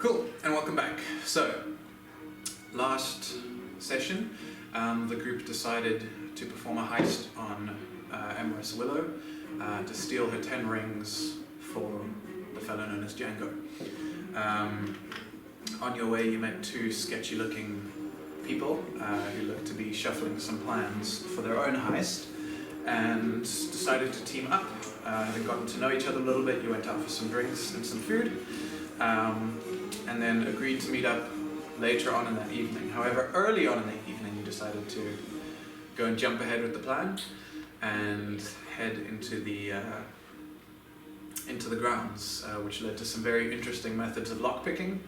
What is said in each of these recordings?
Cool, and welcome back. So, last session, the group decided to perform a heist on Emerice Willow to steal her 10 rings for the fellow known as Django. On your way, you met two sketchy-looking people who looked to be shuffling some plans for their own heist, and decided to team up. Having gotten to know each other a little bit, you went out for some drinks and some food, and then agreed to meet up later on in that evening. However, early on in the evening, you decided to go and jump ahead with the plan and head into the grounds, which led to some very interesting methods of lockpicking,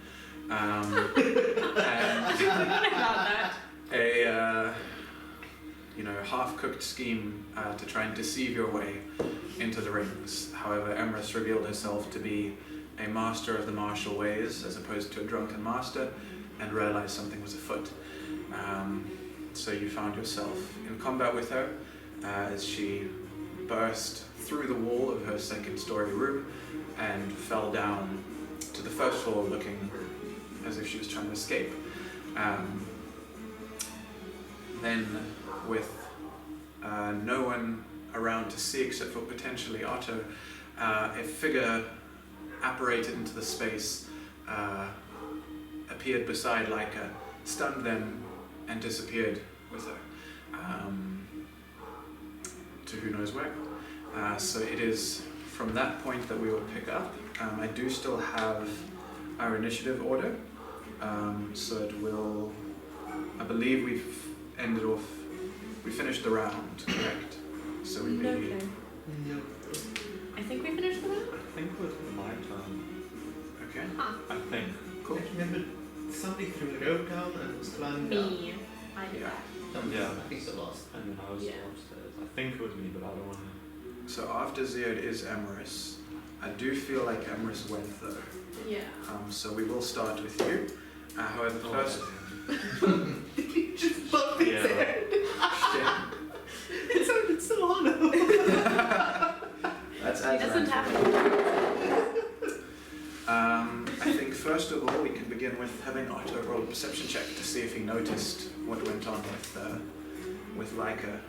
and a half-cooked scheme to try and deceive your way into the rings. However, Emerice revealed herself to be a master of the martial ways as opposed to a drunken master, and realized something was afoot. So you found yourself in combat with her as she burst through the wall of her second-story room and fell down to the first floor, looking as if she was trying to escape. Then, with no one around to see except for potentially Otto, a figure apparated into the space, appeared beside Leica, stunned them, and disappeared with her, to who knows where. So it is from that point that we will pick up. I do still have our initiative order, so it will, I believe we finished the round, correct? So we No. I think we finished the round? I think it was my turn. Okay. Huh. I think. Cool. I remember somebody threw a rope down and was climbing down. Me. I did Yeah. that. Yeah. I think the last. And then I was Yeah. upstairs. I think it was me, but I don't want to. So after Zed is Emerice. I do feel like Emerice went though. Yeah. So we will start with you. However, first... Just bumped his Yeah. head. It sounded so hollow. That's He doesn't have I think first of all we can begin with having Otto roll a perception check to see if he noticed what went on with Leica.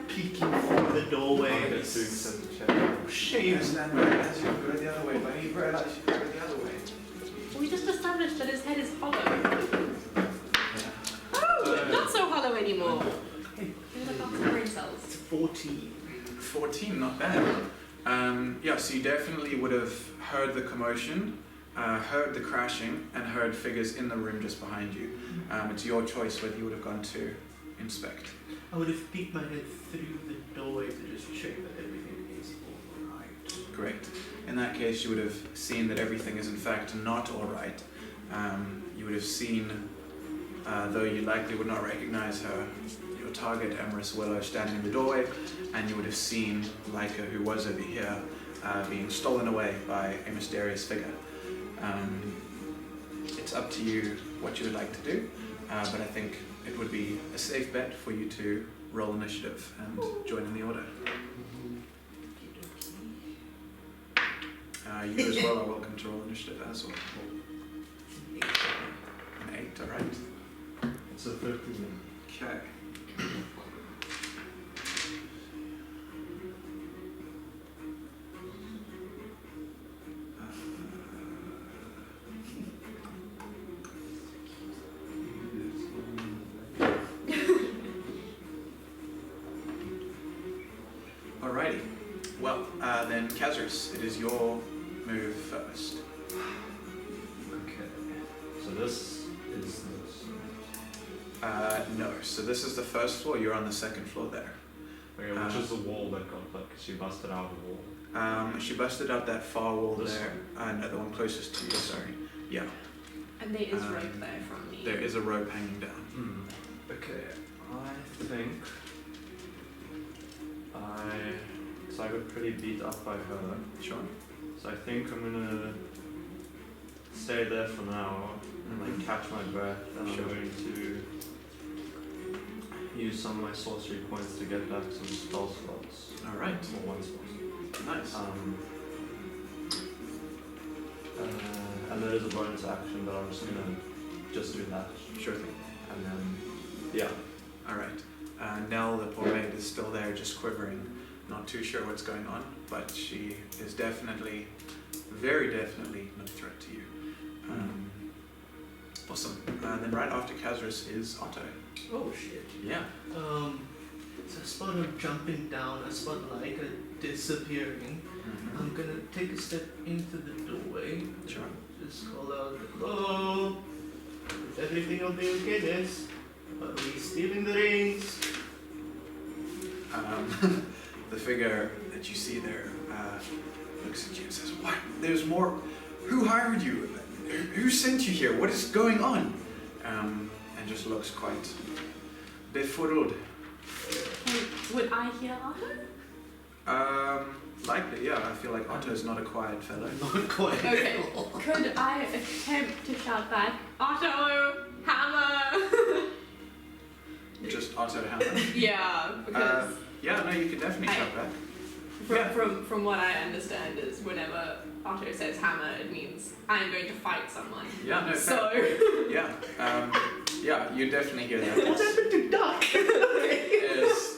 Peeking through the doorway. I get to accept the check. Oh, shame. Stand back as you go the other way, but he realized you go the other way. We just established that his head is hollow. Yeah. Oh, not so hollow anymore. Hey, He's got lots of brain cells. it's 14. 14, not bad. Yeah, so you definitely would have heard the commotion, heard the crashing, and heard figures in the room just behind you. It's your choice whether you would have gone to inspect. I would have peeked my head through the doorway to just check that everything is alright. Great. In that case, you would have seen that everything is in fact not all right. You would have seen, though you likely would not recognize her, your target, Emerice Willow, standing in the doorway, and you would have seen Leica, who was over here, being stolen away by a mysterious figure. It's up to you what you would like to do, but I think it would be a safe bet for you to roll initiative and join in the order. You as well are welcome to roll initiative as well. An 8, alright. It's a 13. Okay. Alrighty. Well, then Kazris, it is your move first. Okay. So this is this. No, so this is the first floor, you're on the second floor there. Okay, which is the wall that got like she busted out the wall. She busted out that far wall This there. No, the one closest to you, sorry. Yeah, And there is rope there from me. there is a rope hanging down. Okay, I think so I got pretty beat up by her. Sure. So I think I'm gonna stay there for now and like catch my breath, and Sure. I'm going to use some of my sorcery points to get back some spell slots. Alright, Or one spell slot. nice. And there is a bonus action, but I'm just gonna do that. Sure thing. And then, yeah. Alright. Nell, the poor maid, is still there, just quivering, not too sure what's going on, but she is definitely, very definitely, no threat to you. Awesome. Then right after Kazris is Otto. Oh shit. Yeah. So I spot him jumping down, I spot Leica disappearing. I'm gonna take a step into the doorway. Sure. Just call out, hello? Is everything okay, Des? Are we stealing the rings? The figure that you see there looks at you and says, "What? There's more? Who hired you? Who sent you here? What is going on?" And just looks quite befuddled. Would I hear Otto? Likely, yeah. I feel like Otto's not a quiet fellow. Not quite. Okay. Could I attempt to shout back, Otto, hammer? Just Otto Hammer. Yeah, because Yeah, no, you can definitely shout back. from what I understand is whenever Otto says hammer, it means I'm going to fight someone. Yeah, no, So fair. Yeah, yeah, you definitely hear that. What happened to Duck?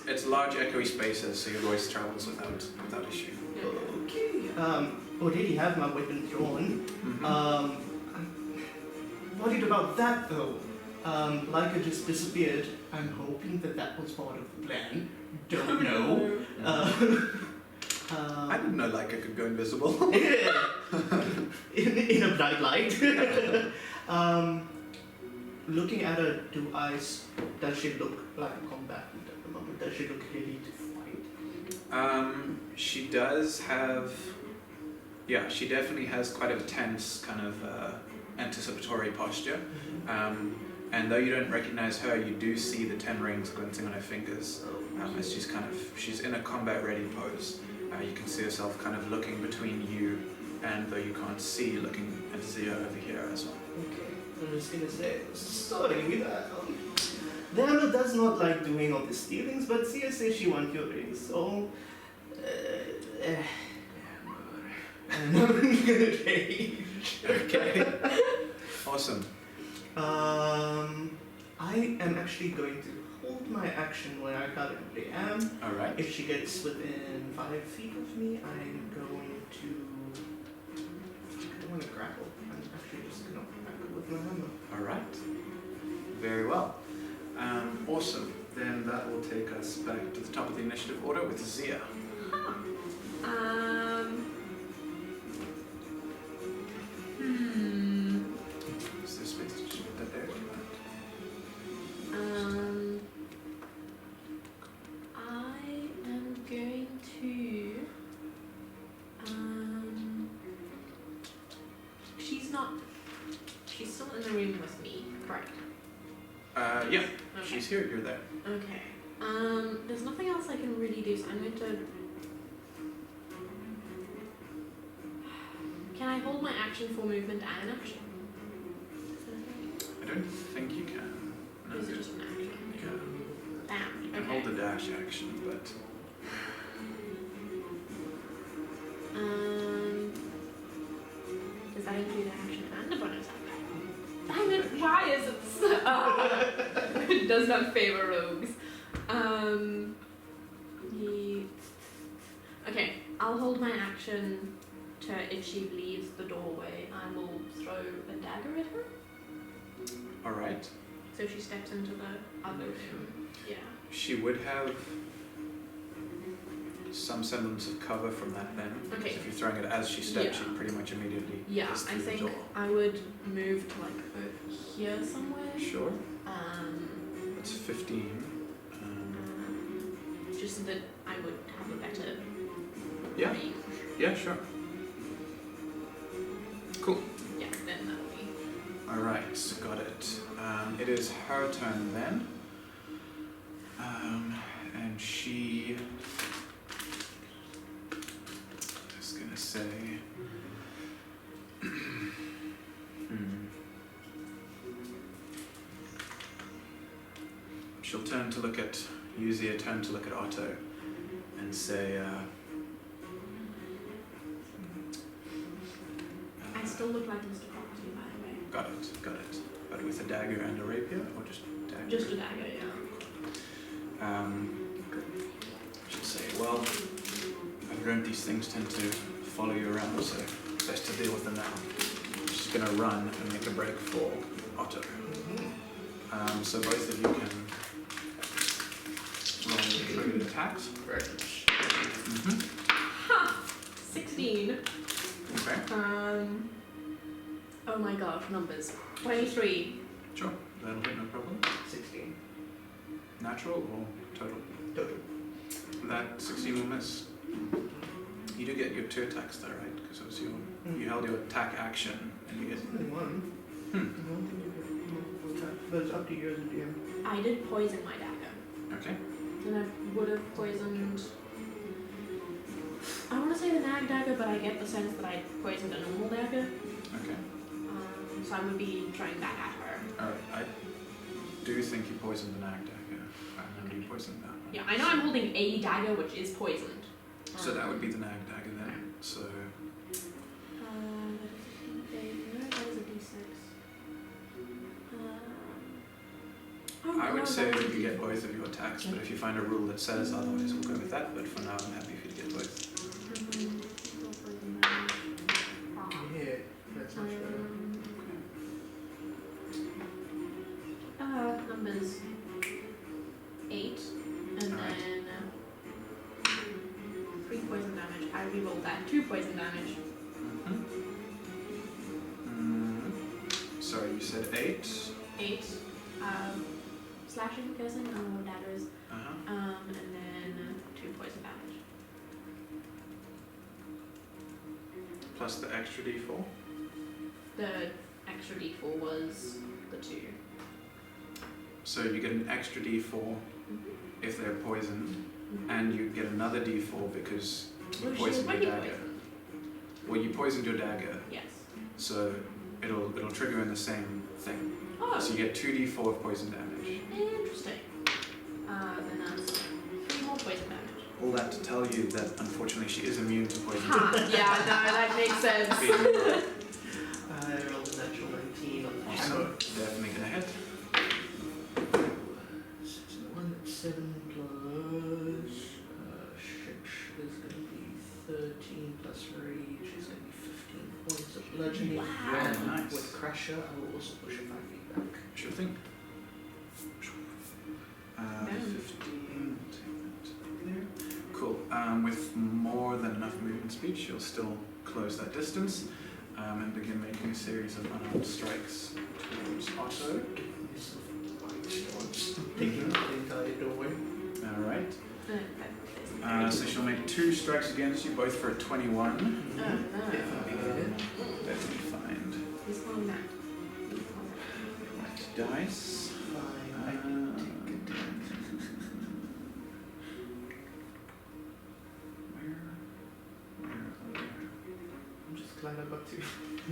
It's large echoey spaces, so your voice travels without issue. Okay. Already have my weapon drawn. I'm worried about that though. Leica just disappeared. I'm hoping that was part of the plan. Don't know. I didn't know Leica could go invisible. in a bright light. Looking at her, does she look like a combatant at the moment? Does she look ready to fight? She does have, yeah, she definitely has quite a tense kind of anticipatory posture. And though you don't recognize her, you do see the 10 rings glinting on her fingers as she's in a combat ready pose. You can see herself kind of looking between you and, though you can't see, looking at Zia over here as well. Okay, I'm just gonna say, sorry, the hammer does not like doing all the stealings, but Zia says she wants your rings, so... and I'm gonna rage. Okay. Awesome. I am actually going to hold my action where I currently am. Alright. If she gets within 5 feet of me, I'm going to... I don't want to grapple. I'm actually just going to grapple with my hammer. Alright. Very well. Awesome. Then that will take us back to the top of the initiative order with Zia. Is there space to just put that there? I am going to. She's still in the room with me, correct? Yeah. Okay. She's here, you're there. Okay. There's nothing else I can really do, so I'm going to. Can I hold my action for movement and an action? I don't think you can. No. Is it just an action? Yeah. Damn. You can hold the dash action, but... Does that include an action and a bonus action? Damn it, why is it so... It does not favor rogues. Okay, I'll hold my action to, if she leaves the doorway, I will throw a dagger at her. Alright. So she steps into the other room. Yeah. She would have some semblance of cover from that then. Okay. So if you're throwing it as she steps, Yeah. she'd pretty much immediately Yeah, pass I through the think door. I would move to like over here somewhere. Sure. That's 15. Just so that I would have a better Yeah. range. Yeah, sure. Cool. Yeah, then that'll be. Alright, got it. It is her turn then. And she... Just gonna say... She'll turn to look at... Yuzia turn to look at Otto and say... I still look like list of property, by the way. Got it. But with a dagger and a rapier, or just dagger? Just a dagger, yeah. I should say, well, I've learned these things tend to follow you around, so best to deal with them now. I'm just going to run and make a break for Otto. So both of you can roll triggered attacks. Ha! 16. Okay, Oh my gosh, numbers. 23. sure, that'll hit, no problem. 16. Natural or total? Total. That 16 will miss. You do get your 2 attacks though, right? Because it was you held your attack action and you get... Only one. I don't think you get multiple attacks, but it's up to you as a DM. I did poison my dagger. Okay. And I would have poisoned... I want to say the nag dagger, but I get the sense that I poisoned a normal dagger. Okay. So I would be trying back at her. Alright, I do think you poisoned the nag dagger. I remember you poisoned that one. Yeah, I know I'm holding a dagger which is poisoned. So that would be the nag dagger then. So That is a d6. I would say that you get both of your attacks, but if you find a rule that says otherwise, we'll go with that. But for now, I'm happy for you to get both. Yeah, that's much better. Numbers 8, and Alright. then 3 poison damage. I rerolled that. 2 poison damage. Sorry, you said 8. 8. Slashing, I'm guessing. I don't know what daggers. Uh-huh. And then 2 poison damage. Plus the extra d4. The extra d4 was the 2. So you get an extra d4 if they're poisoned, and you get another d4 because you Was she poisoned your already dagger. poisoned? Well, you poisoned your dagger, Yes. so it'll trigger in the same thing. Oh, So you get 2d4 of poison damage. interesting. Then that's 3 more poison damage. All that to tell you that unfortunately she is immune to poison. Ha! Yeah, no, that makes sense. I rolled a natural 19 on the Also, hammer. definitely gonna hit. 7 plus 6 is going to be 13 plus rage is going to be 15 points of bludgeoning. Wow. Very nice. With Crusher, I will also push her 5 feet back. Sure thing. 15, take that there. Cool. With more than enough movement speed, she'll still close that distance and begin making a series of unarmed strikes towards Otto. Taking out the entire doorway. Alright. So she'll make 2 strikes against you, both for a 21. Definitely get it. Let me find He's calling that. right dice. Fine, I can take it. I'm just glad I got to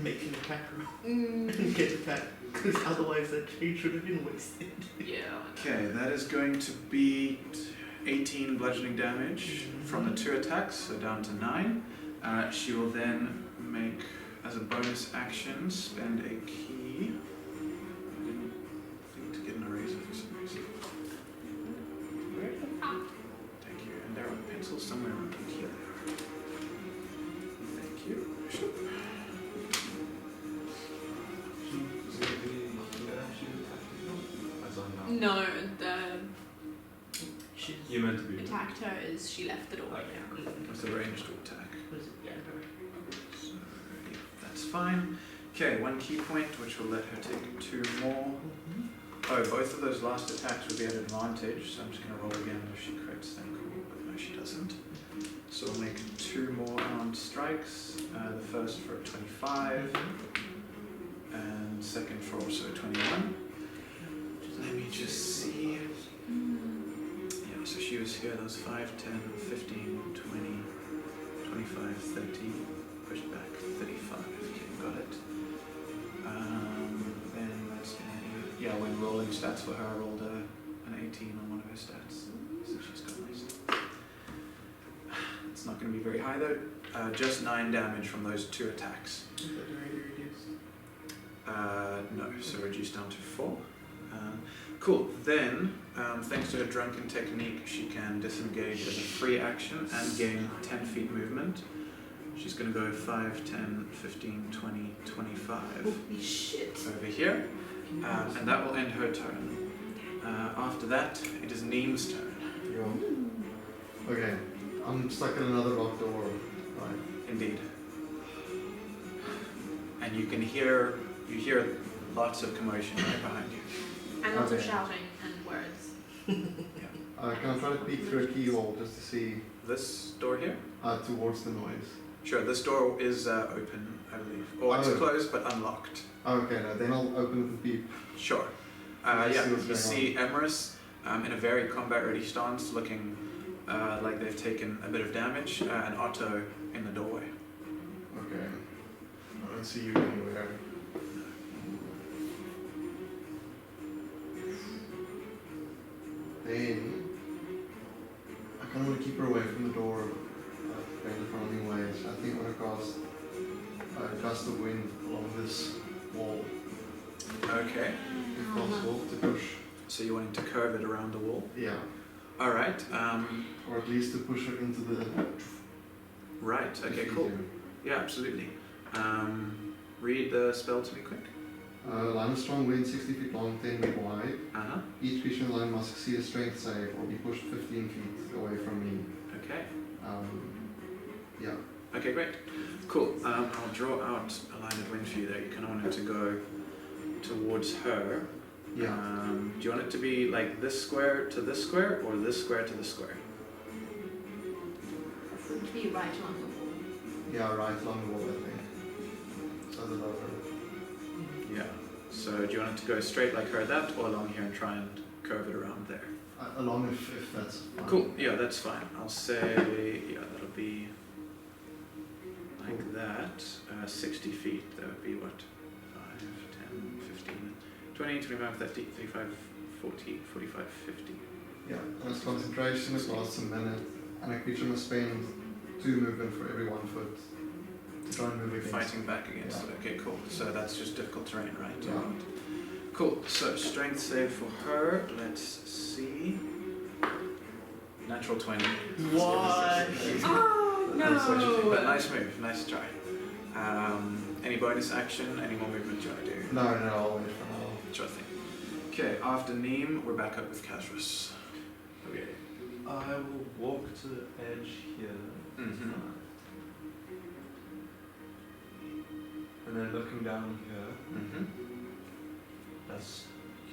make an attack roll and get attacked, because otherwise that trade should have been wasted. Yeah. Okay, that is going to be 18 bludgeoning damage from the 2 attacks, so down to 9. She will then make, as a bonus action, spend a key. I didn't think to get an eraser for some reason. Thank you. And there are pencils somewhere around here. Thank you. No, the She's You meant to be. attacked her is she left the door now. What's the range to attack? was it? Yeah, So, yeah, that's fine. Okay, 1 key point, which will let her take 2 more. Oh, both of those last attacks will be at advantage, so I'm just going to roll again. If she crits, then cool, but no, she doesn't. So we'll make 2 more armed strikes. The first for a 25, and second for also a 21. Let me just see. Yeah, so she was here, those 5, 10, 15, 20, 25, 30, pushed back 35. Okay, got it. Then that's gonna be, yeah, when rolling stats for her, I rolled an 18 on one of her stats. So she's got nice. It's not gonna be very high though. Just 9 damage from those 2 attacks. Is that the right radius? so reduced down to 4. Cool. Then, thanks to her drunken technique, she can disengage as a free action and gain 10 feet movement. She's going to go 5, 10, 15, 20, 25 Holy shit. over here, and that will end her turn. After that, it is Neem's turn. Yo. Okay, I'm stuck in another locked door. Right. Indeed. And you hear lots of commotion right behind you. And lots of Okay. shouting and words. Can I try to peek through a keyhole just to see This door here? towards the noise? Sure, this door is open, I believe. Or it's Oh. closed but unlocked. Okay, no, then I'll open it and peep. Sure. I Yeah, see what's you going see Emerice in a very combat-ready stance, looking like they've taken a bit of damage, and Otto in the doorway. Okay. I don't see you anywhere. Then I kind of want to keep her away from the door, in the running ways. I think I'm going to cast a gust of wind along this wall, Okay. if possible, to push. So you're wanting to curve it around the wall? Yeah. Alright. Or at least to push her into the. Right, okay, cool. Yeah, absolutely. Read the spell to me quick. Line of strong wind, 60 feet long, 10 feet wide. Uh-huh. Each creature in the line must succeed a strength save or be pushed 15 feet away from me. Okay. Yeah. Okay, great. Cool. I'll draw out a line of wind for you there. You kind of want it to go towards her. Yeah. Do you want it to be like this square to this square, or this square to this square? It would be right along the wall. Yeah, right along the wall, I think. So the lower. Yeah. So do you want it to go straight like her that, or along here and try and curve it around there? Along if that's fine. Cool. Yeah, that's fine. I'll say, yeah, that'll be like that. 60 feet. That would be what? 5, 10, 15, 20, 25, 30, 35, 40, 45, 50. Yeah, and it's concentration, it lasts a minute, and a creature must spend 2 movement for every 1 foot to try and move We're against. fighting back against Yeah. it. Okay, cool. So that's just difficult terrain, right? Yeah. Alright. Cool. So strength save for her. Let's see. Natural 20. What? Oh no! But nice move. Nice try. Any bonus action? Any more movement you want to do? No, I'll wait for now. Sure thing. Okay, after Neem, we're back up with Kazrus. Okay. I will walk to the edge here. Mm-hmm. And then looking down here, Mm-hmm. that's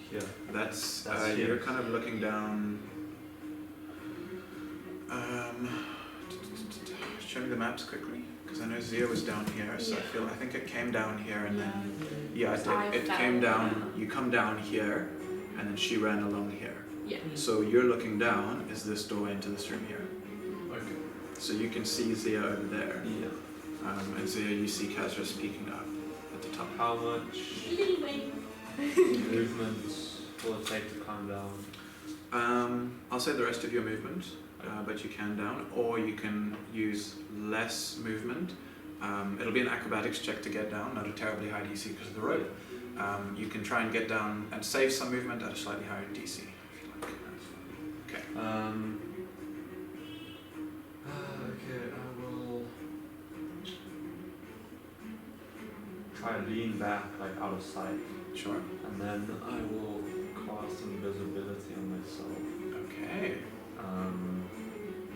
here. That's, That's you're here. kind of looking down. Show me the maps quickly, because I know Zia was down here, so Yeah. I think it came down here and then yeah, it I did. It fell came down. down. You come down here, and then she ran along here. Yeah. So you're looking down. Is this door into this room here? Okay. So you can see Zia over there, Yeah. and Zia, you see Kazrus peeking up at the top. How much Little wing. movement will it take to climb down? I'll say the rest of your movement, but you can down, or you can use less movement. It'll be an acrobatics check to get down, not a terribly high DC because of the rope. You can try and get down and save some movement at a slightly higher DC, if you like. Okay. Okay, I will try and lean back, like out of sight, Sure. and then I will cast invisibility on myself. Okay.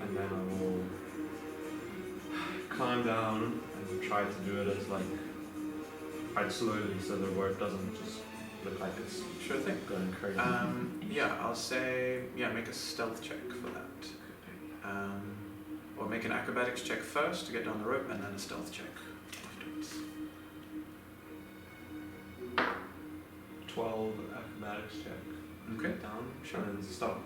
And then I will climb down and try to do it as like quite slowly, so the word doesn't just look like it's Sure thing. going crazy. Yeah, I'll say, make a stealth check for that. Or make an acrobatics check first to get down the rope, and then a stealth check afterwards. 12 acrobatics check. Okay. Down. Sure. And then stop.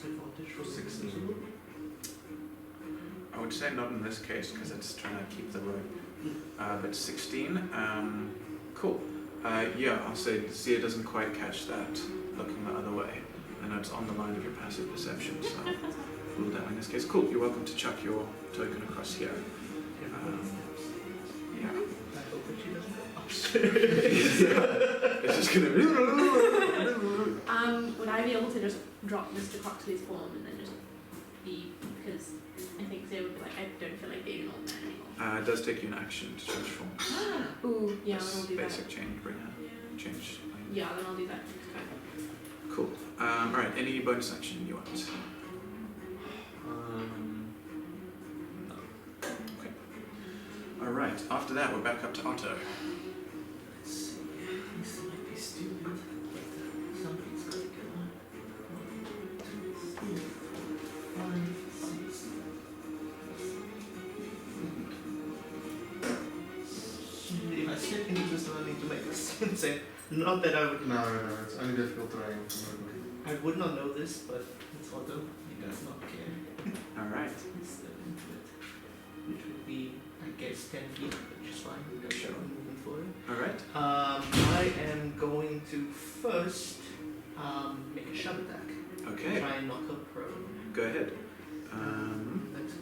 Advantage for 16. I would say not in this case because it's trying to keep the rope. But 16. Cool. I'll say Zia doesn't quite catch that looking the other way. I know it's on the line of your passive perception, so rule down in this case. Cool. You're welcome to chuck your token across here. I hope that she doesn't go up. It's just gonna. Would I be able to just drop Mr. Croxley's form and then just be, because I think Zia would be like, I don't feel like being an old man anymore. It does take you an action to change forms. Ooh, yeah, then I'll do that. Basic change bringer. Change. Yeah, then I'll do that. Okay. Cool. Alright, any bonus action you want? No. Okay. Alright, after that we're back up to Otto. Let's see. This might be stupid, but somebody's got to go. 1, 2, 3, 5, 6. If I step into this, I need to make a sense. Not that I would. No, it's only difficult terrain for movement. I would not know this, but it's Otto. He does not care. Alright. Step into it, which would be, I guess, 10 feet, which is fine. We've got Sure. movement for it. Alright. I am going to first make a shove attack. Okay. Try and knock her prone. Go ahead. Let's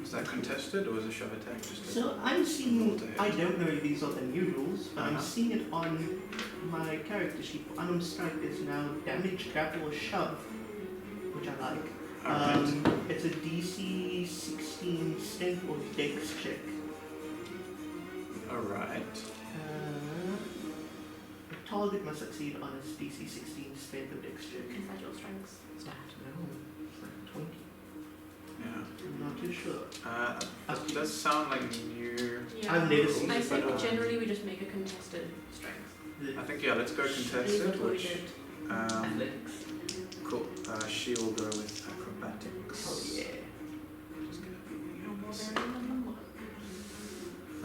Is that contested or is a shove attack just a So I'm seeing, Roll to hit. I don't know if these are the new rules, but I'm Uh-huh. seeing it on my character sheet. Unarmed strike is now damage, grapple, or shove, which I like. Alright. It's a DC 16 strength or dex check. Alright. The target must succeed on its DC 16 strength or dex check. Is that your strengths stat? No, it's like 20. Yeah. I'm not too sure. That does sound like new. Yeah. I've never seen I it, think but, generally we just make a contested strength. The I think, yeah, let's go Leave contested, it what we which. did. athletics. Cool. She will go with acrobatics. Oh yeah. Just gonna be Oh, well, obvious. they're in the number.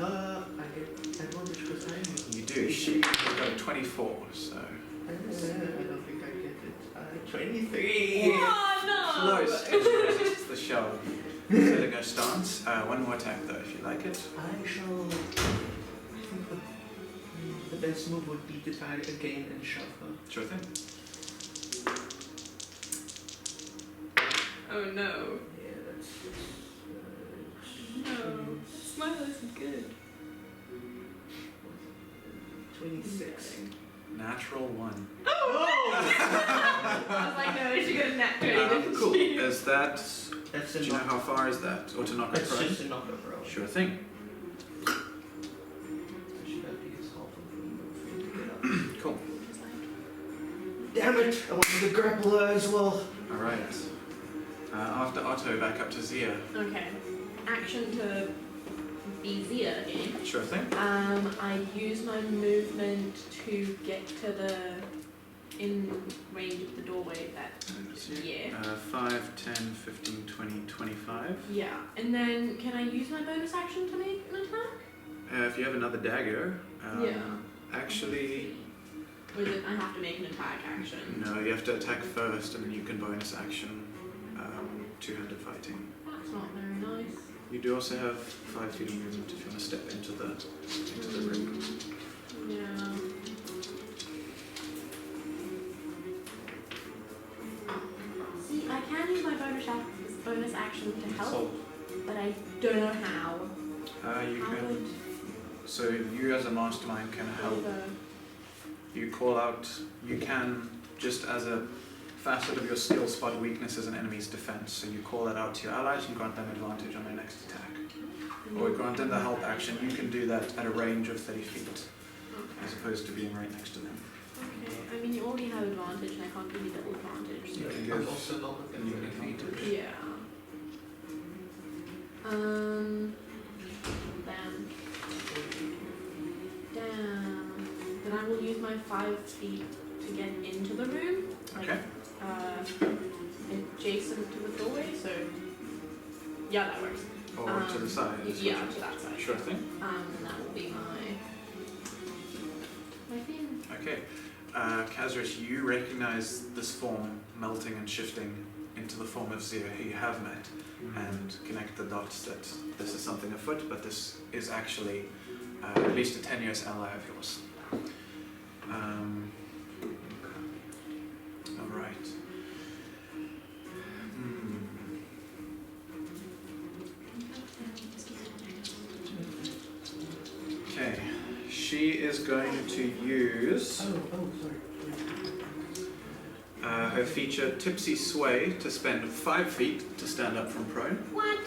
I get advantage because I'm. You do. She will go 24, so. I don't think I get it. 23. Oh no! Close. Resists the shove. Setting her stance. One more attack though, if you like it. I shall. I think the best move would be to try again and shove her. Sure thing. Oh no. Yeah, that's. No. Smile isn't good. 26. Natural 1. I was like, no, they should get a nat 20. Cool. Is that? That's Do a you know knock. how far is that? Or to knock her That's prone? just a knock her prone. Sure thing. I should have to use half of the move to get up. Cool. Damn it! I wanted to grapple her as well. Alright. After Otto, back up to Zia. Okay. Action to be Zia again. Sure thing. I use my movement to get to the in range of the doorway that yeah. 5, 10, 15, 20, 25. Yeah. And then can I use my bonus action to make an attack? If you have another dagger, Yeah. actually, Or is it I have to make an attack action? no, you have to attack first and then you can bonus action two-handed fighting. That's not very nice. You do also have 5 feet of movement if you want to step into the ring. Yeah. See, I can use my bonus action to help, but I don't know how. You How can. would So you as a mastermind can help. You call out. You can just as a facet of your skill spot weakness as an enemy's defense. So you call that out to your allies and grant them advantage on their next attack. Or grant them the help action. You can do that at a range of 30 feet, as opposed to being right next to them. Okay, I mean you already have advantage and I can't give you double advantage, so You can I'm give also not looking you for an advantage. advantage. yeah. Damn. Then I will use my 5 feet to get into the room. Like, Okay. adjacent to the doorway, so yeah, that works. Or to the side. is Yeah, what to that side. you- Sure thing. And that will be my thing. Okay. Kazris, you recognize this form melting and shifting into the form of Zia, who you have met, and connect the dots that this is something afoot, but this is actually at least a tenuous ally of yours. Alright. Okay. she is going to use Sorry. her feature Tipsy Sway to spend 5 feet to stand up from prone. What?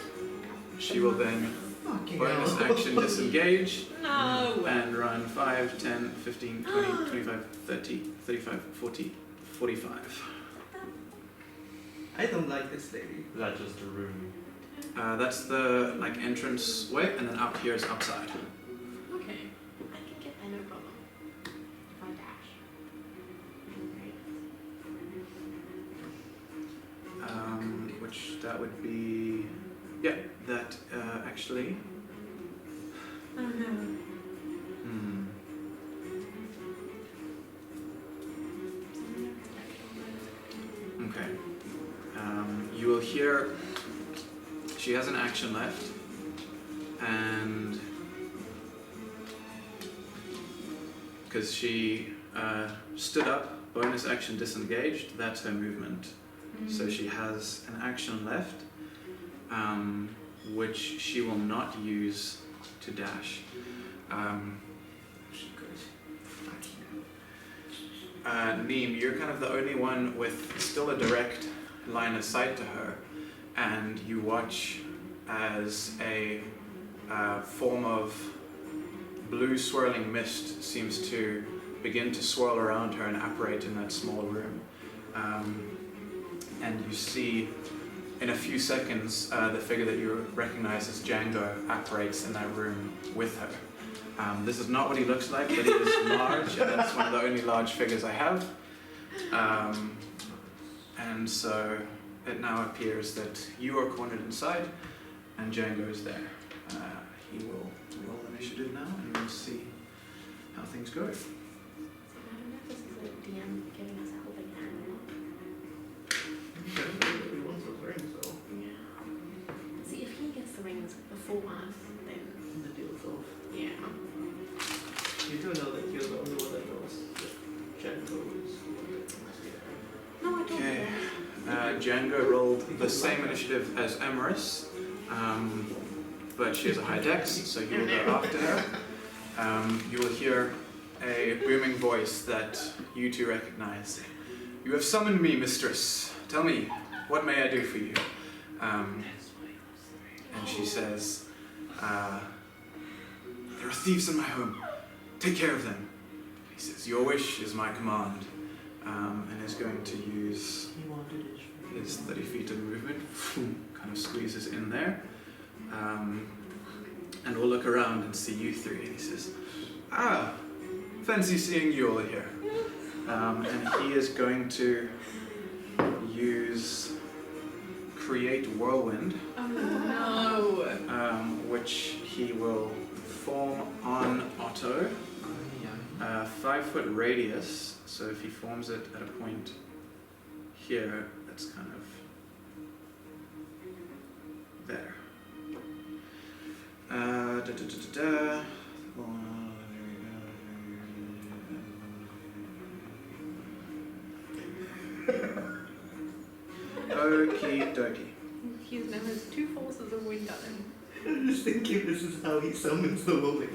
She will then Fucking bonus hell. action disengage No. and run 5, 10, 15, 20, 25, 30, 35, 40, 45. I don't like this lady. Is that just a room? That's the like entrance way, and then up here is outside. Okay. I can get that, no problem. If I dash. Which that would be, yeah, that actually. Oh no. Hmm. Okay. You will hear. She has an action left, and because she stood up, bonus action disengaged. That's her movement. So she has an action left, which she will not use to dash. Neem, you're kind of the only one with still a direct line of sight to her, and you watch as a form of blue swirling mist seems to begin to swirl around her and apparate in that small room. And you see, in a few seconds, the figure that you recognize as Django apparates in that room with her. This is not what he looks like, but he is large, and that's one of the only large figures I have. And so it now appears that you are cornered inside, and Django is there. He will roll initiative now, and we'll see how things go. I don't know if this is a DM giving us a helping hand or not. Everyone's those rings, though. Yeah. See, if he gets the rings before us, then The deal's off. yeah. You do know that you're the only one that knows that Django is. No, I don't. Okay. Django rolled the same initiative as Emerice, but she has a high dex, so you will go after her. You will hear a booming voice that you two recognize. "You have summoned me, mistress. Tell me, what may I do for you?" And she says, "There are thieves in my home. Take care of them." He says, "Your wish is my command," and is going to use He wanted it. his 30 feet of movement, kind of squeezes in there, and we'll look around and see you three. And he says, "Ah, fancy seeing you all here." And he is going to use Create Whirlwind, Oh no. which he will form on Otto, 5-foot radius. So if he forms it at a point here, that's kind of there. Okie dokie. He's now has 2 forces of wind on him. I'm just thinking this is how he summons the woman.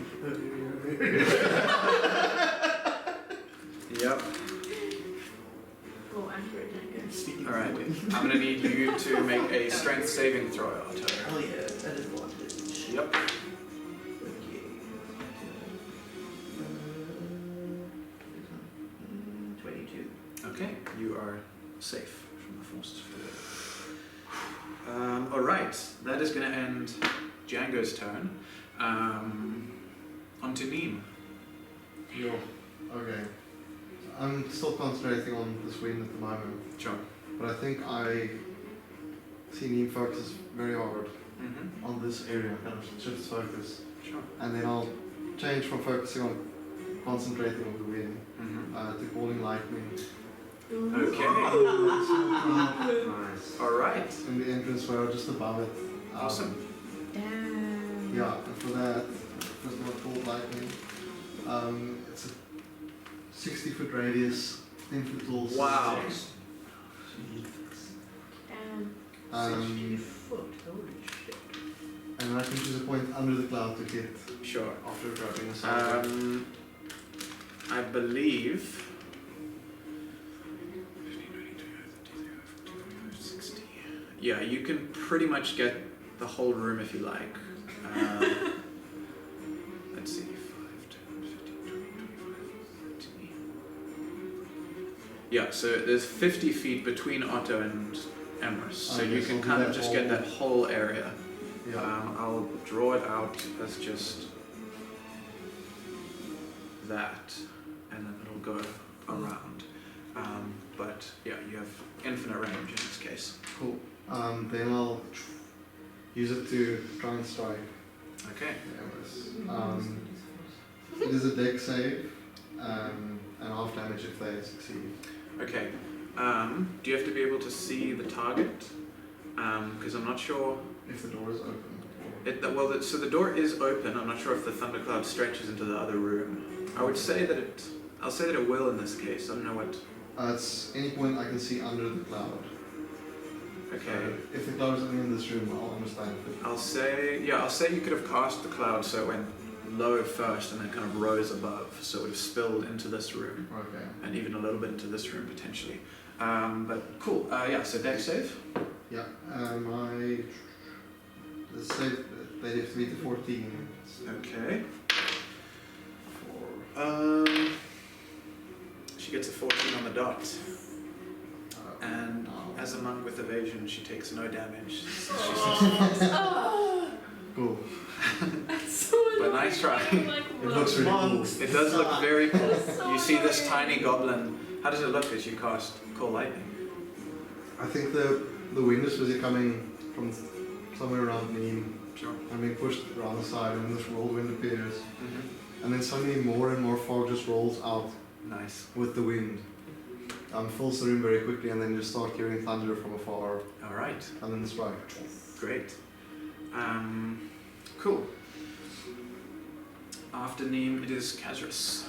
Yep. Oh, accurate, Django. Speaking Alright. of the wind. I'm gonna need you to make a strength saving throw, Otto. Oh yeah, that is advantage. Yep. Okay. 22. Okay, you are safe from the forces. Alright, that is going to end Django's turn. On to Neem. Yo. Okay. I'm still concentrating on this wind at the moment, Sure. but I think I see Neem focus very hard Mm-hmm. on this area, kind of shifts focus, Sure. and then I'll change from focusing on concentrating on the wind Mm-hmm. to calling lightning Okay. Nice. Alright. in the entrance where just above it. Awesome. Damn. Yeah, and for that, there's not called lightning. It's a 60-foot radius, 10-foot tall. Wow. Damn. 60 foot, holy shit. And I can choose a point under the cloud to hit Sure. after dropping a sound. believe. 60. Yeah, you can pretty much get the whole room if you like. Let's see, 5, 10, 15, 20, 25, 30. Yeah, so there's 50 feet between Otto and Emerice, so you can kind of just get that whole area. Yeah. I'll draw it out as just that, and then it'll go around. But yeah, you have infinite range in this case. Cool. Then I'll use it to try and strike. Okay. It is a deck save, and half damage if they succeed. Okay. Do you have to be able to see the target? Because I'm not sure. If the door is open. So the door is open. I'm not sure if the thundercloud stretches into the other room. I would say that it. I'll say that it will in this case. I don't know what. It's any point I can see under the cloud. Okay. So if the cloud is only in this room, I'll understand it. I'll say you could have cast the cloud so it went low first and then kind of rose above, so it would have spilled into this room Okay. and even a little bit into this room potentially. But cool. Yeah. So deck save. Yeah. The save they have to meet the 14. Okay. For She gets a 14 on the dot, and no. as a monk with evasion, she takes no damage. Oh, Cool. that's so But nice try. It looks really cool. It does look very cool. So You see this annoying. tiny goblin. How does it look as you cast Call Lightning? I think the wind is busy coming from somewhere around me. Sure. I'm being pushed around the side, and this whirlwind appears. Mm-hmm. And then suddenly more and more fog just rolls out Nice. with the wind. Fills the room very quickly, and then just start hearing thunder from afar, All right. and then the strike. Great. Cool. After Neem, it is Kazris.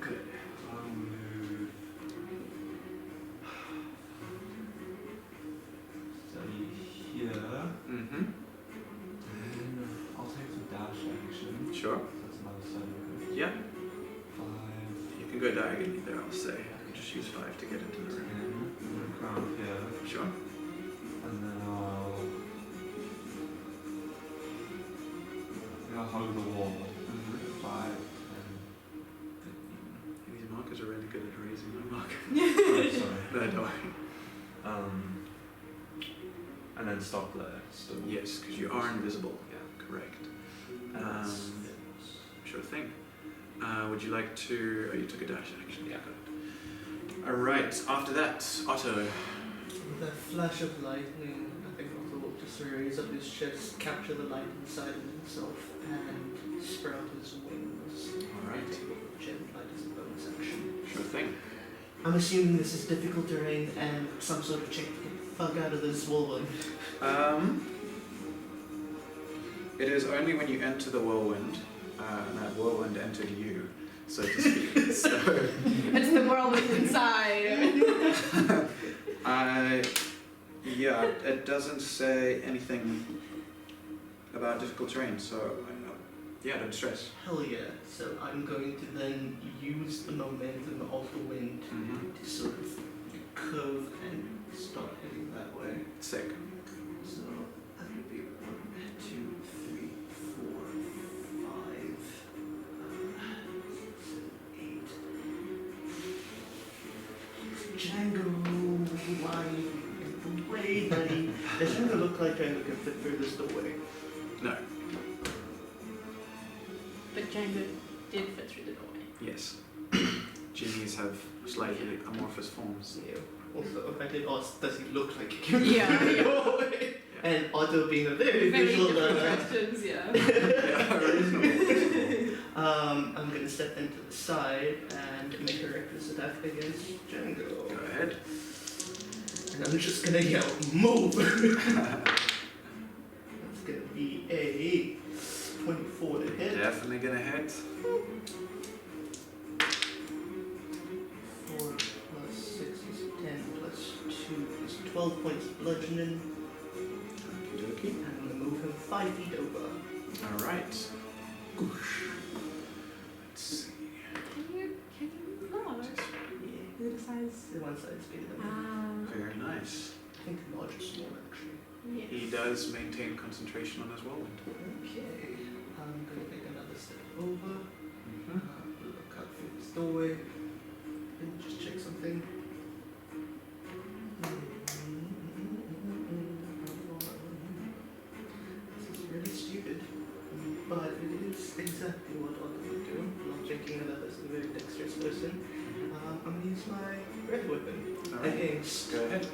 Okay, I'll move. Stay here. Mm-hmm. Then I'll take the dash action. Sure. That's another 7. Yeah. 5, You can go diagonally there, I'll say. You can just use 5 to get into the room. 10. I'm gonna crown here. Sure. And then I'll hug the wall. 5, 10, 15. These markers are really good at raising my marker. Oh, sorry. No, don't worry. And then stop there. Still. Yes, because you are invisible. Yeah. Correct. And that's Sure thing. Would you like to... Oh, you took a dash action. Yeah. Got it. Alright, after that, Otto. With a flash of lightning, I think Otto will just raise up his chest, capture the light inside of himself, and sprout his wings. Alright. Take over the gem light as a bonus action. Sure thing. I'm assuming this is difficult terrain and some sort of check to get the fuck out of this whirlwind. It is only when you enter the whirlwind, and that whirlwind entered you, so to speak. So, It's the whirlwind inside. yeah, it doesn't say anything about difficult terrain, so yeah, don't stress. Hell yeah. So I'm going to then use the momentum of the wind Mm-hmm. to sort of curve and start heading that way. Sick. So that would be 1, 2, 3, 4, 5, 6, 7, 8. Django, why in the way, buddy? Does Django look like Django can fit through this doorway? No. But Django did fit through the doorway. Yes. Genies have slightly amorphous forms. Yeah. Also, if I did ask, does he look like he can fit Yeah, through the yeah. doorway? And Otto being a very Very visual different learner. questions, yeah. Yeah, reasonable. I'm going to step them to the side and make a reckless attack against Django. Go ahead. And I'm just going to yell, move! That's going to be a 24 to hit. Definitely gonna hit. 4 plus 6 is 10 plus 2 is 12 points bludgeoning. Okie dokie. And I'm going to move him 5 feet over. Alright. Let's see. Can you the one side is bigger than me. Very nice. I think large is small actually. Yes. He does maintain concentration on his whirlwind. Okay, I'm gonna take another step over. Mm-hmm. Look out through this doorway. And just check something. This is really stupid, but it is exactly what Otto would do. I'm not thinking that that's a very dexterous person. I'm gonna use my red weapon against Go ahead.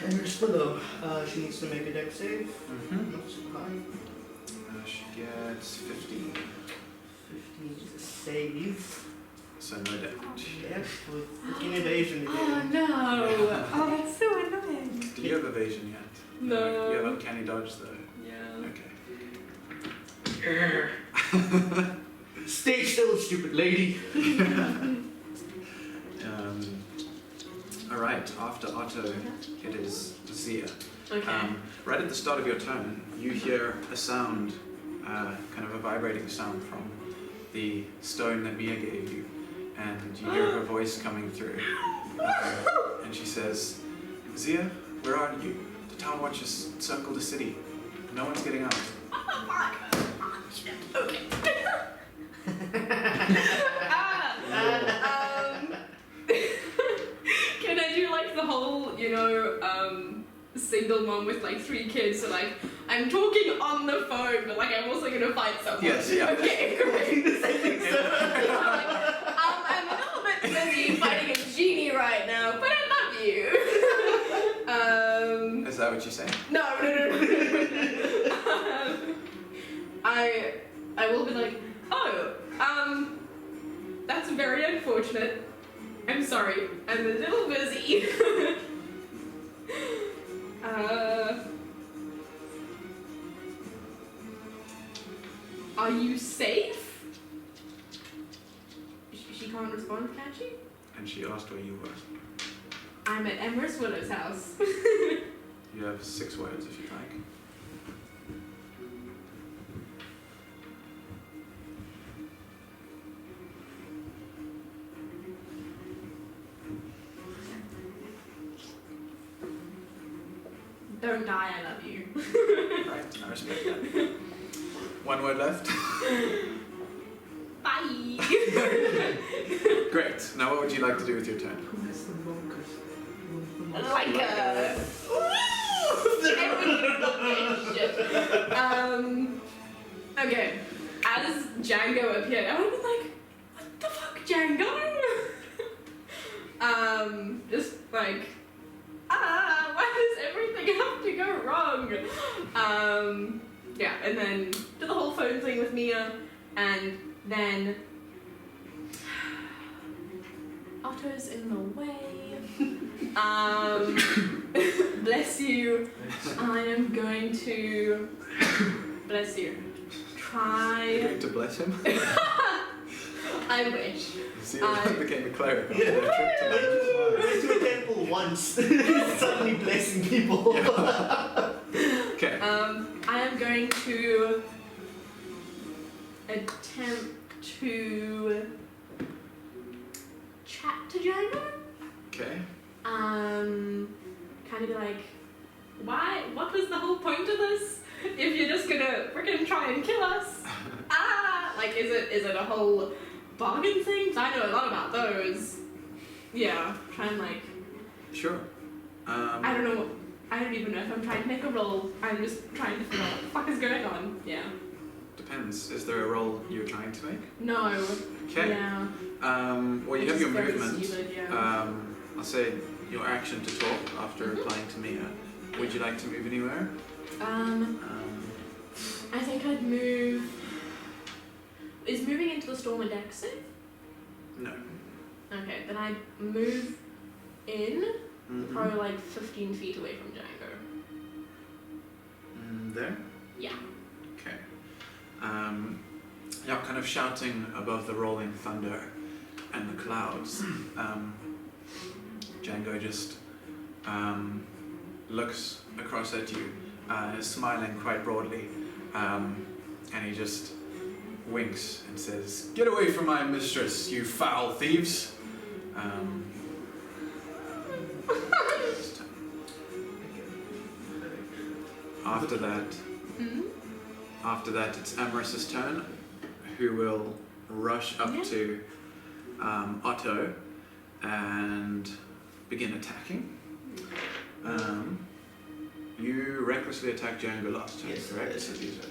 Emerice Willow. She needs to make a dex save. Mm-hmm. Not so high. She gets 15. 15 is a save. So no damage. Yep, with an evasion Oh again. no! Oh, that's so annoying. Do you have evasion yet? No. You have uncanny dodge though. Yeah. Okay. Stay still, stupid lady. Alright, after Otto, it is Zia. Okay. Right at the start of your turn, you hear a sound, kind of a vibrating sound from the stone that Mia gave you. And you hear her voice coming through. And she says, Zia, where are you? The town watchers circle the city. No one's getting out. Okay. Can I do like the whole, single mom with like 3 kids, so like I'm talking on the phone, but like I'm also gonna fight someone. Yes, yeah. Okay, great. I'm a little bit busy fighting a genie right now, but I love you. Is that what you say? No. I will be like, that's very unfortunate. I'm sorry, I'm a little busy. Are you safe? She can't respond, can she? And she asked where you were. I'm at Emerice Willow's house. You have 6 words if you'd like. Don't die, I love you. Right, I respect that. 1 word left. Bye! Great. Now what would you like to do with your turn? Who has the longest? Like a... Okay. As Django appeared, I would have been like, what the fuck, Django? Just like, why does everything have to go wrong? Yeah, and then do the whole phone thing with Mia, and then Otto's in the way. Bless you. I am going to bless you. You're going to bless him? I wish. See, I became a cleric. Yeah. Went to a temple once. Suddenly blessing people. Okay. I am going to attempt to chat to Django. Okay. Kind of be like, why? What was the whole point of this? If you're just gonna freaking try and kill us? Like, is it a whole bargain thing? 'Cause I know a lot about those. Yeah, try and like. Sure. I don't know. I don't even know if I'm trying to make a roll. I'm just trying to figure out what the fuck is going on. Yeah. Depends. Is there a roll you're trying to make? No. Okay. Yeah. Well, you Which have is your very movement. stupid, yeah. I'll say your action to talk after replying to Mia. Would you like to move anywhere? I think I'd move. Is moving into the storm a dex save? No. Okay, then I'd move in, Mm-hmm. probably like 15 feet away from Django. There? Yeah. Okay. Yeah, kind of shouting above the rolling thunder and the clouds. Django just looks across at you, is smiling quite broadly, and he just winks and says, "Get away from my mistress, you foul thieves!" after that, Hmm? it's Emerice's turn, who will rush up Yeah. to Otto and begin attacking. You recklessly attacked Django last time, Yes, correct? I did. So these are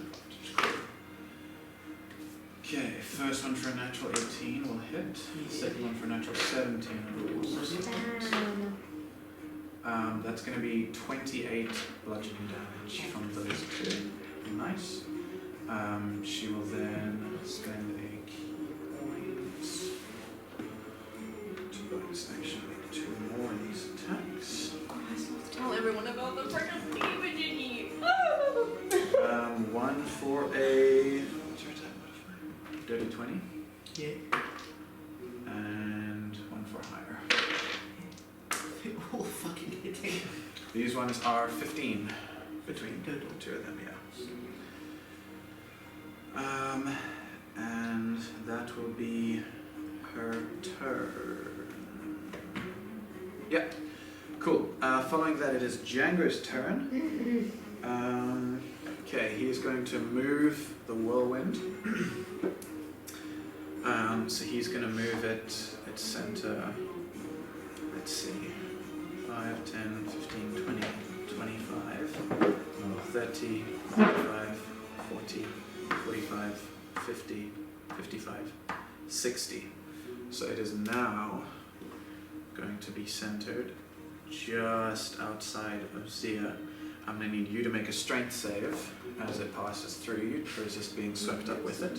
okay, first one for a natural 18 will hit. Second one for a natural 17 will also hit. That's going to be 28 bludgeoning damage from those two. Nice. She will then spend a key point to bonus action, make 2 more in these attacks. Oh, I still have to tell everyone about the freaking thingy-majiggy. One for a what's your attack modifier? Dirty 20, Yeah. and one for higher. They're all fucking hitting. These ones are 15 between the Total. two of them, yeah. And that will be her turn. Yep. Cool. Following that, it is Django's turn. Okay, he is going to move the whirlwind. So he's going to move it its center. Let's see. 5, 10, 15, 20, 25, 30, 35, 40, 45, 50, 55, 60. So it is now going to be centered just outside of Zia. I'm going to need you to make a strength save as it passes through you to resist being swept up with it.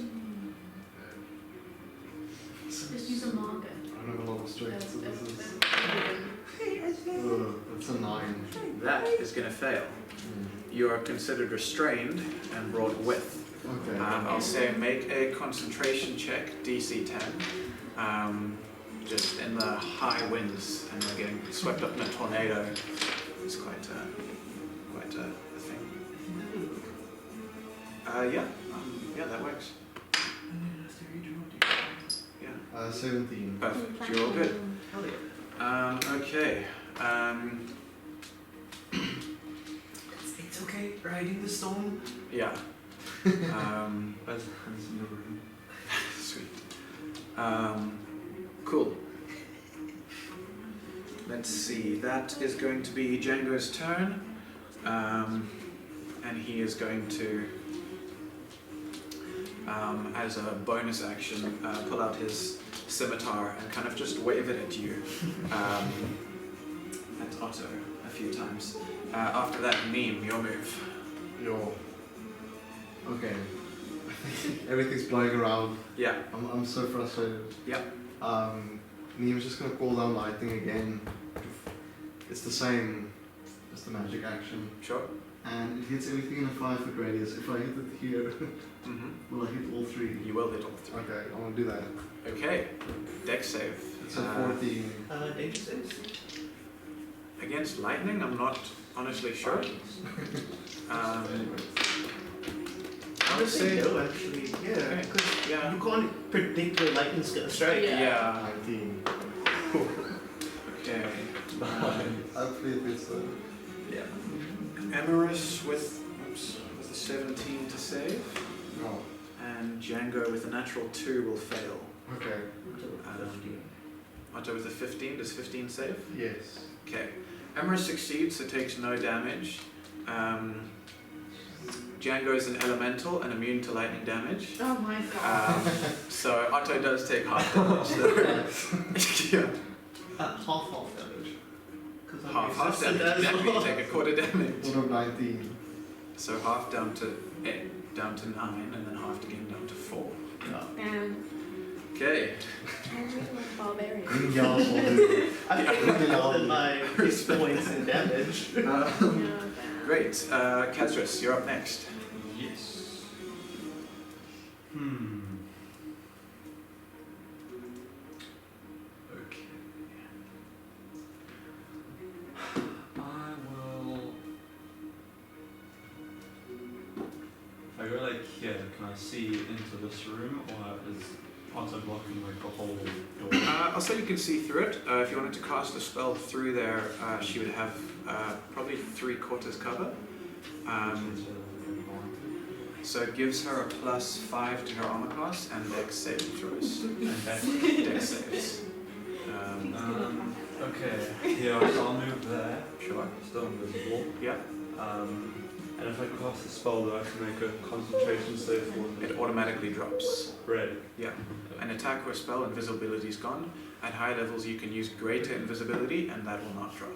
Just use a marker. I don't have a lot of strength, so this is. That's a 9. That is going to fail. You are considered restrained and brought with. Okay. I'll say make a concentration check, DC 10. Just in the high winds and they're getting swept up in a tornado. It's quite a thing. Yeah, that works. Yeah, 17. perfect. You're all good. Hell yeah. Okay. It's okay, riding the storm. Yeah. That's in the room. Sweet. Cool. Let's see. That is going to be Django's turn, and he is going to, as a bonus action, pull out his scimitar and kind of just wave it at you, at Otto a few times. After that, Neem, your move. Yo. Okay. Everything's blowing around. Yeah. I'm so frustrated. Yeah. Neem's just gonna call down lightning again. It's the same as the magic action. Sure. And it hits everything in a 5-foot radius. If I hit it here, will I hit all 3? You will hit all 3. Okay, I wanna do that. Okay. Dex save. It's a 14. Danger saves? Against lightning, I'm not honestly sure. I would say no, actually. Yeah, Okay. because yeah. you can't predict where lightning's gonna strike. Yeah. 19. Okay. Hopefully it hits though. Yeah. Emerice with a 17 to save, Oh, and Django with a natural 2 will fail. okay. Otto with a 15. Does 15 save? Yes. Okay. Emerice succeeds, so takes no damage. Django is an elemental and immune to lightning damage. Oh my god. So Otto does take half damage. So yeah. Half damage. 'Cause I'm Half resistant damage. as Exactly. You well. take a quarter damage. What of 19? So half down to 9, and then half again down to 4. And Okay. barbarian. Yeah, I think Yeah. more than my hit points and damage. Great. Kazris, you're up next. Yes. Okay. I will. If I go like here, can I see into this room, or is Otto blocking like the whole door? I'll say you can see through it. If you wanted to cast a spell through there, she would have probably 3/4 cover. So it gives her a +5 to her armor class and dex saving throws. Okay. Dex saves. Okay. Yeah, so I'll move there. Sure. Still invisible. Yeah. And if I cast a spell, do I have to make a concentration save for It automatically drops. Ready. Yeah. An attack or spell, invisibility is gone. At high levels, you can use greater invisibility, and that will not drop.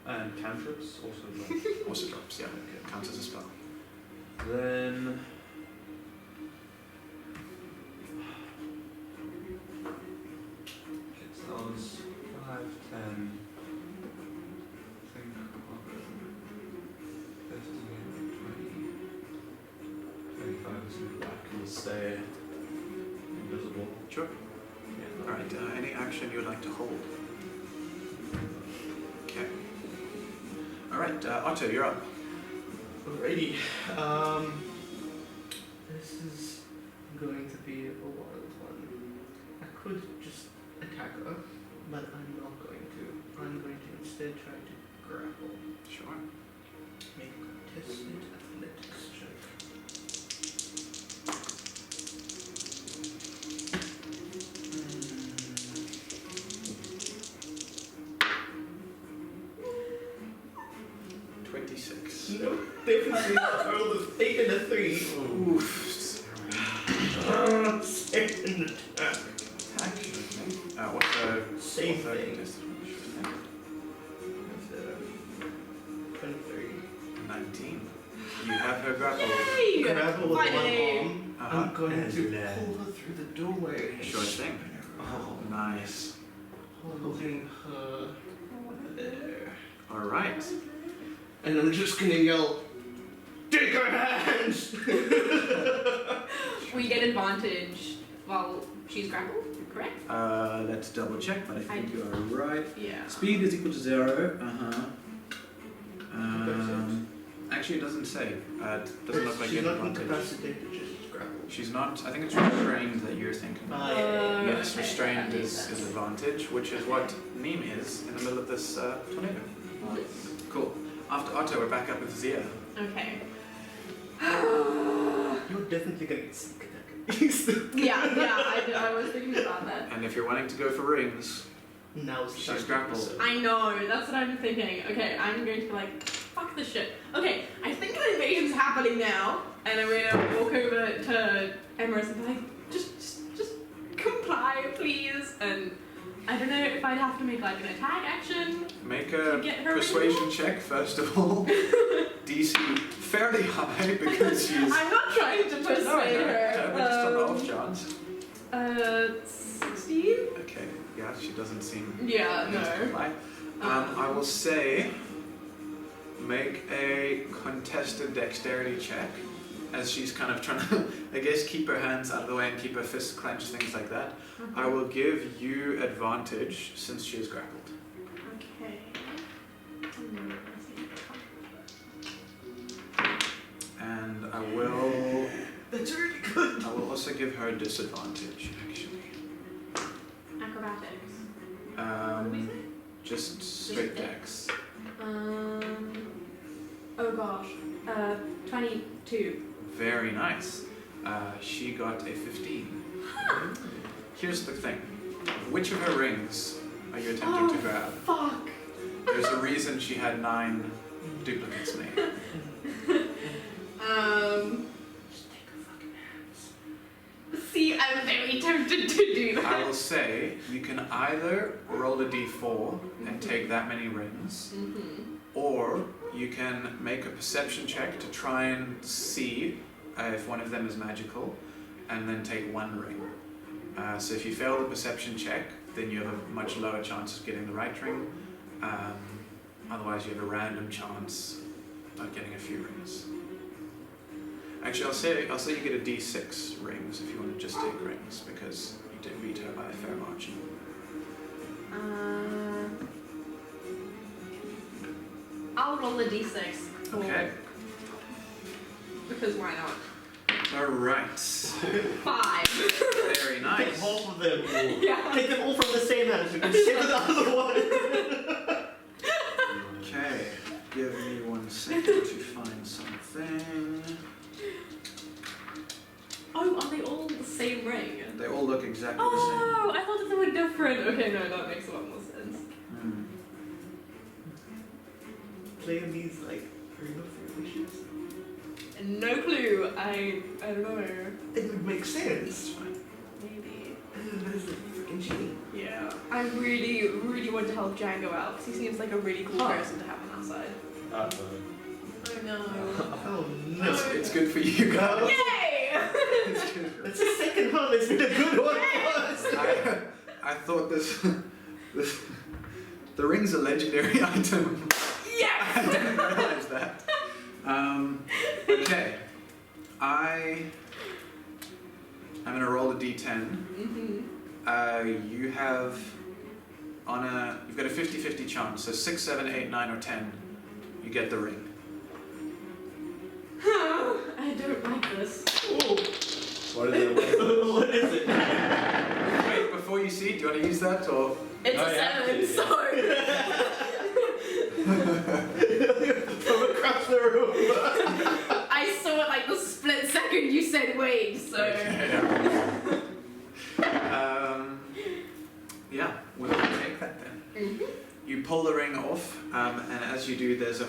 And cantrips also drop. Also drops, yeah. Okay. Counts as a spell. Then it sounds 5, 10, I think 15, 20, 25 is in the back and stay invisible. Sure. Yeah. Alright, any action you would like to hold? Okay. Alright, Otto, you're up. Alrighty. This is going to be a wild one. I could just attack her, but I'm not going to. I'm going to instead try to grapple. Sure. Make a contested athletics check. Mm. 26. No, definitely not. I rolled a 8 and a 3. Oof. Second attack. Attack, okay. What's the Same what's the thing. disadvantage? That's 23. 19. You have her grappled. Yay! Grapple with one Finally. arm. Uh-huh. I'm going to Hello. pull her through the doorway. Sure thing. Oh, Nice. holding her there. Alright. And I'm just gonna yell, take her hands! We get advantage while she's grappled, correct? Let's double check, but I think you are right. Yeah. Speed is equal to 0. Actually, it doesn't say. It doesn't look like She's an not advantage. incapacitated, just grappled. She's not. I think it's restrained that you're thinking. Yes, Okay, restrained that is makes sense. advantage, which is what Neem is in the middle of this tornado. Cool. After Otto, we're back up with Zia. Okay. You're definitely gonna get sneak attack. Yeah, I was thinking about that. And if you're wanting to go for rings, Now's the she's time to grappled. do so. I know, that's what I'm thinking. Okay, I'm going to be like, fuck this shit. Okay, I think an invasion's happening now, and I'm gonna walk over to Emerice and be like, just comply, please. And I don't know if I'd have to make like an attack action. Make To a get her persuasion ring? check first of all. DC fairly high because she's. I'm not trying to persuade No, her. but just on the off chance. 16? Okay, yeah, she doesn't seem. Yeah, to no. comply. I will say, make a contested dexterity check, as she's kind of trying to, I guess, keep her hands out of the way and keep her fists clenched, things like that. I will give you advantage since she is grappled. Okay. And I will. That's really good. I will also give her disadvantage, actually. Acrobatics. What did we say? Just straight dex. Oh gosh. 22. Very nice. She got a 15. Here's the thing. Which of her rings are you attempting to grab? Fuck. There's a reason she had 9 duplicates made. Just take her fucking hands. See, I'm very tempted to do I that. will say you can either roll a d4 and take that many rings, or you can make a perception check to try and see if one of them is magical, and then take 1 ring. So if you fail the perception check, then you have a much lower chance of getting the right ring. Otherwise, you have a random chance of getting a few rings. Actually, I'll say you get a d6 rings if you want to just take rings, because you did beat her by a fair margin. I'll roll a d6. Okay. Because why not? All right. 5. Very Take nice. half of them. Yeah. Take them all from the same hand. You can save the other one. Okay. Give me 1 second. are they all the same ring? They all look exactly Oh, I thought that they were different. Okay, no, that makes a lot more sense. the same. Playing these like Ring of Your Wishes. No clue. I don't know. It would make sense. It's fine. Maybe. But it's like freaking cheating. Yeah. I really, really want to help Django out because he seems like a really cool person to have on our side. I know. Oh no. It's good for you guys. Yay! It's good. That's the second one. It's been a good one for us. I thought this the ring's a legendary item. Yes! I didn't realize that. Okay. I'm gonna roll a d10. You have you've got a 50-50 chance, so 6, 7, 8, 9, or 10, you get the ring. I don't like this. What is it? What is it? Wait, before you see, do you want to use that or? It's No, a you have 7, to, so. From across the room. I saw it like the split second you said wait, so. Yeah, we'll take that then. You pull the ring off, and as you do, there's a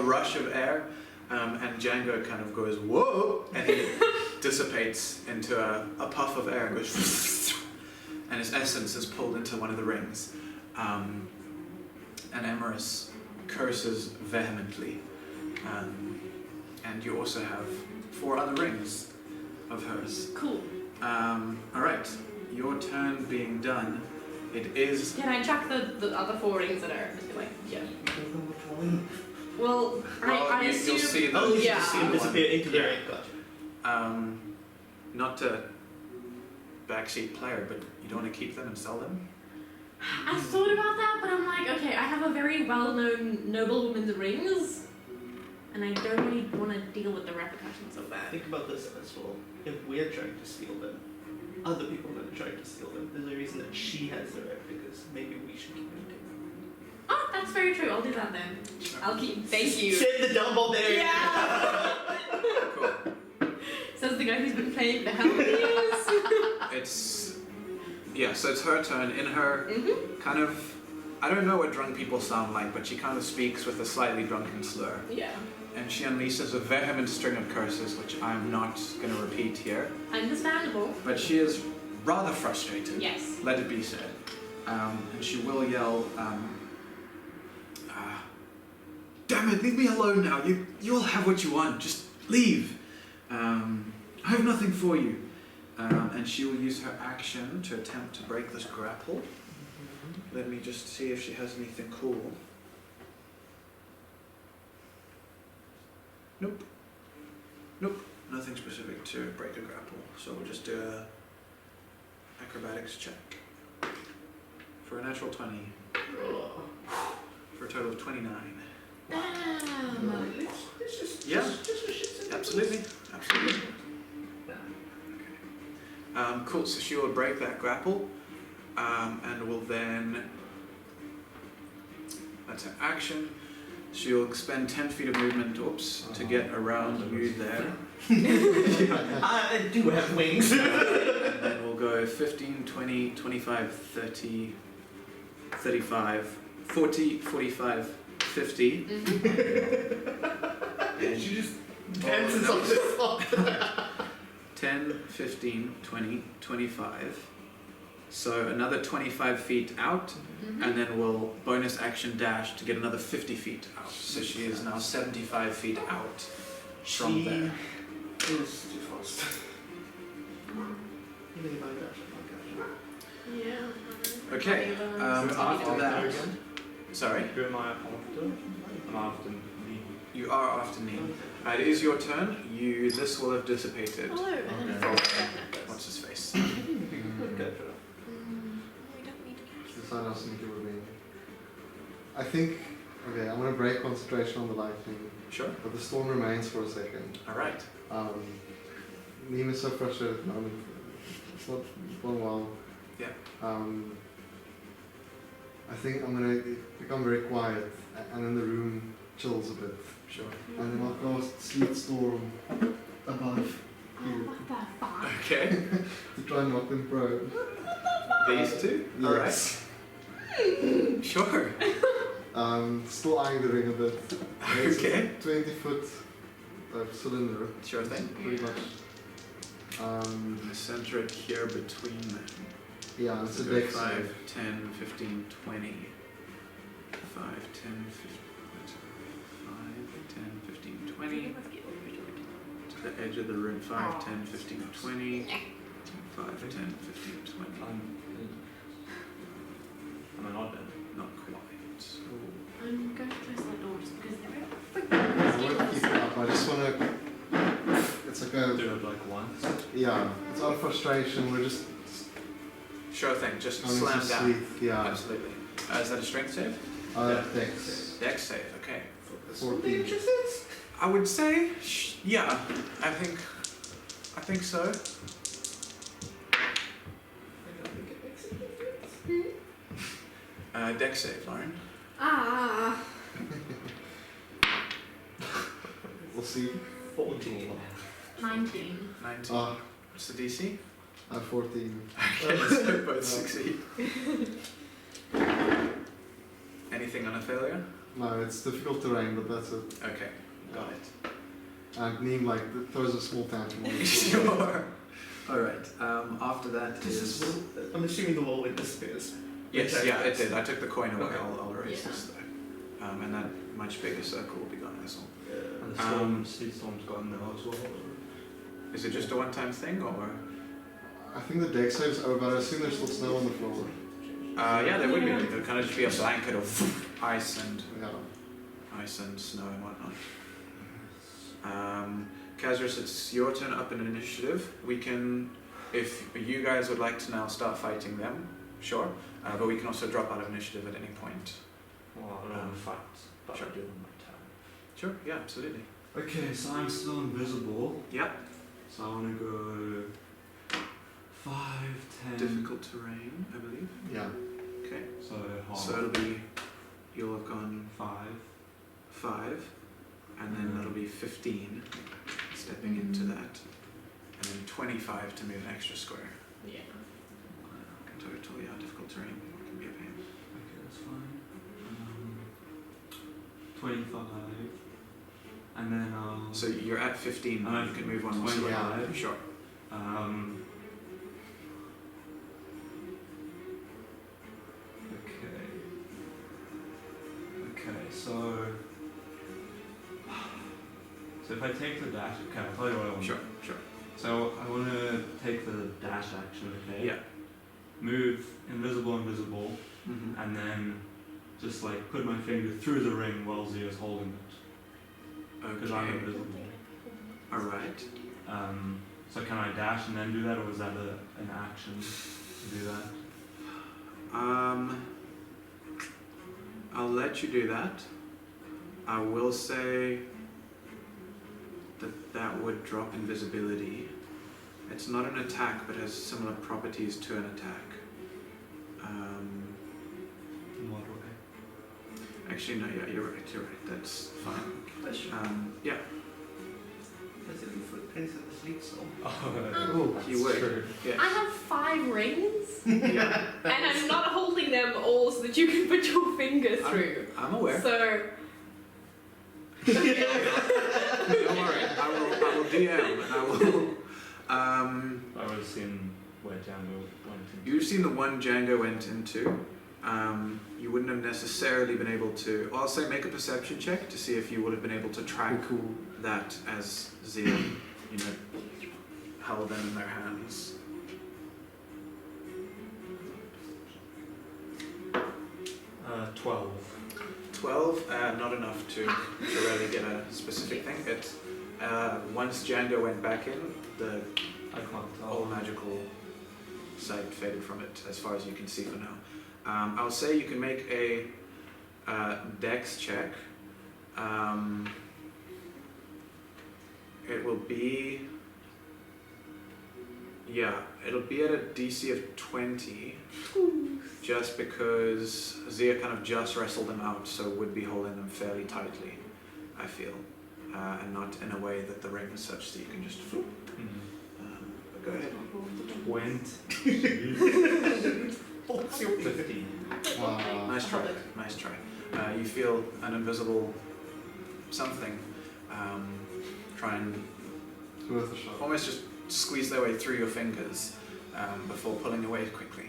rush of air, and Django kind of goes, whoa, and he dissipates into a puff of air and goes, and his essence is pulled into one of the rings. And Emerice curses vehemently. And you also have 4 other rings of hers. Cool. Alright, your turn being done, it is... Can I check the other 4 rings that are just be like, yeah. I don't know which one. Well, I assume. You'll see the, Oh, you Yeah. should see him disappear into the Yeah. ring. Gotcha. not a backseat player, but you don't want to keep them and sell them? I thought about that, but I'm like, okay, I have a very well-known noblewoman's rings, and I don't really want to deal with the repercussions of that. Think about this as well. If we're trying to steal them, other people are going to try to steal them. There's a reason that she has the replicas. Maybe we should keep them too. Oh, that's very true. I'll do that then. I'll keep. Thank you. Send the dumbbell there. Yeah. Cool. Says the guy who's been playing for how many years? It's... Yeah, so it's her turn. In her kind of... I don't know what drunk people sound like, but she kind of speaks with a slightly drunken slur. Yeah. And she unleashes a vehement string of curses, which I'm not going to repeat here. Understandable. But she is rather frustrated. Yes. Let it be said. And she will yell, damn it, leave me alone now. You'll have what you want. Just leave. I have nothing for you. And she will use her action to attempt to break this grapple. Let me just see if she has anything cool. Nope. Nope. Nothing specific to break a grapple. So we'll just do a acrobatics check. For a natural 20. For a total of 29. Damn. It's just, Yeah. just Absolutely. Absolutely. Cool, so she will break that grapple, and will then, that's her action, she'll expend 10 feet of movement, to get around you there. I do have wings. And then we'll go 15, 20, 25, 30, 35, 40, 45, 50. And She just dances on this song. 10, 15, 20, 25. So another 25 feet out, and then we'll bonus action dash to get another 50 feet out. So she is now 75 feet out from there. She is too fast. Even if I dash, Yeah. Okay, after that... Sorry? Who am I after? I'm after me. You are after me. It is your turn. This will have dissipated. Hello. What's his face? I didn't think it would go for that. We don't need to Decide how sneaky we're being. I think, okay, I'm gonna break concentration on the lightning, Sure. but the storm remains for a second. Alright. Neem is so frustrated at the moment. It's not going well. Yeah. I think I'm gonna become very quiet, and then the room chills a bit. Sure. And then I'll cast Sleet Storm above here What the fuck? Okay. to try and knock them prone. These two? Yes. Alright. Sure. Still eyeing the ring a bit. It's Okay. a 20-foot cylinder. Sure thing. Pretty much. Center it here between them. Yeah, it's a So deck 5, 10, 15, 20. 5, 10, 15, 20. To the edge of the room. 5, 10, 15, 20. 5, 10, 15, 20. Am I not dead? Not quite. So I'm going to close that door just because they're I want to keep it up. I just want to. It's like a. Do it like once. Yeah, it's out of frustration. We're just. sure thing. Just Honest slam to down. sleep, yeah. Absolutely. Is that a strength save? Dex. Dex save. Okay. 14. I would say, yeah. I think so. Dex save, Lauren. Ah. We'll see. 14. 19. 19. What's the DC? 14. Okay, so both succeed. Anything on a failure? No, it's difficult terrain, but that's it. Okay, got it. And Neem like throws a small tantrum on it. Sure. Alright, after that I'm assuming the wall disappears. Yes, Okay. yeah, it did. I took the coin away. Okay. I'll erase Yeah. this though. And that much bigger circle will be gone as well. And the storm, sea storm's gone now as well. Is it just a one-time thing, or? I think the deck saves over, but I assume there's still snow on the floor. Yeah, there would be. Yeah. There would kind of just be a blanket of ice and Yeah. snow and whatnot. Kazris, it's your turn up in an initiative. We can, if you guys would like to now start fighting them, sure. But we can also drop out of initiative at any point. Well, I don't want to fight, but Sure. I do on my turn. Sure, yeah, absolutely. Okay, so I'm still invisible. Yep. So I want to go 5, 10. Difficult terrain, I believe. Yeah. Okay. So half. So it'll be, you'll have gone 5. 5, and then that'll be 15, stepping into that, and then 25 to move an extra square. Yeah. Total, yeah, difficult terrain can be a pain. Okay, that's fine. 25. And then So you're at 15 now, I'm you can move one more square. 25. Sure. Okay, so if I take the dash, okay, I'll tell you what I want. Sure, sure. So I want to take the dash action, okay? Yeah. Move invisible, and then just like put my finger through the ring while Zia's holding it, because I'm Okay. invisible. Alright. So can I dash and then do that, or is that an action to do that? I'll let you do that. I will say that would drop invisibility. It's not an attack, but has similar properties to an attack. In what way? Actually, no, yeah, you're right, that's fine. Question. Yeah, Does it leave footprints in the sleep zone? Oh, you would. true. Yes. I have 5 rings, Yeah, and I'm not holding them all so that you can put your finger through. I'm aware. So. Don't worry, I will DM and I will. I would have seen where Django went into. You've seen the one Django went into. You wouldn't have necessarily been able to. I'll say make a perception check to see if you would have been able to track that as Zia, held them in their hands. 12. 12, not enough to really get a specific thing. It once Django went back in, the I can't tell. all magical sight faded from it as far as you can see for now. I'll say you can make a dex check. It will be, it'll be at a DC of 20, just because Zia kind of just wrestled them out, so would be holding them fairly tightly, I feel, and not in a way that the ring is such that you can just floop. Mhm. 20. 15. Wow. Nice try. Nice try. You feel an invisible something try and It's worth a shot. almost just squeeze their way through your fingers before pulling away quickly.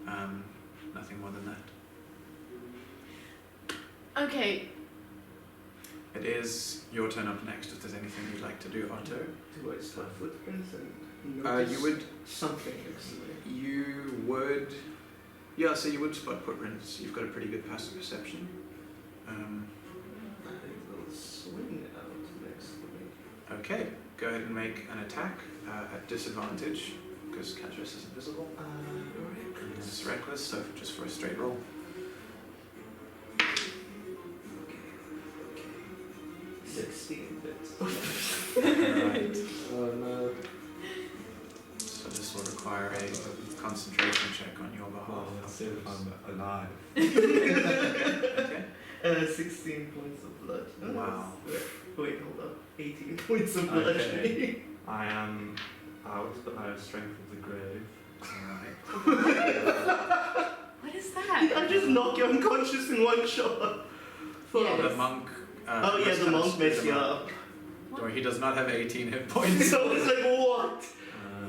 Nothing more than that. Okay. It is your turn up next if there's anything you'd like to do, Otto. Do I spot footprints and You would, something next to me? you would, yeah, so you would spot footprints. You've got a pretty good passive perception. I will swing out next to me. Okay, go ahead and make an attack at disadvantage because Catrice is invisible. It's reckless, so just for a straight roll. 16 bits. Alright, Oh no. so this will require a concentration check on your Well, behalf. let's see if I'm alive. Okay. 16 points of blood. Oh, Wow. Wait, hold up. 18 points of blood. Okay. I am out, but I have strength of the grave. Alright. What is that? I just knock you unconscious in one shot. Yeah. The monk. Oh yeah, must the have monk stood messed him you up. up. Don't worry, he does not have 18 hit points. So I was like, what?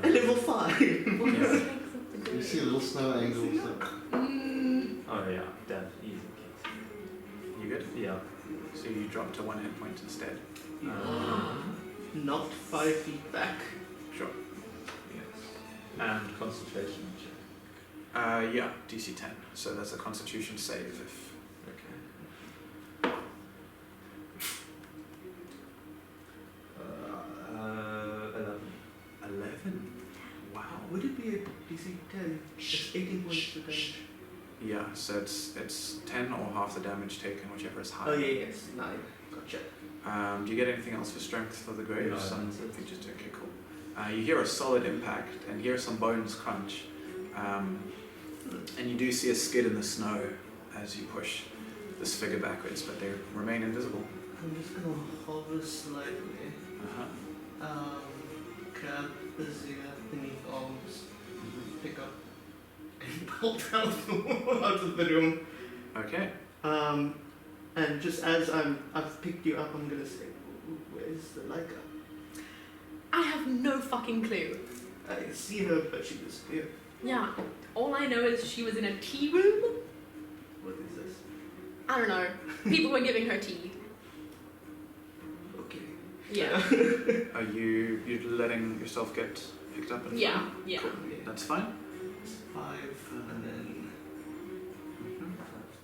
Level 5. Yeah. You see little snow angels. Oh yeah, dead. Easy You good? case. Yeah. So you drop to 1 hit point instead. Knocked 5 feet back. Sure. Yes. And concentration check. Yeah, DC 10. So that's a Constitution save. If Okay. 11. 11. Wow. Would it be a DC 10? It's 18 points to damage. Yeah. So it's 10 or half the damage taken, whichever is higher. Oh yeah, yes, 9. Gotcha. Do you get anything else for strength of the grave? No, Some- that's it. you just do. Okay, cool. You hear a solid impact and hear some bones crunch. And you do see a skid in the snow as you push this figure backwards, but they remain invisible. I'm just gonna hover slightly. Uh-huh. Grab the Zia beneath arms, pick up, and bolt out of the room. Okay. And just as I've picked you up, I'm gonna say, where's the Leica? I have no fucking clue. I see her, but she disappeared. Yeah. All I know is she was in a tea room. What is this? I don't know. People were giving her tea. Okay. Yeah. Are you letting yourself get picked up? And Yeah. Yeah. Cool. That's fine. It's 5, and then 5,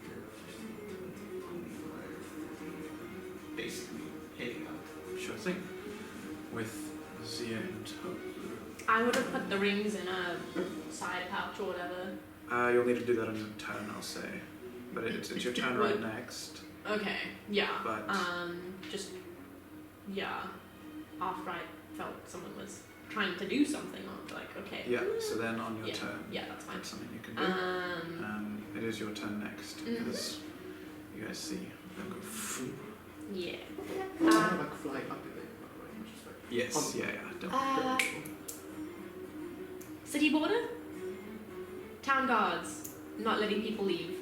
10, 15, 20, 25, 30. Basically, heading out. Sure thing. With Zia and Hope. I would have put the rings in a side pouch or whatever. You'll need to do that on your turn, I'll say. But it's your turn right next. Okay. Yeah. But Just yeah. After I felt someone was trying to do something, I was like, okay. yeah, so then on your Yeah. turn, Yeah, that's fine. that's something you can do. It is your turn next because you guys see them go. Yeah. Kind of like fly up in it, right? Just like Yes, yeah. Don't. City border? Town guards not letting people leave.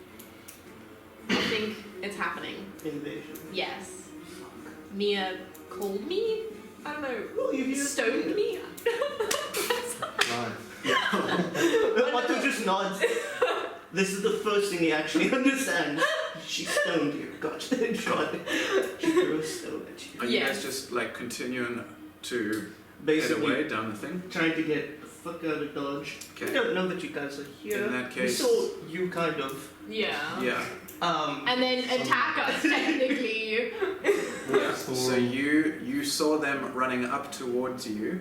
I think it's happening. invasion. Yes. Mia called me? I don't know. Well, you Stoned me? Right. What to just nods. This is the first thing he actually understands. She stoned you. Gotcha. Shot. She threw a stone at you. Are you guys just like continuing to head Basically, away down the thing? trying to get the fuck out of Dodge. I Okay. don't know that you guys are here. In that case- we saw you kind of. Yeah. Yeah. And then attack us, technically. Yeah. So you saw them running up towards you.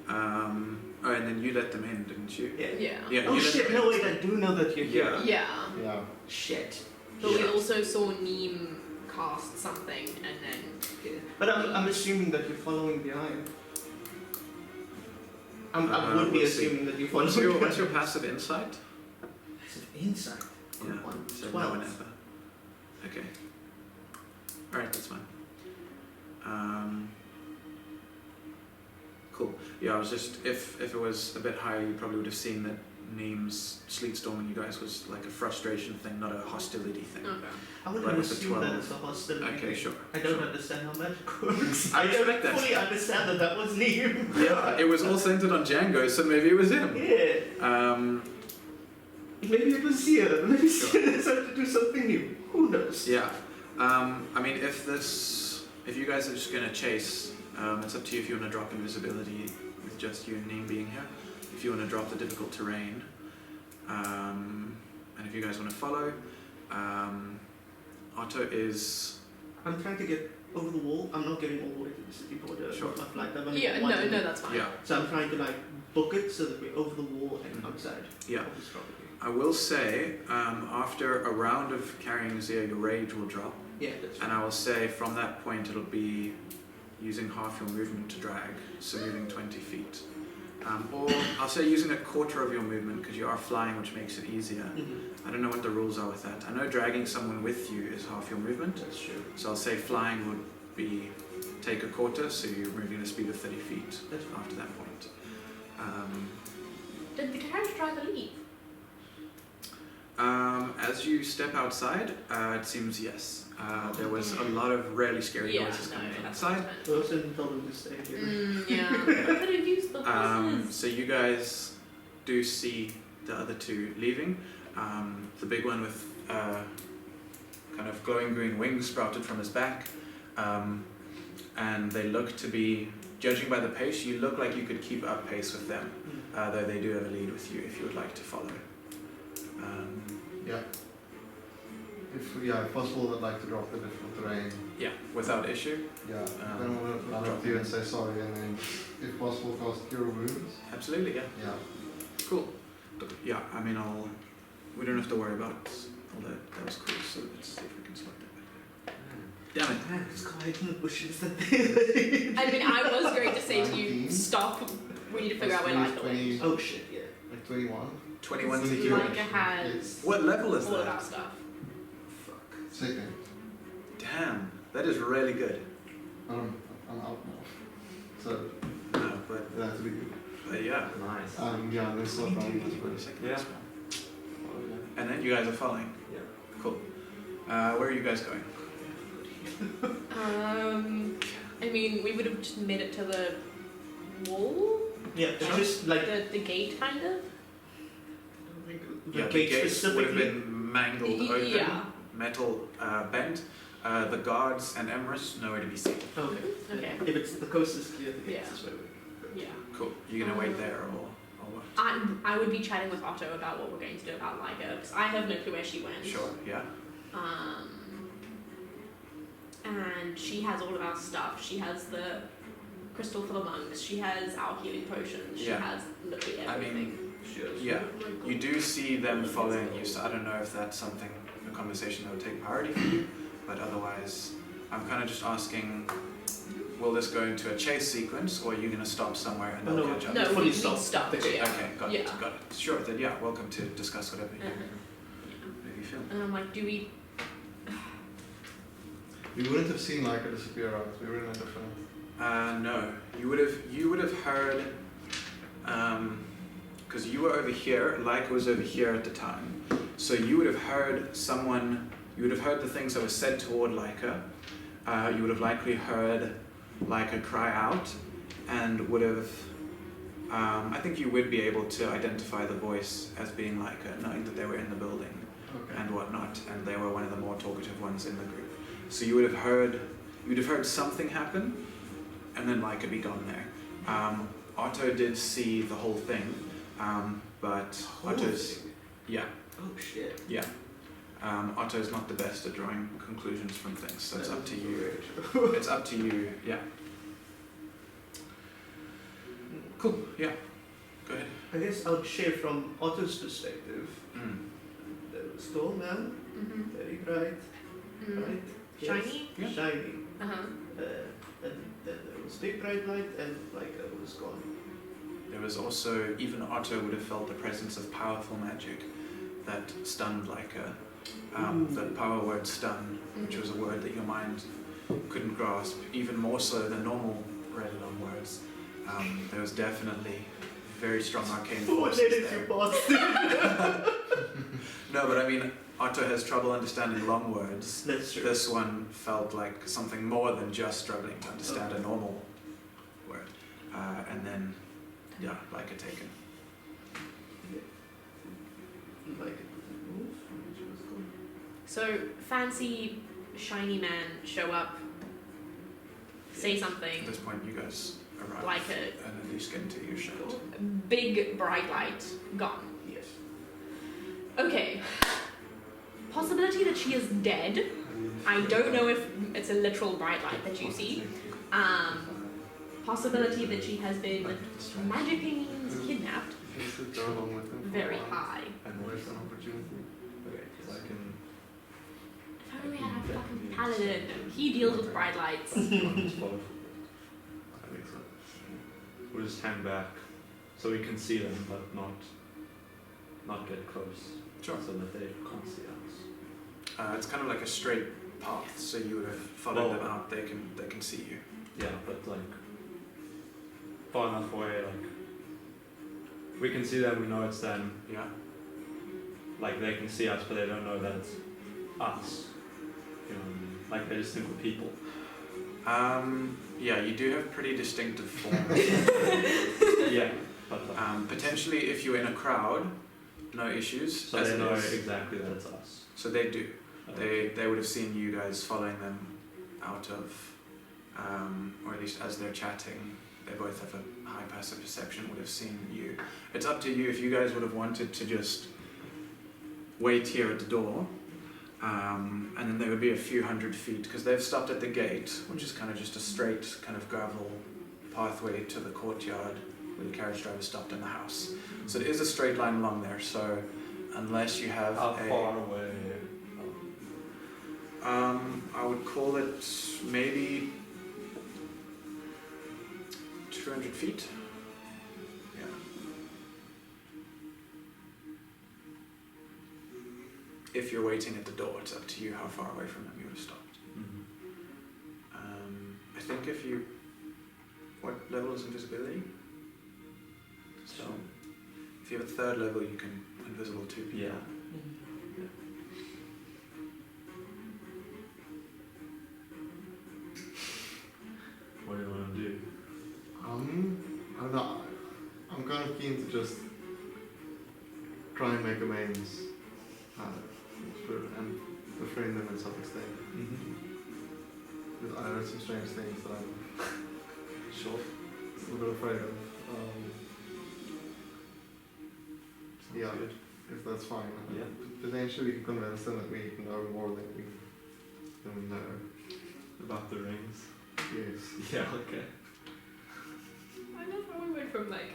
Oh, and then you let them in, didn't you? Yeah. Yeah. Yeah. Oh you let shit! them No in. wait, I do know that you're here. Yeah. Yeah. Yeah. Shit. But we Yeah. also saw Neem cast something and then. Okay. But I'm assuming that you're following behind. I would be Let's see. assuming that you're following What's your behind. passive insight? Passive insight. Yeah. One, So 12. no one ever. Okay. Alright, that's fine. Cool. Yeah, I was just, if it was a bit higher, you probably would have seen that Neem's sleet storming you guys was like a frustration thing, not a hostility thing. Okay. I would But with the assume that 12. it's a hostility. Okay, sure. I don't understand how magic works. I I don't respect that. fully understand that was Neem. Yeah, it was all centered on Django, so maybe it was him. Yeah. Maybe it was here. Maybe Sure. he decided to do something new. Who knows? Yeah. I mean, if you guys are just gonna chase, it's up to you if you want to drop invisibility with just you and Neem being here. If you want to drop the difficult terrain, and if you guys want to follow, Otto is. I'm trying to get over the wall. I'm not getting all the way to the city border. Sure. Of my flight. I'm only Yeah, one no, way. that's fine. Yeah. So I'm trying to like book it so that we're over the wall and Mhm. outside. Yeah. of this property. I will say, after a round of carrying Zia, your rage will drop, Yeah, that's and I will say from that point it'll be using half your movement to drag, so moving 20 feet. Or I'll say using a quarter of your movement because you are flying, which makes it easier. Mm-hmm. I don't know what the rules are with that. I know dragging someone with you is half your movement, That's true. so I'll say flying would be take a quarter, so you're moving at a speed of 30 feet That's fine. after that point. Did the carriage driver leave? As you step outside, it seems yes. There was a lot of really scary noises coming from outside. I also didn't tell them to stay here. Yeah. I could have used the horses. So you guys do see the other two leaving. The big one with kind of glowing green wings sprouted from his back. And they look to be, judging by the pace, you look like you could keep up pace with them. Though they do have a lead with you if you would like to follow. Yeah. If possible, I'd like to drop the difficult terrain. Yeah, without issue. Yeah. Then I'm gonna run up to you and say sorry, and then, if possible, cast Cure Wounds. Absolutely, yeah. Yeah. Cool. Yeah, I mean, we don't have to worry about all that. That was cool, so let's see if we can select that back there. Damn it. Man, it's quiet in the bushes. I mean, I was going to say to you, 19. stop. We need to figure out where Leica went. 20, Oh shit, yeah. like 21. 21 to Leica you. Leica has What level is all of that? our stuff. Fuck. Second. Damn, that is really good. I'm out now. So, No, but that's really good. yeah. Nice. Yeah, I'm gonna stop running this way. Yeah. And then you guys are following. Yeah. Cool. Where are you guys going? I mean, we would have just made it to the wall, Yeah, it's Sure. just like the gate, kind of. the Yeah, the gate gates would have specifically. been mangled open, Yeah. metal bent. The guards and Emerice nowhere to be seen. Okay. Okay. If it's the coast is clear, the gate Yeah. is where we Yeah. Cool. You gonna wait there or what? I would be chatting with Otto about what we're going to do about Leica, because I have no clue where she went. Sure. Yeah. And she has all of our stuff. She has the crystal for the monks. She has our healing potions. She Yeah. has literally I everything. mean, yeah. You do see them following you, so I don't know if that's something, a conversation that would take priority for you, but otherwise, I'm kind of just asking, will this go into a chase sequence, or are you going to stop somewhere and they'll No, catch up? No, fully we stopped. stopped. Okay, Yeah. Okay, got it, got it. Sure, then yeah, welcome to discuss whatever you, whatever you feel. And I'm like, do we? We wouldn't have seen Leica disappear out. We were in a different. No, you would have heard, because you were over here, Leica was over here at the time, so you would have heard someone, you would have heard the things that were said toward Leica, you would have likely heard Leica cry out, and would have, I think you would be able to identify the voice as being Leica, knowing that they were in the building Okay. and whatnot, and they were one of the more talkative ones in the group. So you would have heard something happen, and then Leica be gone there. Otto did see the whole thing, but Otto's, yeah, Oh shit. yeah. Otto's not the best at drawing conclusions from things, so it's up to you. It's up to you, yeah. Cool, yeah. Go ahead. I guess I would share from Otto's perspective. Mm. There was tall man, Mm-hmm. very bright, right? Shiny. Yeah. Shiny. Uh-huh. And then there was big bright light and like it was gone. There was also, even Otto would have felt the presence of powerful magic that stunned Leica. The power word stun, which was a word that your mind couldn't grasp, even more so than normal Redlon words. There was definitely very strong arcane What forces did you there. bastard? No, but I mean, Otto has trouble understanding long words. That's true. This one felt like something more than just struggling to understand a normal word. And then, yeah, like a taken. Like, So fancy shiny man show up, say At something, this point, you guys arrive like and at least get into your shot. a big bright light gone. yes. Okay. Possibility that she is dead. I don't know if it's a literal bright light that you see. Possibility that she has been magically kidnapped. Just to go along with him. Very high. And waste an opportunity. Okay, because I can. If only we had a fucking paladin. He deals with bright lights. I think so. We'll just hang back so we can see them, but not get close. Sure. So that they can't see us. It's kind of like a straight path, so you would have followed them out. They can see you. Yeah, but like far enough away, like we can see them, we know it's them. Yeah. Like they can see us, but they don't know that it's us. You know what I mean? Like they just think we're people. Yeah, you do have pretty distinctive forms. Yeah, but like, Potentially, if you're in a crowd, no issues. so as they it know is. exactly that it's us. So they do. They would have seen you guys following them out of, or at least as they're chatting. They both have a high passive perception. Would have seen you. It's up to you if you guys would have wanted to just wait here at the door. And then there would be a few hundred feet, because they've stopped at the gate, which is kind of just a straight kind of gravel pathway to the courtyard where the carriage driver stopped in the house. So it is a straight line along there, so unless you have How far away? I would call it maybe 200 feet. Yeah. If you're waiting at the door, it's up to you how far away from them you would have stopped. I think if you... What level is invisibility? So, if you have a third level, you can invisible to people. Yeah. What do you want to do? I don't know. I'm kind of keen to just try and make amends and befriend them in some extent. Because I heard some strange things that I'm Sure. a little bit afraid of. Yeah, Good. if that's fine. Yeah. Potentially we can convince them that we know more than we know. About the rings. Yes. Yeah. Okay. I love how we went from like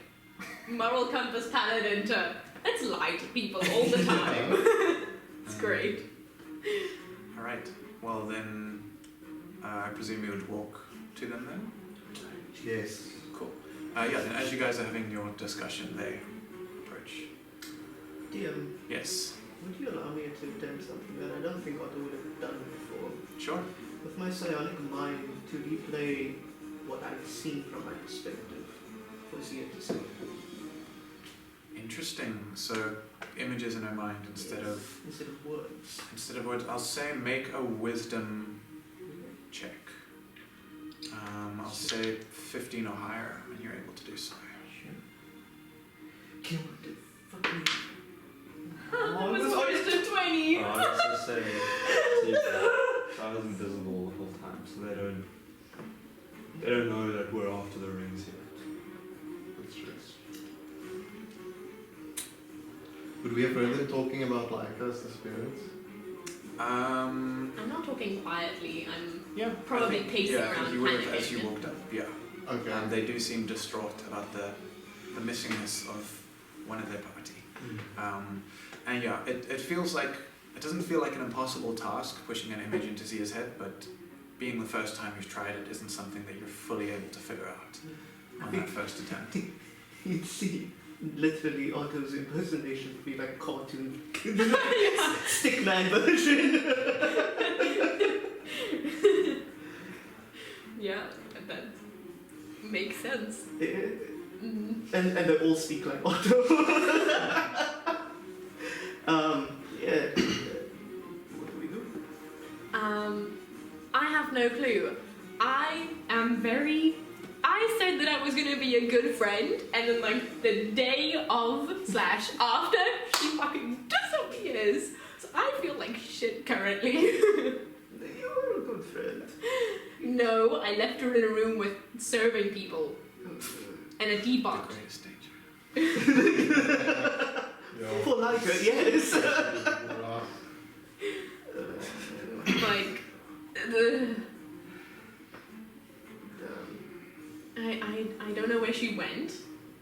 moral compass paladin to let's lie to people all the time. It's great. Alright, well then, I presume you would walk to them then? Yes. Cool. Yeah, then as you guys are having your discussion, they approach. DM, Yes. would you allow me to attempt something that I don't think Otto would have done before? Sure. With my psionic mind, to replay what I've seen from my perspective was yet to see. Interesting. So, images in her mind instead of Instead of words. words. I'll say make a wisdom check. I'll say 15 or higher, and you're able to do so. Sure. Kill the fucking... That was almost a 20. Oh, I was just saying. See, I was invisible the whole time, so they don't know that we're after the rings yet. That's true. Would we have heard them talking about Laika's disappearance? I'm not talking quietly. I'm Yeah. probably I think, pacing yeah, I around think you would have as you panicking. walked up. Yeah. Okay. They do seem distraught about the missingness of one of their party. And yeah, it feels like, it doesn't feel like an impossible task pushing an image into Zia's head, but being the first time you've tried it isn't something that you're fully able to figure out on that first attempt. You'd see literally Otto's impersonation would be like a cartoon. Stickman version. Yeah, that Makes sense. And they all speak like Otto. Yeah. What do we do? I have no clue. I said that I was gonna be a good friend, and then like the day of / after, she fucking disappears. So I feel like shit currently. You were a good friend. No, I left her in a room with serving people and a The teapot. greatest danger. For Leica, yes. Like, I don't know where she went.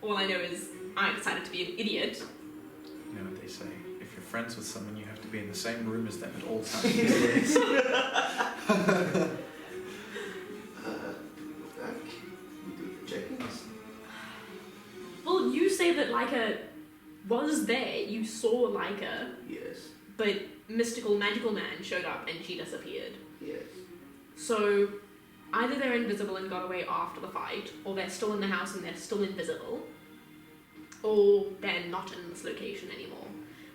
All I know is I decided to be an idiot. You know what they say, if you're friends with someone, you have to be in the same room as them at all times. Well, you say that Leica was there. You saw Leica, Yes. but mystical magical man showed up and she disappeared. Yes. So either they're invisible and got away after the fight, or they're still in the house and they're still invisible, or they're not in this location anymore.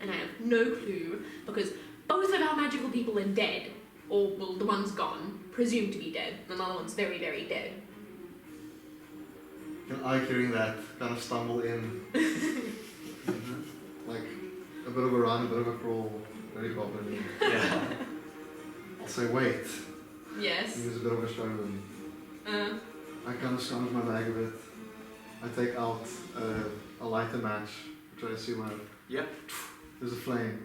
And I have no clue, because both of our magical people are dead, or, well, the one's gone, presumed to be dead, and the other one's very, very dead. Can I, hearing that, kind of stumble in? Like a bit of a run, a bit of a crawl, very goblin. Yeah. I'll say, wait. Yes. Use a bit of a showman. Uh, I kind of scrounge my bag a bit. I take out a lighter match, which I assume I... Yeah. There's a flame.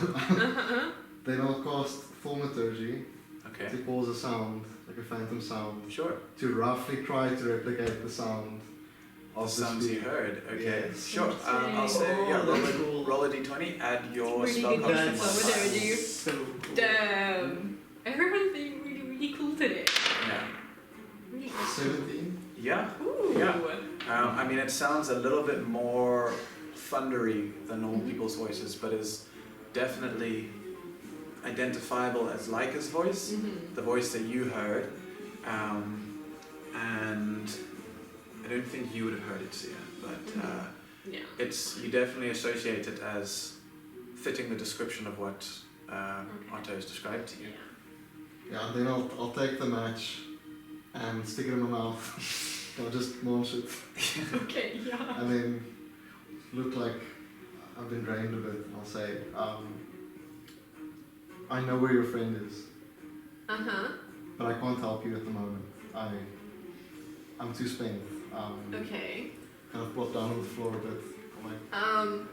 uh-huh. Then I'll cast Thaumaturgy Okay. to cause a sound, like a phantom sound, Sure. to roughly try to replicate the sound All of the sounds you speak. heard. Okay. Yes. Sure. I'll say, yeah, that's cool. roll a d20, add your Really spell good casting dice. modifier. What would you? So cool. Damn. Everyone's being really, really cool today. Yeah. Really awesome. 17? Yeah. Ooh. Yeah. I mean, it sounds a little bit more thundery than normal people's voices, but is definitely identifiable as Leica's voice, Mm-hmm. the voice that you heard, and I don't think you would have heard it, Sia, but Yeah. it's, you definitely associate it as fitting the description of what Otto has described to you. Yeah. Yeah, and then I'll take the match and stick it in my mouth. I'll just munch it. Okay, yeah. And then look like I've been drained a bit. I'll say, I know where your friend is, Uh-huh. but I can't help you at the moment. I'm too spent. Okay. Kind of plop down on the floor a bit. I'm like,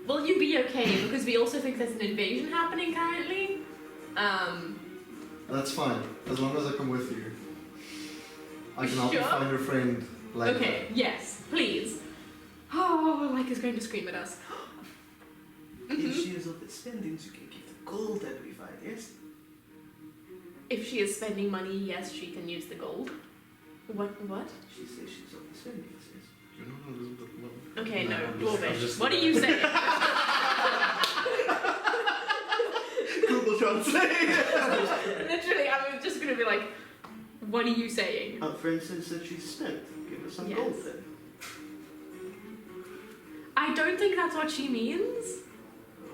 Will you be okay? Because we also think there's an invasion happening currently. that's fine, as long as I come with you. I can help you Sure? find your friend later. Okay, yes, please. Oh, like is going to scream at us. If she is overspending, you can keep the gold that we find, yes? If she is spending money, yes, she can use the gold. What? She says she's overspending, sis. You know, Elizabeth, no. Okay, no, I'm Dwarvish. just- What are you saying? Google Translate! Literally, I was just gonna be like, what are you saying? Our friend says that she's spent. Give her some Yes. gold then. I don't think that's what she means.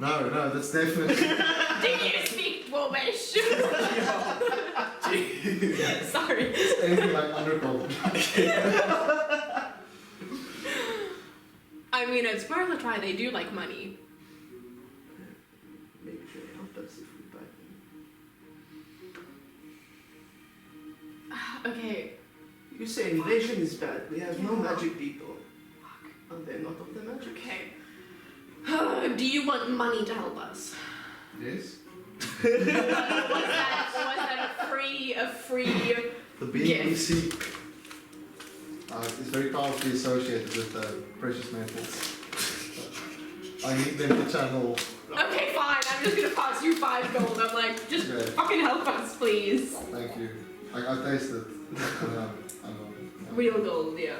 No, that's definitely. Do you speak Dwarvish? Sorry. Anything like undercover. I mean, it's worth a try. They do like money. Maybe she'll help us if we buy them. Okay. You say invasion is bad. We have no magic people. And they're not of the magic. Okay. Do you want money to help us? Yes. Was that a free The being we Gift. seek is very powerfully associated with precious metals. I need them to channel. Okay, fine. I'm just gonna pass you 5 gold. I'm like, just Okay. fucking help us, please. Thank you. I taste it. I know. Real gold, yeah.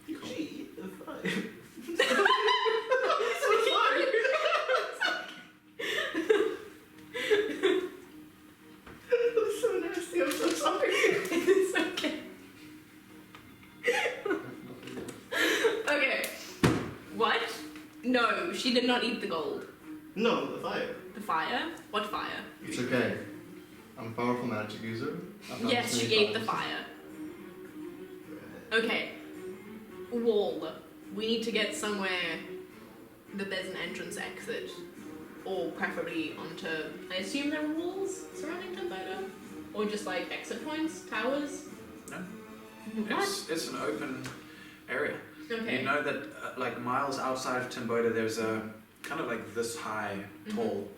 Gee, the fire. That was so nasty. I'm so sorry. It's okay. What? No, she did not eat the gold. No, the fire. The fire? What fire? It's okay. I'm a powerful magic user. I've done Yes, this she many ate the times. fire. Okay. Wall. We need to get somewhere that there's an entrance exit. Or preferably onto... I assume there are walls surrounding Timbuktu? Or just like exit points? Towers? No. What? It's an open area. Okay. You know that like miles outside of Timbuktu there's a kind of like this high, tall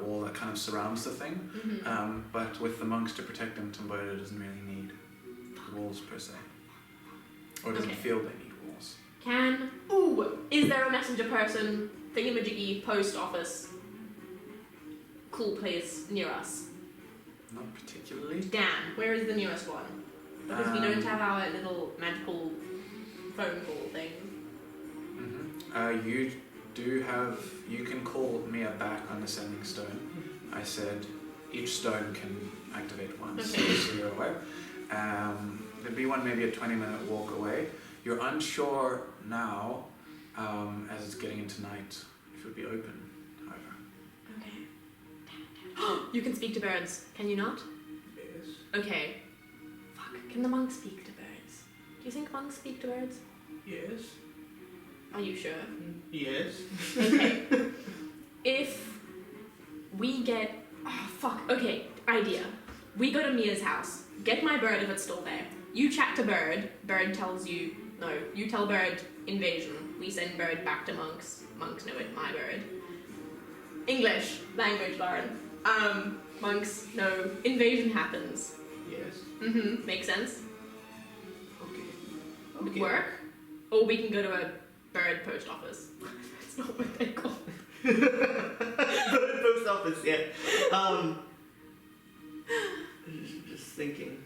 wall that kind of surrounds the thing. Mhm. But with the monks to protect them, Timbuktu doesn't really need walls per se. Or doesn't Okay. feel they need walls. Is there a messenger person, thingamajiggy, post office, cool place near us? Not particularly. Dan, where is the nearest one? Because we don't have our little magical phone call thing. You do have. You can call Mia back on the sending stone. I said each stone can activate once, Okay. so you're aware. There'd be one maybe a 20-minute walk away. You're unsure now, as it's getting into night, if it would be open, however. Okay. You can speak to birds, can you not? Yes. Okay. Fuck, can the monks speak to birds? Do you think monks speak to birds? Yes. Are you sure? Yes. Okay. If we get... Oh, fuck. Okay, idea. We go to Mia's house. Get my bird if it's still there. You chat to Bird. Bird tells you... No, you tell Bird invasion. We send Bird back to monks. Monks know it, my bird. English. Language learn. Monks know invasion happens. Yes. Makes sense? Okay. Would Okay. work. Or we can go to a bird post office. That's not what they call it. Post office, yeah. Just thinking.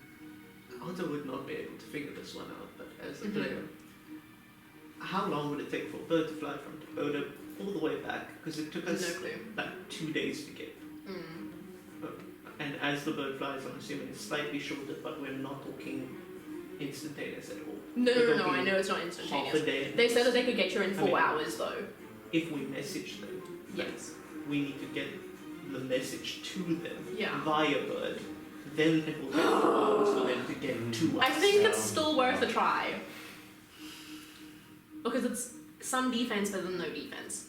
Otto would not be able to figure this one out, but as a player, how long would it take for a bird to fly from Timbuktu all the way back? Because it took us No clue. about 2 days to get. And as the bird flies, I'm assuming it's slightly shorter, but we're not talking instantaneous at all. No, It'll no, be I know it's not Half a instantaneous. day. They said that they could get you in 4 I mean- hours though. If we message them, Yes. we need to get the message to them Yeah. via bird. Then it will take 4 hours for them to get to us. I think it's still worth a try. Because it's some defense better than no defense.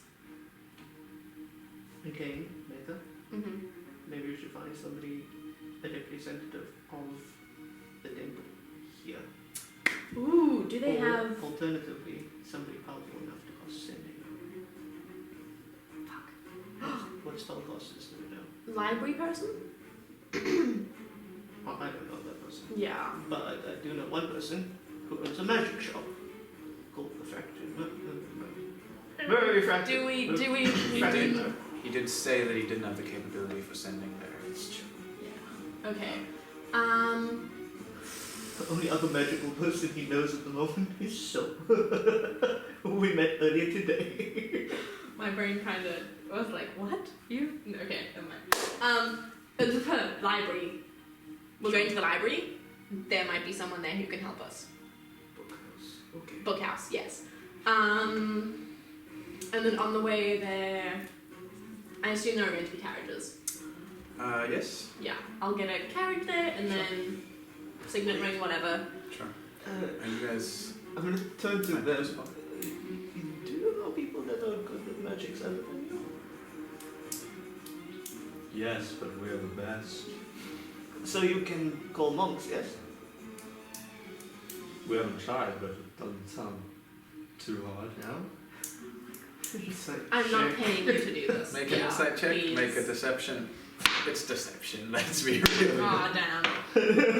Okay, later. Mm-hmm. Maybe we should find somebody, a representative of the temple here. Ooh, do they Or have... alternatively, somebody powerful enough to cost sending. Fuck. What spell costs do we know? Library person? Oh, I don't know that person. Yeah. But I do know one person who owns a magic shop called the Fraction. Very refractive. Do we... He did say that he didn't have the capability for sending there. It's true. Yeah. Okay. The only other magical person he knows at the moment is So, who we met earlier today. My brain kind of was like, what? You? Okay, never mind. The library. We're going to the library. There might be someone there who can help us. Bookhouse. Okay. Bookhouse, yes. And then on the way there, I assume there are going to be carriages. Yes. Yeah, I'll get a carriage there and then signet ring, whatever. Sure. Are you guys? I'm going to turn to Right, them. spot. Do you know people that are good with magic other than you? Yes, but we're the best. So you can call monks, yes? We haven't tried, but it doesn't sound too hard. No. I'm not paying you to do this. Make an Yeah, insight check. please. Make a deception. It's deception. Let's be real. Aw, damn.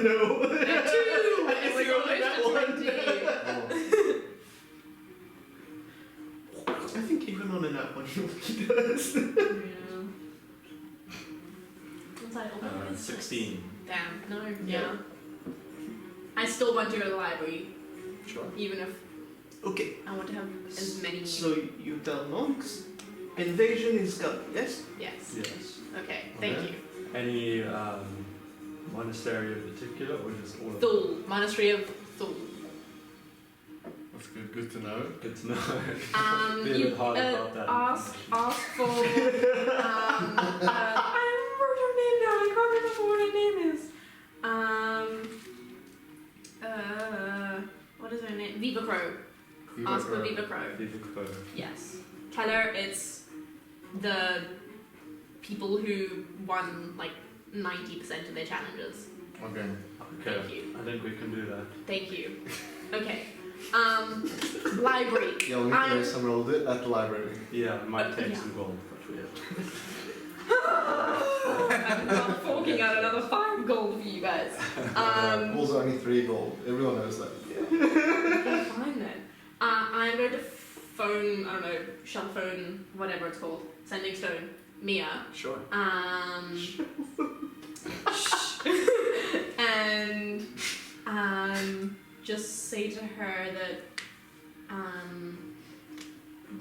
No. A 2! It was You rolled almost that a one. 20. I think even on a nat one he does. Yeah. What's that? Oh, what is this? 16. Damn, no, Yeah. yeah. I still want to go to the library, Sure. even if Okay. I want to have as many. So you tell monks, invasion is coming, yes? Yes. Yes. Okay, thank Okay. you. Any monastery in particular, or just all of them? Thul, Monastery of Thul. That's good. Good to know. Good to know. Be a You bit hard about that. ask for. I wrote her name down. I can't remember what her name is. What is her name? Viva Crow. Ask for Viva Crow. Viva Crow. Yes. Tell her it's the people who won like 90% of their challenges. Okay. Okay. Thank you. I think we can do that. Thank you. Okay. Library. Yeah, we I'm- can some rolled it at the library. Yeah, it might take Yeah. some gold, but we have. I'm not forking out another 5 gold for you guys. Also only 3 gold. Everyone knows that. Okay, fine then. I'm going to phone, I don't know, shell phone, whatever it's called, sending stone, Mia. Sure. And just say to her that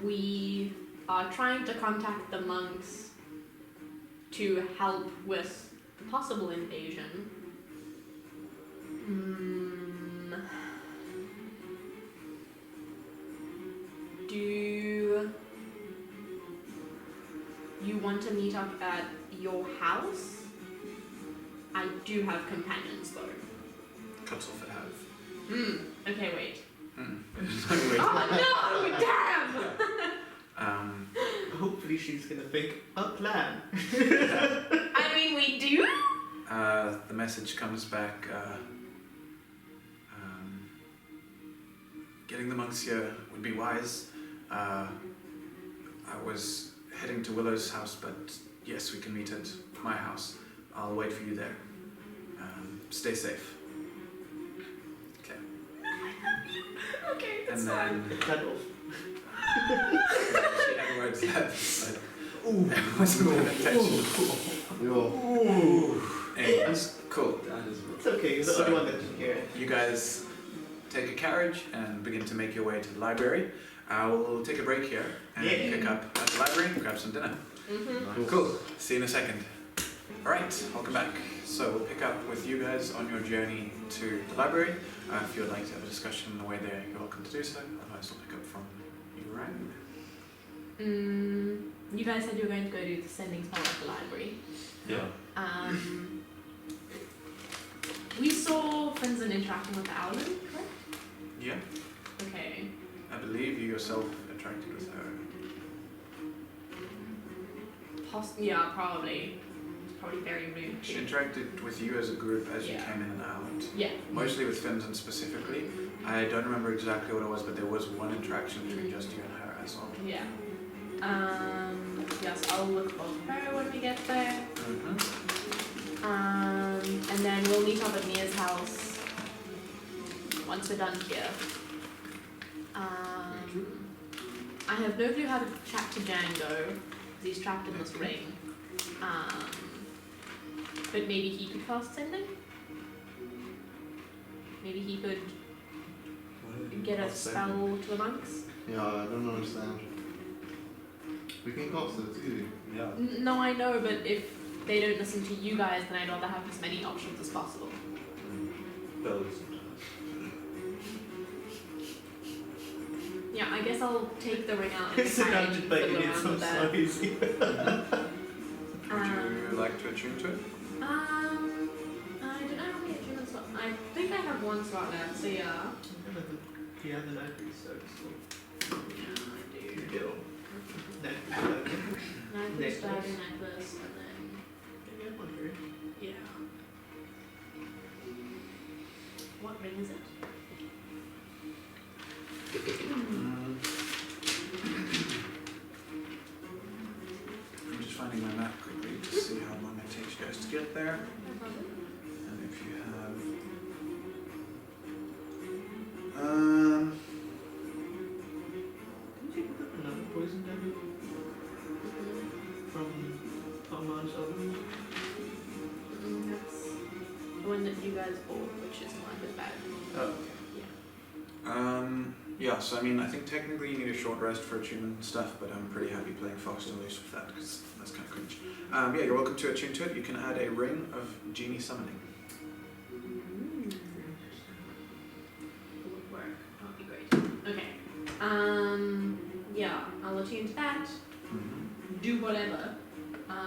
we are trying to contact the monks to help with the possible invasion. Do you want to meet up at your house? I do have companions though. Cuts off at half. Okay, wait. Wait. Oh no! Damn! Hopefully she's gonna think a plan. I mean, we do. The message comes back. Getting the monks here would be wise. I was heading to Willow's house, but yes, we can meet at my house. I'll wait for you there. Stay safe. Okay. Okay, that's And fine. then Cut off. she had words left. So Ooh. it wasn't an intention. Yo. Anyways, cool. That is It's okay, you're the So- only one that can hear it. You guys take a carriage and begin to make your way to the library. We'll take a break here and Yeah. pick up at the library and grab some dinner. Mm-hmm. Cool. See you in a second. Alright, welcome back. So we'll pick up with you guys on your journey to the library. If you'd like to have a discussion on the way there, you're welcome to do so. Otherwise, we'll pick up from you, Ryan. You guys said you were going to go do the sending spell at the library. Yeah. We saw Frenzen interacting with the Owlin, correct? Yeah, Okay. I believe you yourself interacted with her. Yeah, probably. It's probably very rude. She interacted with you as a group as you Yeah. came in and out. Yeah. Mostly with Fenton specifically. I don't remember exactly what it was, but there was one interaction between just you and her as well. Yeah. Yes, I'll look for her when we get there. And then we'll meet up at Mia's house once we're done here. I have no clue how to chat to Django, because he's trapped in this ring. But maybe he could cast sending? Maybe he could get a spell to the monks? Yeah, I don't understand. We can cast it, it's easy. Yeah. No, I know, but if they don't listen to you guys, then I'd rather have as many options as possible. Those. Yeah, I guess I'll take the ring out and It's a try and dungeon, but fiddle it's around so with that. easy. Would you like to attune to it? I don't know how many achievements left. I think I have one slot left, so yeah. Yeah, the library starts. I do. Go. Necklace, dragon necklace, and then yeah. What ring is it? I'm just finding my map quickly to see how long it takes you guys to get there. No problem. And if you have... Didn't you pick up another poison dagger from Armand's oven? That's the one that you guys bought, which is not as bad. Oh. Yeah, so I mean, I think technically you need a short rest for attunement and stuff, but I'm pretty happy playing fast and loose with that because that's kind of cringe. Yeah, you're welcome to attune to it. You can add a ring of genie summoning. Would work. That would be great. Okay. Yeah, I'll attune to that. Mm-hmm. Do whatever. Let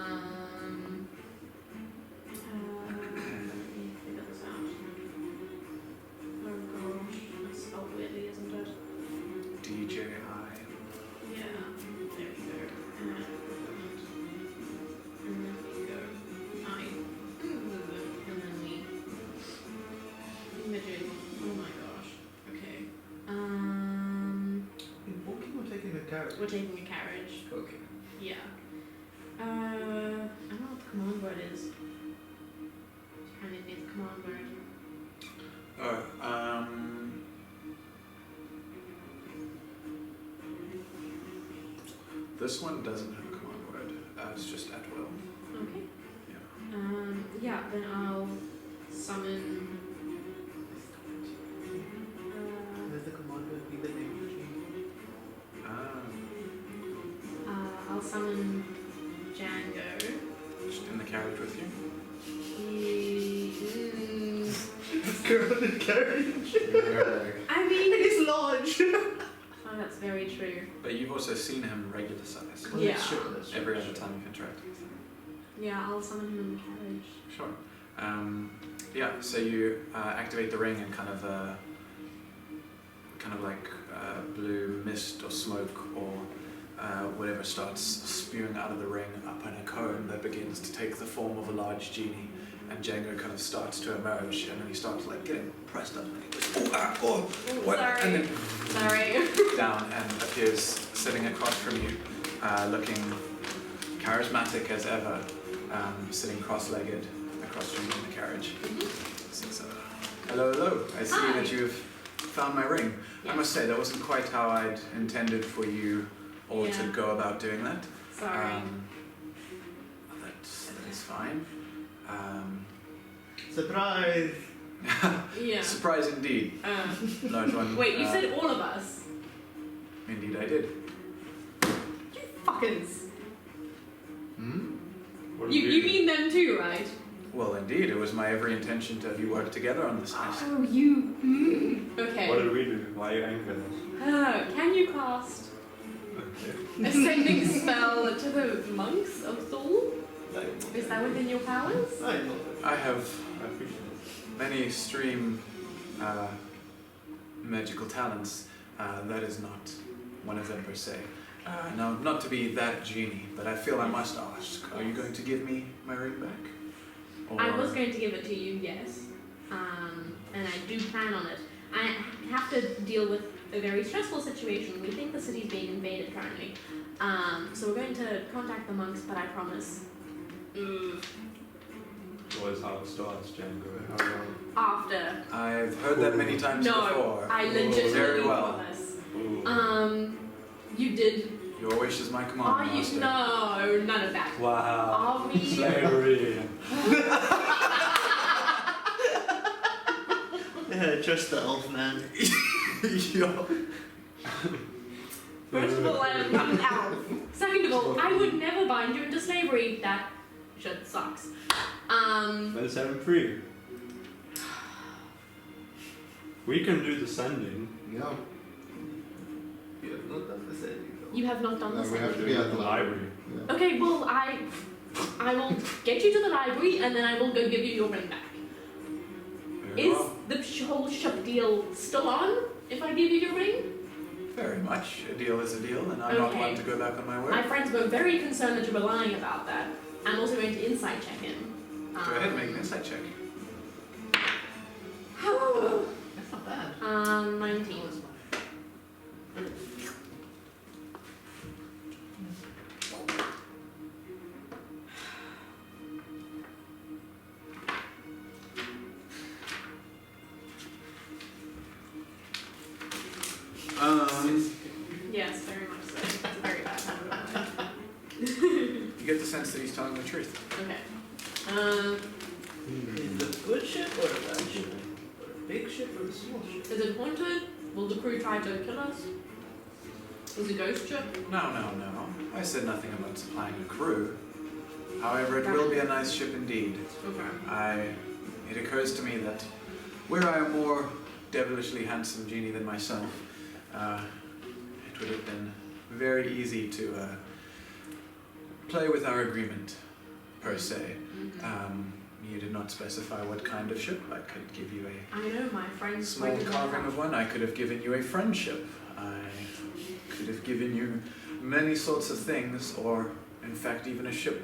me figure this out. Oh gosh, that's spelled weirdly, isn't it? DJI. Yeah, there we go. And then we go. And then we imaging. Oh my gosh. Okay. In walking or taking a carriage? We're taking a carriage. Okay. Yeah. I don't know what the command word is. I need the command word. This one doesn't have a command word. It's just at will. Okay. Yeah. Yeah, then I'll summon. Does the commander be the name of the genie? I'll summon Django. Just in the carriage with you. Girl in the carriage. I mean, It's large. oh, that's very true. But you've also seen him regular size. Yeah. That's true. Every other time you've interacted with him. Yeah, I'll summon him in the carriage. Sure. Yeah. So you activate the ring and kind of like blue mist or smoke or whatever starts spewing out of the ring up in a cone that begins to take the form of a large genie, and Django kind of starts to emerge, and then he starts like getting pressed up, and he goes, what? Sorry. And then Sorry. down and appears sitting across from you, looking charismatic as ever, sitting cross-legged across from you in the carriage. Says, hello, hello. I see Hi. that you've found my ring. Yeah. I must say, that wasn't quite how I'd intended for you all to Yeah. go about doing that. Sorry. That is fine. Surprise. Yeah. Surprise indeed. Large one. Wait, you said all of us? Indeed I did. You fuckers. What do You mean them too, right? Well, indeed, it was my every intention to have you work together on this heist. Oh, you. Okay. What did we do? Why you anchored us? Can you cast Okay. a sending spell to the monks of Thule? Is that within your powers? I know. I have I appreciate it. many extreme magical talents. That is not one of them per se. No, not to be that genie, but I feel I must ask, are you going to give me my ring back? Or I was going to give it to you, yes. And I do plan on it. I have to deal with a very stressful situation. We think the city's being invaded currently. So we're going to contact the monks, but I promise. Always how it starts, Django. After. I've heard that many times No, before. I legitimately Very well. promise. Ooh. You did. Your wish is my command, Are you? master. No, none of that. Wow. Are we? Slavery. Yeah, trust the elf man. First of all, I am not an elf. Second of all, I would never bind you into slavery. That shit sucks. Let's set him free. We can do the sending. Yeah. You have not done the sending though. You have not done No, the we have to same. be at The the library. Yeah. Okay, well, I will get you to the library and then I will go give you your ring back. Very Is well. the whole shop deal still on if I give you your ring? Very much. A deal is a deal, and I'm not Okay. one to go back on my word. My friends were very concerned that you were lying about that. I'm also going to insight check him. Go ahead and make an insight check. That's not bad. 19. Yes, very much so. It's a very bad habit of mine. You get the sense that he's telling the truth. Okay. Is it a good ship or a bad ship? Or a big ship or a small ship? Is it haunted? Will the crew try to kill us? Is it a ghost ship? No. I said nothing about supplying a crew. However, it will be a nice ship indeed. Okay. It occurs to me that were I a more devilishly handsome genie than myself, it would have been very easy to play with our agreement, per se. You did not specify what kind of ship. I could give you a I know, my friends small pointed that carving out. of one. I could have given you a friendship. I could have given you many sorts of things, or in fact even a ship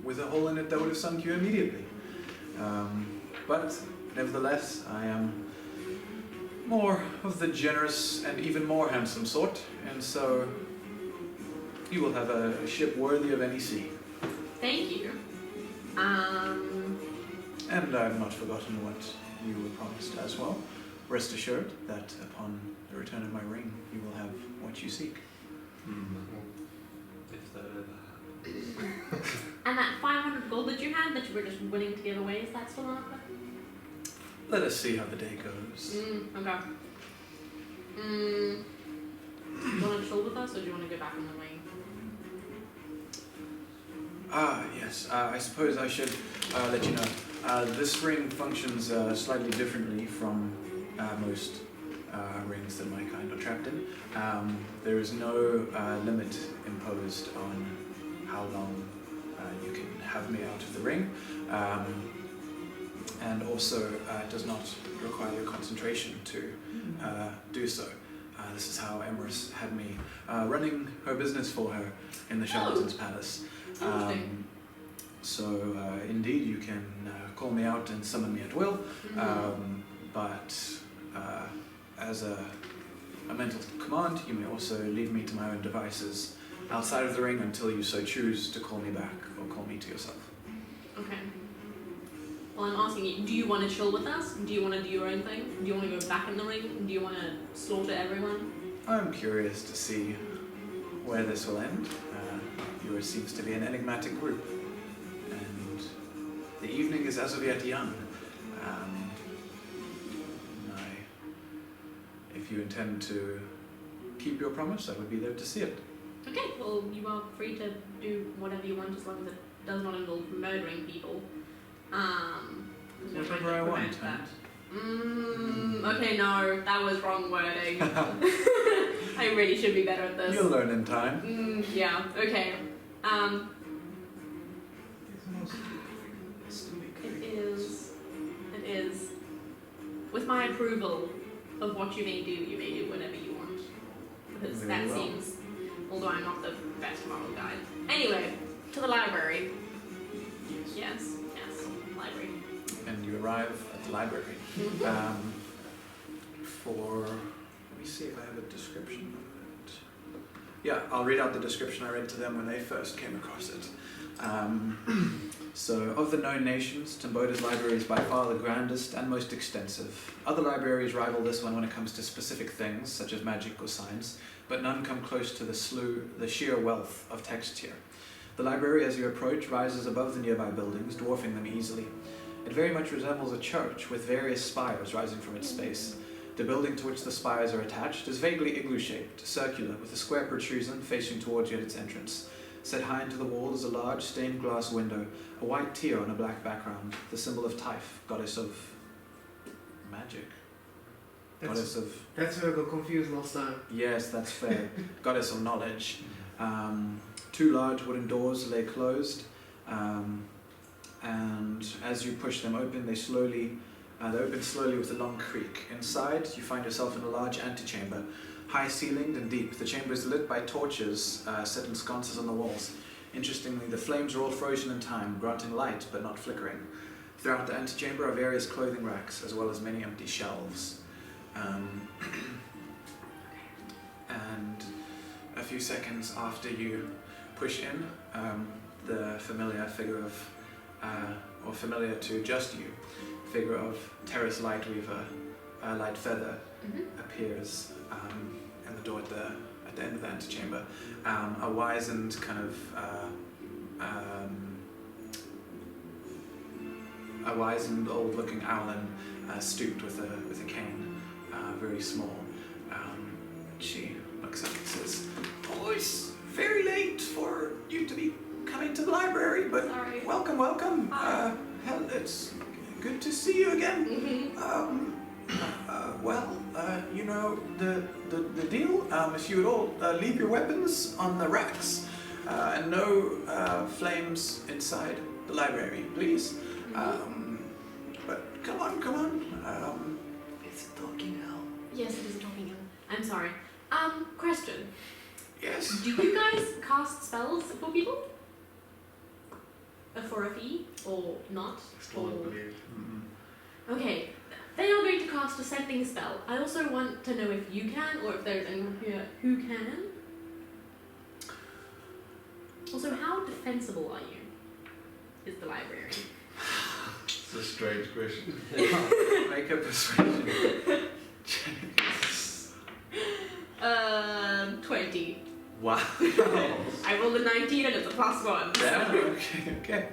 with a hole in it that would have sunk you immediately. But nevertheless, I am more of the generous and even more handsome sort, and so you will have a ship worthy of any sea. Thank you. And I've not forgotten what you were promised as well. Rest assured that upon the return of my ring, you will have what you seek. If that ever happens. And that 500 gold that you had that you were just willing to give away, is that still out there? Let us see how the day goes. Okay. Do you want to chill with us, or do you want to go back in the ring? Yes. I suppose I should let you know. This ring functions slightly differently from most rings that my kind are trapped in. There is no limit imposed on how long you can have me out of the ring. And also it does not require your concentration to do so. This is how Emerice had me running her business for her in the Charlatan's Palace. So indeed you can call me out and summon me at will, but as a mental command you may also leave me to my own devices outside of the ring until you so choose to call me back or call me to yourself. Okay. Well, I'm asking you, do you want to chill with us? Do you want to do your own thing? Do you want to go back in the ring? Do you want to slaughter everyone? I'm curious to see where this will end. Yours seems to be an enigmatic group, and the evening is as of yet young. If you intend to keep your promise, I would be there to see it. Okay, well, you are free to do whatever you want as long as it does not involve murdering people. Whatever I want. Okay, no, that was wrong wording. I really should be better at this. You'll learn in time. Yeah, okay. It is. With my approval of what you may do whatever you want. Because Very that well. seems, although I'm not the best moral guide. Anyway, to the library. Yes, library. And you arrive at the library. Let me see if I have a description of it. Yeah, I'll read out the description I read to them when they first came across it. So, of the known nations, Timboda's library is by far the grandest and most extensive. Other libraries rival this one when it comes to specific things, such as magic or science, but none come close to the sheer wealth of text here. The library, as you approach, rises above the nearby buildings, dwarfing them easily. It very much resembles a church, with various spires rising from its space. The building to which the spires are attached is vaguely igloo-shaped, circular, with a square protrusion facing towards you at its entrance. Set high into the wall is a large stained glass window, a white tear on a black background, the symbol of Typh, goddess of magic. Goddess of... That's where I got confused last time. Yes, that's fair. Goddess of knowledge. Two large wooden doors lay closed, and as you push them open, they open slowly with a long creak. Inside, you find yourself in a large antechamber, high-ceilinged and deep. The chamber is lit by torches set in sconces on the walls. Interestingly, the flames are all frozen in time, granting light but not flickering. Throughout the antechamber are various clothing racks, as well as many empty shelves. And a few seconds after you push in, the familiar figure of, or familiar to just you, figure of Terris Lightfeather appears in the door at the end of the antechamber. A wizened kind of a wizened old-looking owlin, stooped with a cane, very small. She looks up and says, "Oh, it's very late for you to be coming to the library, but Sorry. welcome. Hell, it's good to see you again. Well, you know, the the deal. If you would all leave your weapons on the racks, and no flames inside the library, please. But come on. It's a talking owl. Yes, it is a talking owl. I'm sorry. Question. Yes. Do you guys cast spells for people? For a fee or not? Still don't Or- believe. Okay, they are going to cast a sending spell. I also want to know if you can, or if there's anyone here who can. Also, how defensible are you? Is the library? It's a strange question. Make a persuasion check. 20. Wow. I rolled a 19 and it's a +1. Yeah, okay.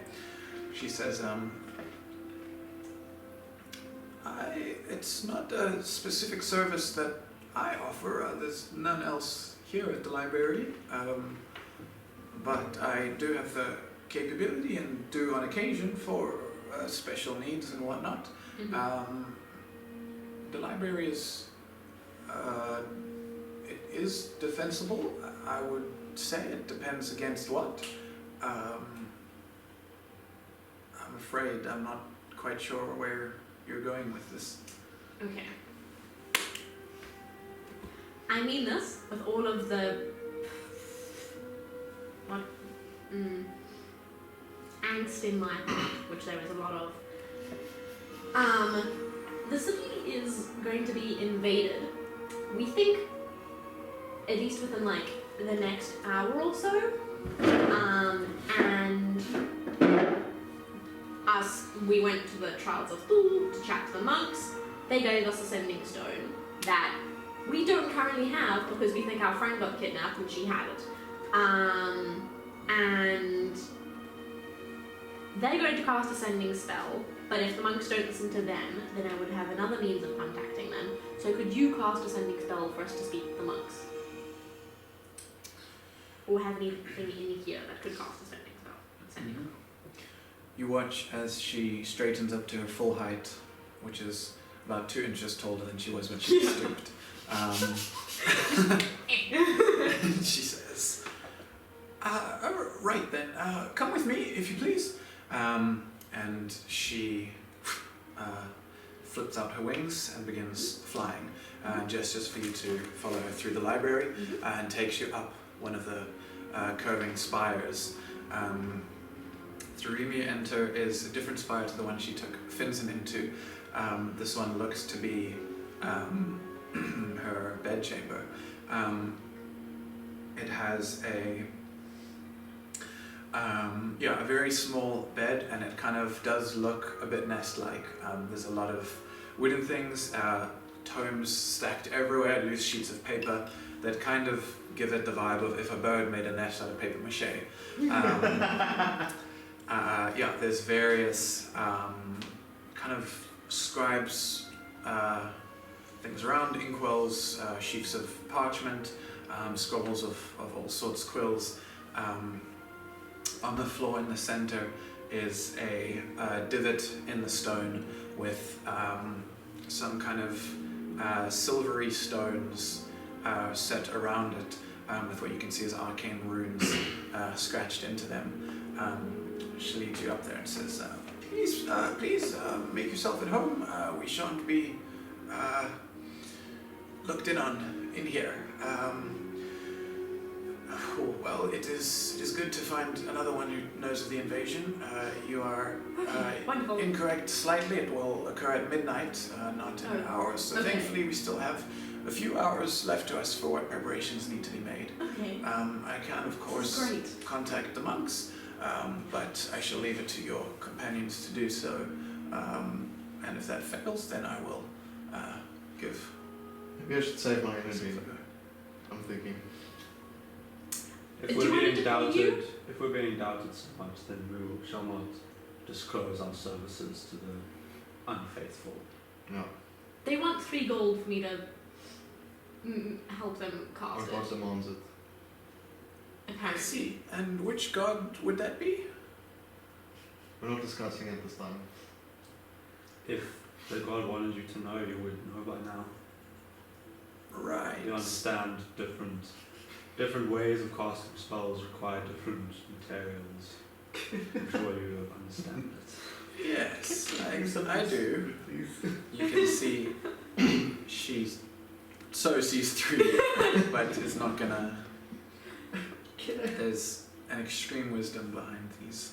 She says, it's not a specific service that I offer. There's none else here at the library. But I do have the capability and do on occasion for special needs and whatnot. Mhm. The library is, it is defensible. I would say it depends against what. I'm afraid I'm not quite sure where you're going with this. Okay. I mean this with all of the angst in my heart, which there is a lot of. The city is going to be invaded. We think, at least within like the next hour or so, and we went to the Trials of Fool to chat to the monks. They gave us a sending stone that we don't currently have because we think our friend got kidnapped and she had it. And they're going to cast a sending spell, but if the monks don't listen to them, then I would have another means of contacting them. So could you cast a sending spell for us to speak to the monks? Or have anything in here that could cast a sending spell? Sending You watch as she straightens up to her full height, which is about 2 inches taller than she was when she stooped. She says, right then, come with me if you please. And she flips out her wings and begins flying, gestures for you to follow her through the library, and takes you up one of the curving spires. Through whom you enter is a different spire to the one she took Finson into. This one looks to be her bedchamber. It has a very small bed, and it kind of does look a bit nest-like. There's a lot of wooden things, tomes stacked everywhere, loose sheets of paper that kind of give it the vibe of if a bird made a nest out of paper mache. There's various kind of scribes things around, inkwells, sheafs of parchment, scrobbles of all sorts, quills. On the floor in the center is a divot in the stone with some kind of silvery stones set around it, with what you can see as arcane runes scratched into them. She leads you up there and says, please make yourself at home. We shan't be looked in on in here. Well, it is good to find another one who knows of the invasion. You are Wonderful. incorrect slightly. It will occur at midnight, not in hours. So okay. thankfully we still have a few hours left to us for what preparations need to be made. Okay. I can, of course, Great. contact the monks, but I shall leave it to your companions to do so. And if that fails, then I will give. Maybe I should save my energy. I'm thinking. If Do you we're want it being to call doubted, you? if we're being doubted so much, then we shall not disclose our services to the unfaithful. No. They want 3 gold for me to help them Our cast god it. demands it. I Apparently. see. And which god would that be? We're not discussing it this time. If the god wanted you to know, you would know by now. Right. You understand different ways of casting spells require different materials. I'm sure you understand it. Yes, Can I do. Please. You can see she sees through you, but is not gonna. Can I, There's an extreme wisdom behind these.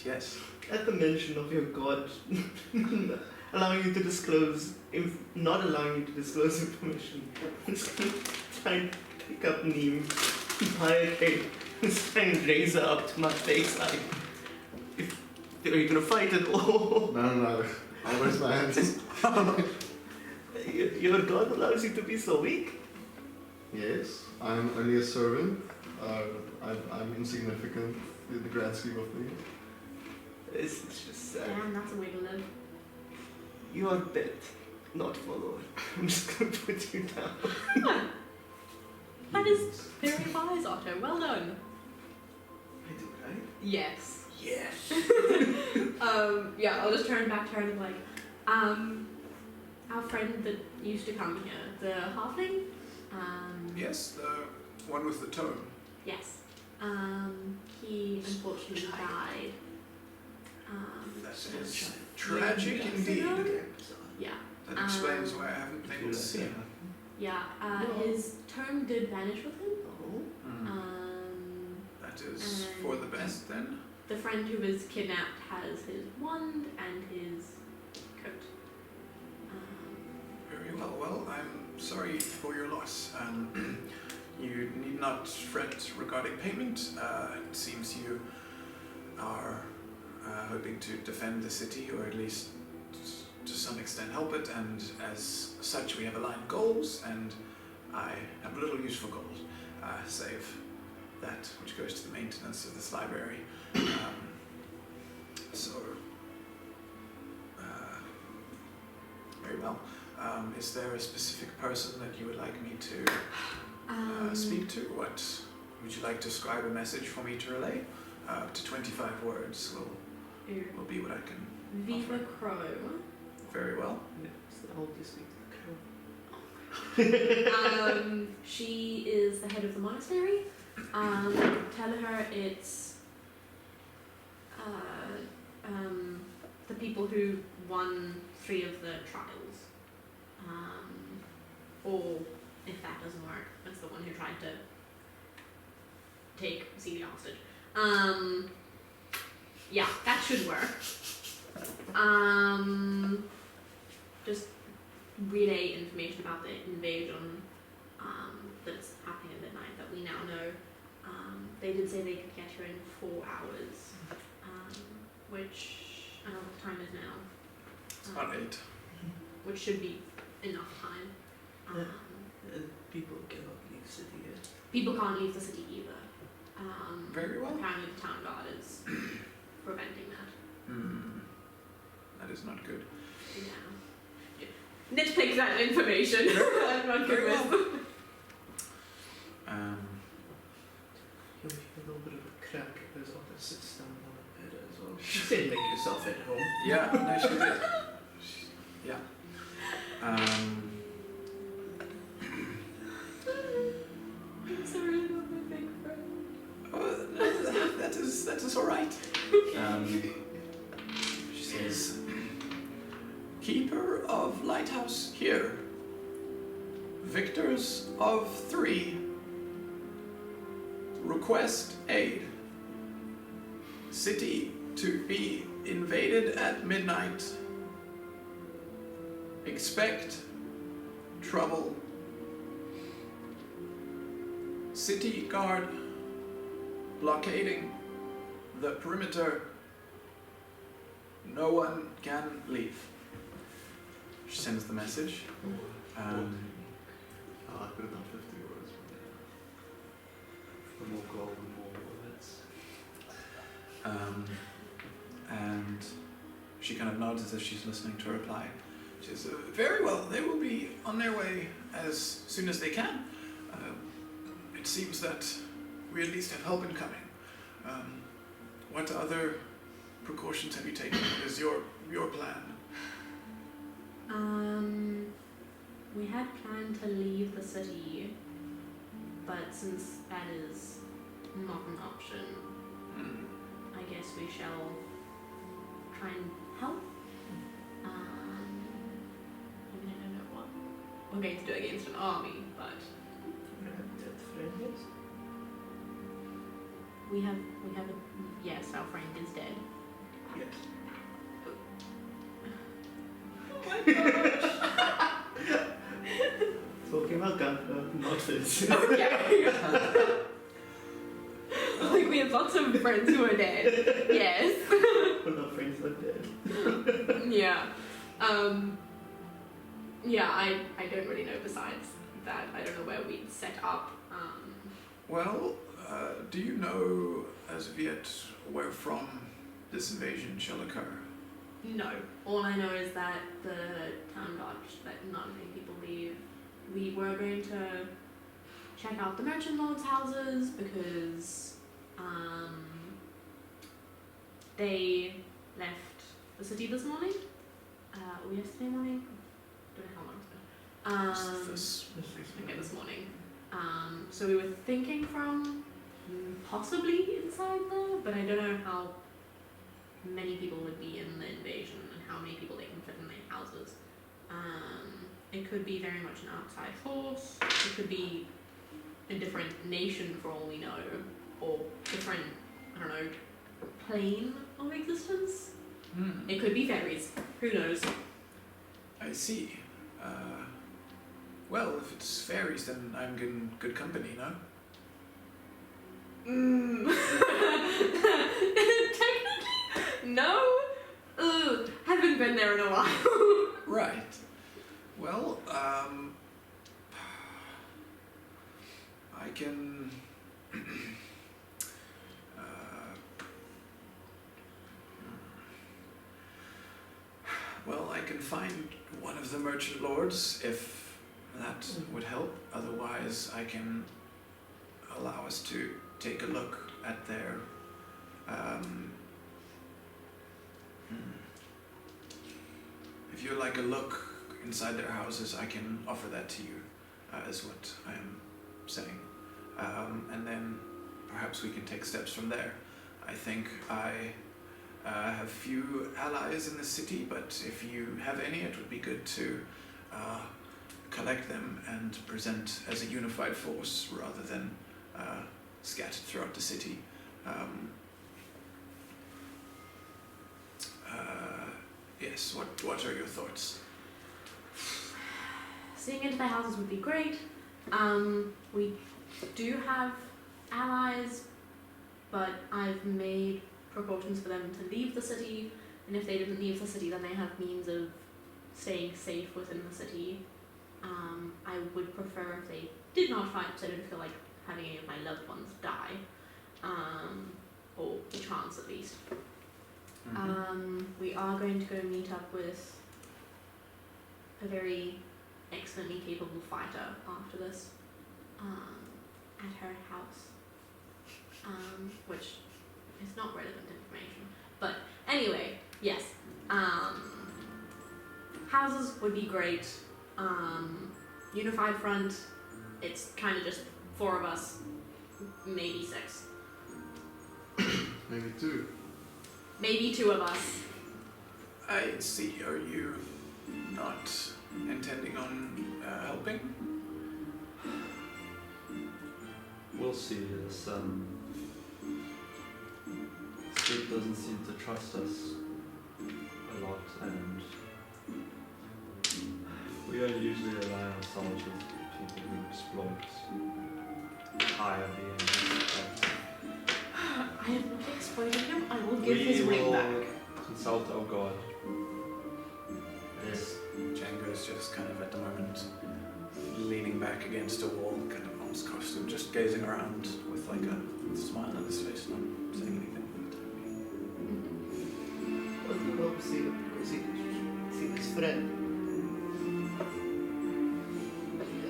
Yes. at the mention of your god, allowing you to disclose, if not allowing you to disclose information, I'm just gonna try and pick up Neem, buy a cake, and try and raise her up to my face like, are you gonna fight it or No. I'll raise my hands. your god allows you to be so weak? Yes, I'm only a servant. I'm insignificant in the grand scheme of things. It's just sad. Damn, that's a way to live. You are bent, not followed. I'm just gonna put you down. That is very wise, Otto. Well done. I do, right? Yes. Yes. Yeah, I'll just turn back to her and be like, our friend that used to come here, the halfling, Yes, the one with the tome. yes, he unfortunately died. That some is years tragic ago. indeed. Yeah, That explains why I haven't been able to see him. yeah. His tome did vanish with him. Oh. That is for the best then. The friend who was kidnapped has his wand and his coat. Very well. Well, I'm sorry for your loss. You need not fret regarding payment. It seems you are hoping to defend the city, or at least to some extent help it, and as such we have aligned goals, and I have little use for gold, save that which goes to the maintenance of this library. Very well. Is there a specific person that you would like me to speak to? What would you like to scribe a message for me to relay? Up to 25 words will be what I can. Viva Crow. Very well. It's the oldest week the crow. She is the head of the monastery. Tell her it's the people who won 3 of the trials. Or if that doesn't work, it's the one who tried to take Celia hostage. Yeah, that should work. Just relay information about the invasion that's happening at midnight that we now know. They did say they could get here in 4 hours, which I don't know what the time is now. It's about 8. Which should be enough time. People cannot leave city yet. People can't leave the city either. Very well. Apparently the town guard is preventing that. That is not good. Yeah. Nitpick that information. I'm not good Very well. with. You'll hear a little bit of a crack as Otto sits down on the bed as well. She said make yourself at home. Yeah, no, she did. Yeah. I'm sorry about my big friend. Oh, that is all right. She says, "Keeper of lighthouse here. Victors of 3. Request aid. City to be invaded at midnight. Expect trouble. City guard blockading the perimeter. No one can leave." She sends the message. I put it on 50 words. The more gold, the more words. And she kind of nods as if she's listening to a reply. She says, "Very well, they will be on their way as soon as they can. It seems that we at least have help incoming. What other precautions have you taken? What is your plan?" We had planned to leave the city, but since that is not an option, I guess we shall try and help. I mean, I don't know what we're going to do against an army, but we have a yes, our friend is dead. Yes. Oh my gosh. Talking about gunpowder, not this. Okay. Like we have lots of friends who are dead. Yes. But our friends are dead. Yeah. Yeah, I don't really know besides that. I don't know where we'd set up. Well, do you know as of yet where from this invasion shall occur? No. All I know is that the town dodged, that not many people leave. We were going to check out the merchant lords' houses because they left the city this morning. Or yesterday morning? Don't know how long it's been. Okay, this morning. So we were thinking from possibly inside there, but I don't know how many people would be in the invasion and how many people they can fit in their houses. It could be very much an outside force. It could be a different nation for all we know, or different, I don't know, plane of existence. It could be fairies. Who knows? I see. Well, if it's fairies, then I'm in good company, no? Technically, no. Haven't been there in a while. Right. Well, I can... well, I can find one of the merchant lords if that would help. Otherwise, I can allow us to take a look at their... If you like a look inside their houses, I can offer that to you, is what I am saying. And then perhaps we can take steps from there. I think I have few allies in the city, but if you have any, it would be good to collect them and present as a unified force rather than scattered throughout the city. Yes, what are your thoughts? Seeing into their houses would be great. We do have allies, but I've made precautions for them to leave the city, and if they didn't leave the city, then they have means of staying safe within the city. I would prefer if they did not fight, so I don't feel like having any of my loved ones die, or the chance at least. We are going to go meet up with a very excellently capable fighter after this, at her house, which is not relevant information. But anyway, yes, houses would be great. Unified front, it's kind of just 4 of us, maybe 6. Maybe 2. Maybe 2 of us. I see. Are you not intending on helping? We'll see. This Street doesn't seem to trust us a lot, and we don't usually align ourselves with people who exploit higher beings. I am not exploiting him. I will give his ring back. Consult our god. Yes. Django's just kind of at the moment leaning back against a wall, kind of almost costume, just gazing around with like a smile on his face, not saying anything. Well, we hope to see his friend.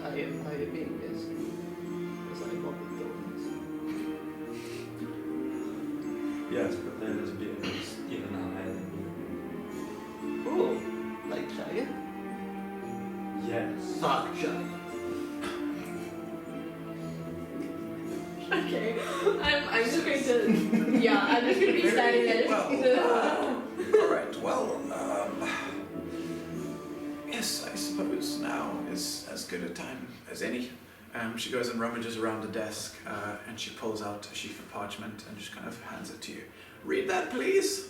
I am being this, because I love the darkness. Yes, but there is beings even higher than Oh, like giant? you. Yes. Gotcha. Okay. I'm just going to. Yeah, I'm just going to be standing there. Well, alright, well, yes, I suppose now is as good a time as any. She goes and rummages around the desk, and she pulls out a sheaf of parchment and just kind of hands it to you. Read that, please.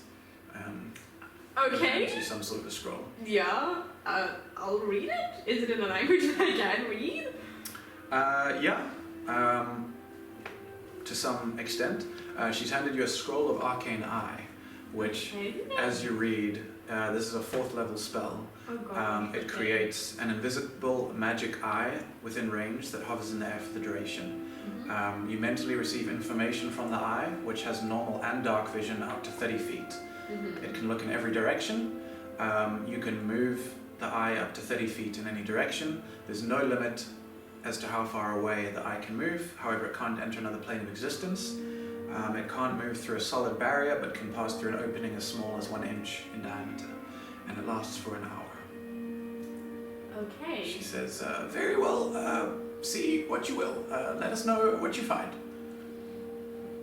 Okay. She's some sort of a scroll. Yeah. I'll read it. Is it in a language that I can read? Yeah. To some extent. She's handed you a scroll of arcane eye, which, Okay. as you read, this is a 4th level spell. Oh god. It creates an invisible magic eye within range that hovers in the air for the duration. Mhm. You mentally receive information from the eye, which has normal and dark vision up to 30 feet. Mhm. It can look in every direction. You can move the eye up to 30 feet in any direction. There's no limit as to how far away the eye can move. However, it can't enter another plane of existence. It can't move through a solid barrier, but can pass through an opening as small as 1 inch in diameter. And it lasts for an hour. Okay. She says, very well, see what you will. Let us know what you find.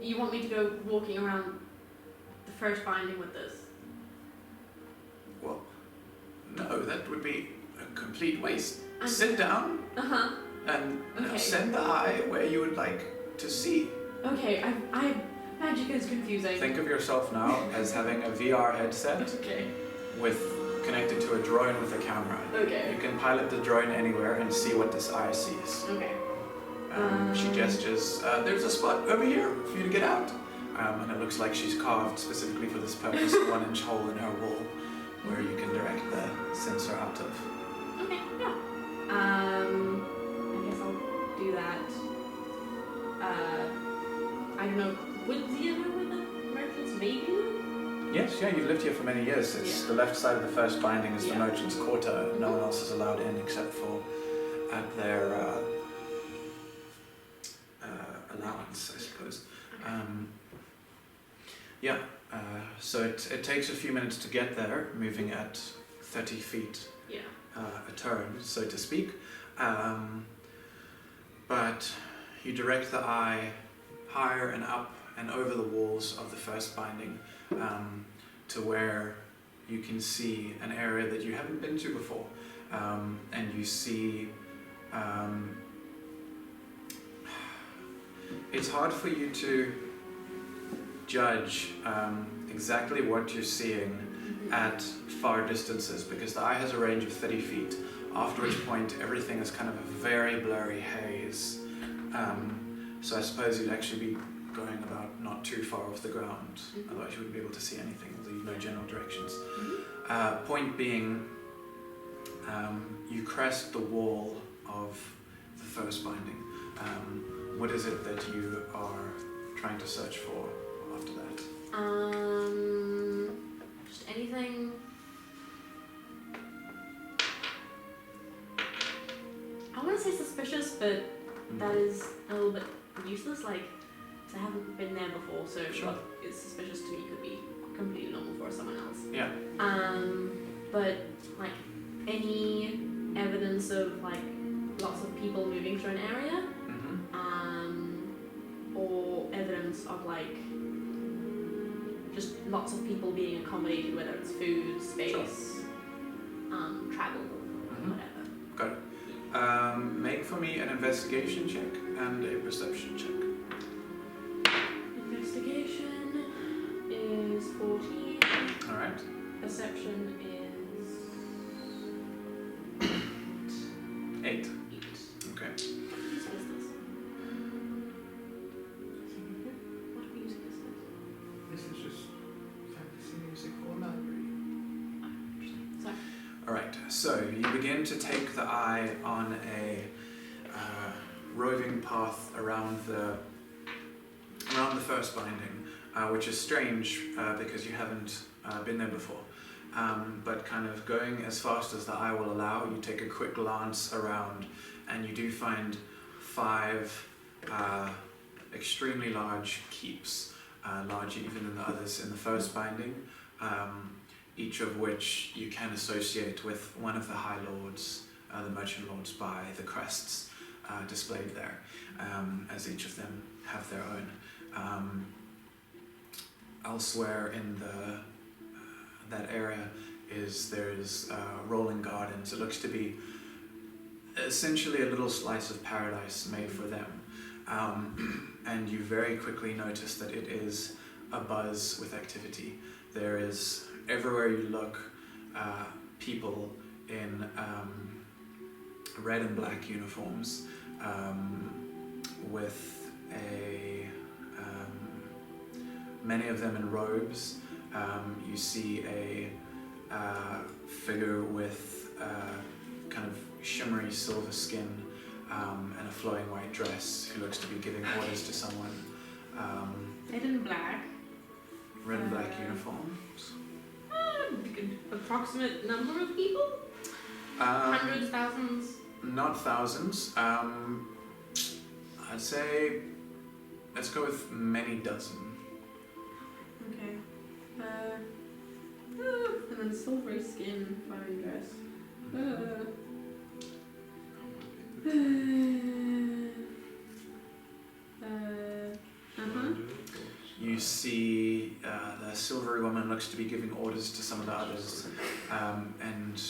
You want me to go walking around the first binding with this? Well, no, that would be a complete waste. I'm- Sit down Uh-huh. and Okay. send the eye where you would like to see. Okay, magic is confusing. Think of yourself now as having a VR headset Okay. connected to a drone with a camera. Okay. You can pilot the drone anywhere and see what this eye sees. Okay. She gestures, there's a spot over here for you to get out. And it looks like she's carved specifically for this purpose a 1 inch hole in her wall where you can direct the sensor out of. Okay, yeah. I guess I'll do that. I don't know, would Zia know where the merchants maybe live? Yes, yeah, you've lived here for many years. It's the left side of the first binding is the Yeah. merchant's quarter. No one else is allowed in except for at their allowance, I suppose. So it takes a few minutes to get there, moving at 30 feet Yeah. a turn, so to speak. But you direct the eye higher and up and over the walls of the first binding to where you can see an area that you haven't been to before. And you see... it's hard for you to judge exactly what you're seeing at far distances because the eye has a range of 30 feet, after which point everything is kind of a very blurry haze. So I suppose you'd actually be going about not too far off the ground, otherwise you wouldn't be able to see anything, although you know general directions. Point being, you crest the wall of the first binding. What is it that you are trying to search for after that? Just anything. I want to say suspicious, but that is a little bit useless. Like, 'cause I haven't been there before, so Sure. what is suspicious to me could be completely normal for someone else. Yeah. But like any evidence of like lots of people moving through an area, or evidence of like just lots of people being accommodated, whether it's food, space, travel, whatever. Got it. Make for me an investigation check and a perception check. Investigation is 14. Alright. Perception is 8. 8. Okay. What use is this? What are we using this as? This is just fantasy music for library. Sorry. Alright, so you begin to take the eye on a roving path around the first binding, which is strange because you haven't been there before. But kind of going as fast as the eye will allow, you take a quick glance around and you do find 5 extremely large keeps, larger even than the others in the first binding, each of which you can associate with one of the High Lords the merchant lords buy the crests displayed there, as each of them have their own. Elsewhere in that area there's rolling gardens. It looks to be essentially a little slice of paradise made for them. And you very quickly notice that it is abuzz with activity. There is, everywhere you look, people in red and black uniforms with many of them in robes. You see a figure with kind of shimmery silver skin and a flowing white dress who looks to be giving orders to someone. Red and black. Red and black uniforms. Approximate number of people? Hundreds, thousands? Not thousands. I'd say, let's go with many dozen. Okay. And then silvery skin, flowing dress. You see the silvery woman looks to be giving orders to some of the others, and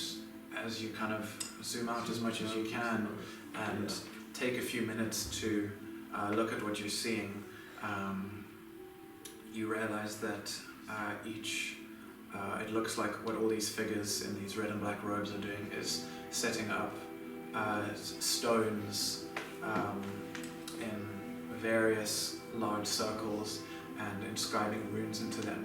as you kind of zoom out as much as you can and take a few minutes to look at what you're seeing, you realize that it looks like what all these figures in these red and black robes are doing is setting up stones in various large circles and inscribing runes into them.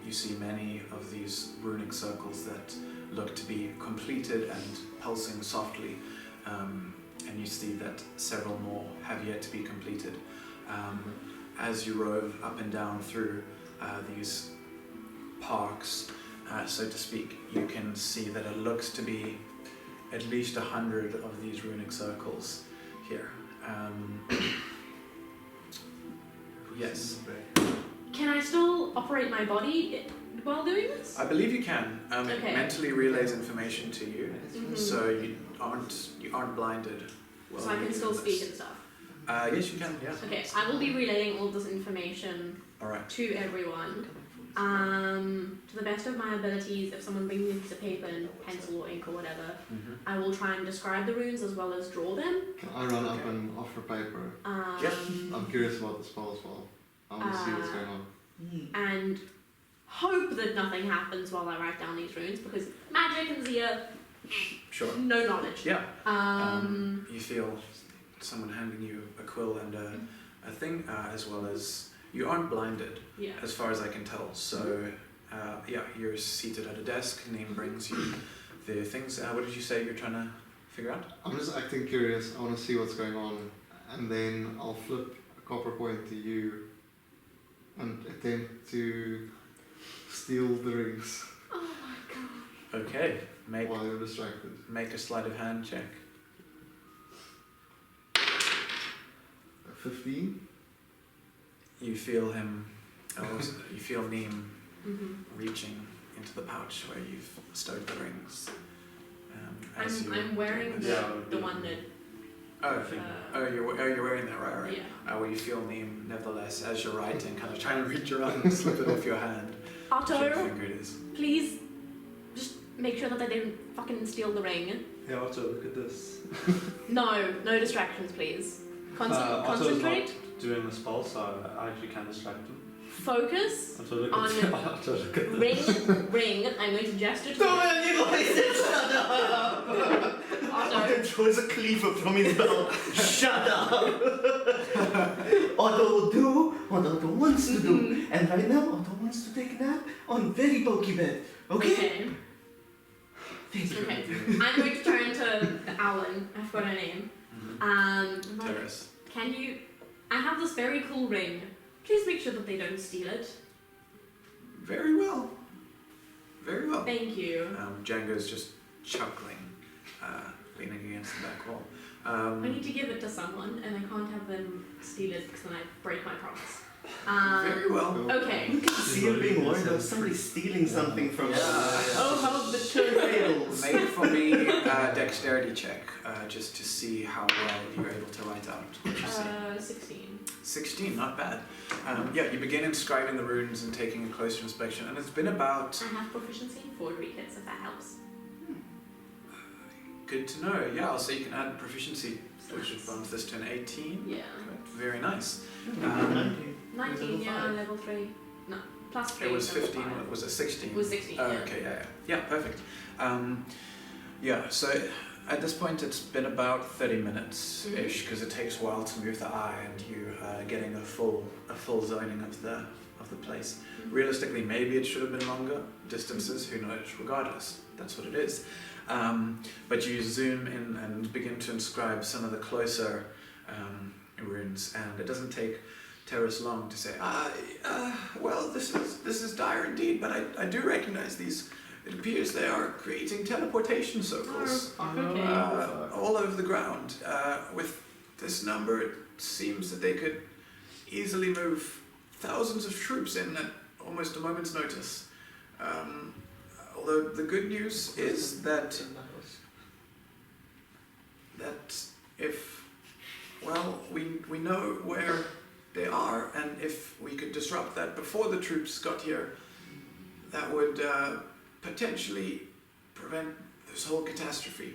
You see many of these runic circles that look to be completed and pulsing softly, and you see that several more have yet to be completed. As you rove up and down through these parks, so to speak, you can see that it looks to be at least 100 of these runic circles here. Yes. Can I still operate my body while doing this? I believe you can. It Okay. mentally relays information to you, Mhm. so you aren't blinded. while So I you can do still this. speak and stuff. Yes, you can. Yeah. Okay, I will be relaying all this information All right. to everyone. To the best of my abilities, if someone brings me a piece of paper and pencil or ink or whatever, Mm-hmm. I will try and describe the runes as well as draw them. Can I run up and offer paper? Yep. I'm curious about the spell as well. I want to see what's going on. And hope that nothing happens while I write down these runes, because magic and Zia, Sure. no knowledge. Yeah. You feel someone handing you a quill and a thing, as well as you aren't blinded, Yeah. as far as I can tell. So, yeah, you're seated at a desk. Neem brings you the things. What did you say you're trying to figure out? I'm just acting curious. I want to see what's going on, and then I'll flip a copper coin to you and attempt to steal the rings Oh my god. Okay. Make while you're distracted. a sleight of hand check. 15. You feel him. You feel Neem Mm-hmm. reaching into the pouch where you've stowed the rings. As I'm wearing the one that. you're wearing that, right? Yeah. Well, you feel Neem, nevertheless, as you're writing, kind of trying to reach around and slip it off your hand. Which Otto, finger it is. please, just make sure that they don't fucking steal the ring. Yeah, Otto, look at this. No distractions, please. Otto's Concentrate. not doing the spell, so I actually can distract him. Focus. Otto, look On at Otto, look at this. Ring. I'm going to gesture to Don't let me voice it, shut up! Otto. Otto throws a cleaver from his belt. Shut up! Otto will do what Otto wants to do. And right now, Otto wants to take a nap on very bulky bed. Okay? Thank you. Okay. I'm going to turn to Alan. I forgot her name. Terris. Can you? I have this very cool ring. Please make sure that they don't steal it. Very well. Very well. Thank you. Django's just chuckling, leaning against the back wall. I need to give it to someone, and I can't have them steal it because then I break my promise. Very well. Okay. You can see him being worried about somebody stealing something from Yeah. Oh, how the fails. Make for me a dexterity check, just to see how well you're able to write out what you see. 16. 16, not bad. Yeah, you begin inscribing the runes and taking a closer inspection, and it's been about... I have proficiency in forgery kits, if that helps. Good to know. Yeah, I'll say you can add proficiency, which would Nice. bump this to an 18. Yeah. Very nice. 19, yeah, Level level 3. No, plus 3. It was level 15, five. was it 16? It was 16, Oh, yeah. okay, yeah, perfect. Yeah, so at this point it's been about 30 minutes-ish, because it takes a while to move the eye and you getting a full zoning of the place. Realistically, maybe it should have been longer distances, who knows, regardless, that's what it is. But you zoom in and begin to inscribe some of the closer runes, and it doesn't take Terris long to say, well, this is dire indeed, but I do recognize these. It appears they are creating teleportation circles all over the ground. With this number, it seems that they could easily move thousands of troops in at almost a moment's notice. Although the good news is that if, well, we know where they are, and if we could disrupt that before the troops got here, that would potentially prevent this whole catastrophe.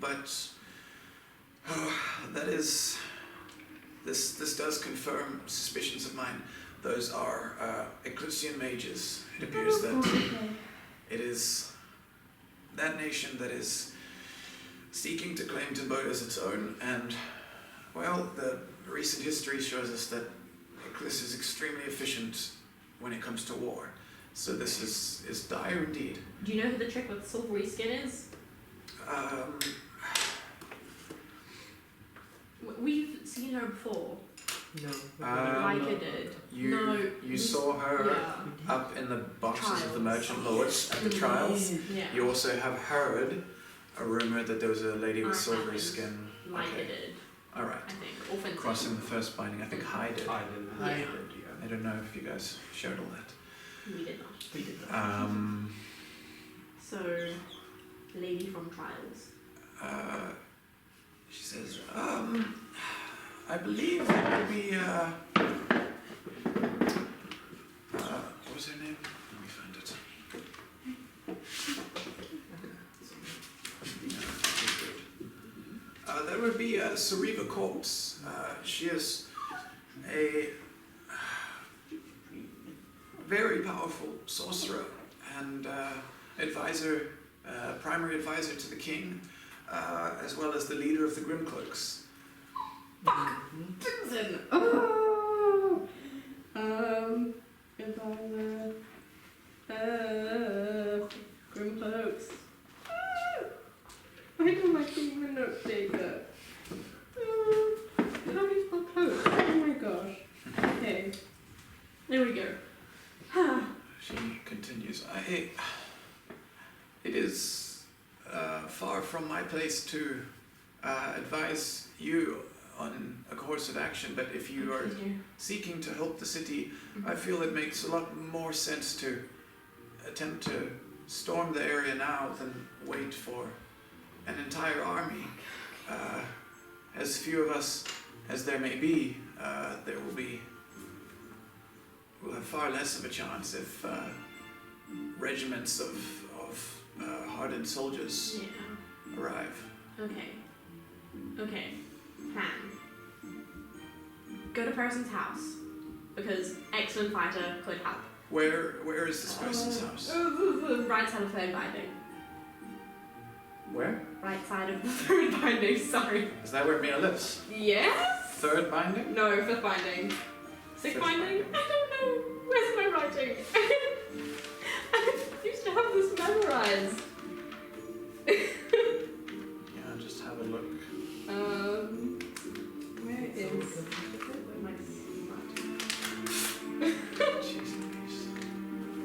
But that is, this does confirm suspicions of mine. Those are Eclusian mages. It appears that it is that nation that is seeking to claim Timbo as its own, and, well, the recent history shows us that Eclus is extremely efficient when it comes to war. So this is dire indeed. Do you know who the trick with silvery skin is? We've seen her before. No. Micah did. You saw her up in the boxes of the merchant lords at the trials. Yeah. You also have heard a rumor that there was a lady with I silvery haven't. skin. Micah Okay. did, All right. I think. Or Fenton. Crossing the first binding, I think Hyde did. I didn't. Yeah. I don't know if you guys showed all that. We did not. We did that. So, lady from Trials. She says, I believe that would be, what was her name? Let me find it. That would be Sariva Corpse. She is a very powerful sorcerer and advisor, primary advisor to the king, as well as the leader of the Grimcloaks. Crimson! Oh! Grimcloaks. Why don't I keep a note taker? How do you spell cloak? Oh my gosh. Okay. There we go. She continues, it is far from my place to advise you on a course of action, but if you are seeking to help the city, I feel it makes a lot more sense to attempt to storm the area now than wait for an entire army. As few of us as there may be, we'll have far less of a chance if regiments of hardened soldiers arrive. Okay. Plan. Go to person's house, because excellent fighter could help. Where is this person's house? Right side of third binding. Where? Right side of the third binding, sorry. Is that where Mia lives? Yes? Third binding? No, fifth binding. Sixth Fifth binding? I don't know. Where's my writing? I used to have this memorized. Yeah, just have a look. Where is my Jeez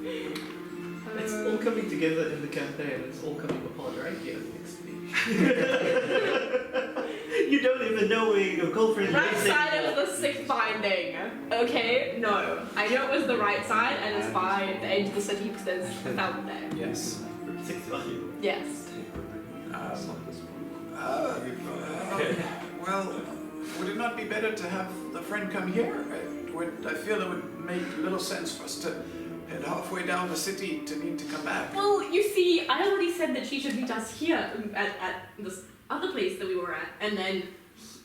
Louise. It's all coming together in the campaign. It's all coming apart right here next to me. You don't even know where your girlfriend Right lives side anymore. of the sixth binding. Okay? No. I know it was the right side and it's by the edge of the city because there's a fountain there. Yes. Sixth value. Yes. Well, would it not be better to have the friend come here? I feel it would make little sense for us to head halfway down the city to need to come back. Well, you see, I already said that she should meet us here at this other place that we were at, and then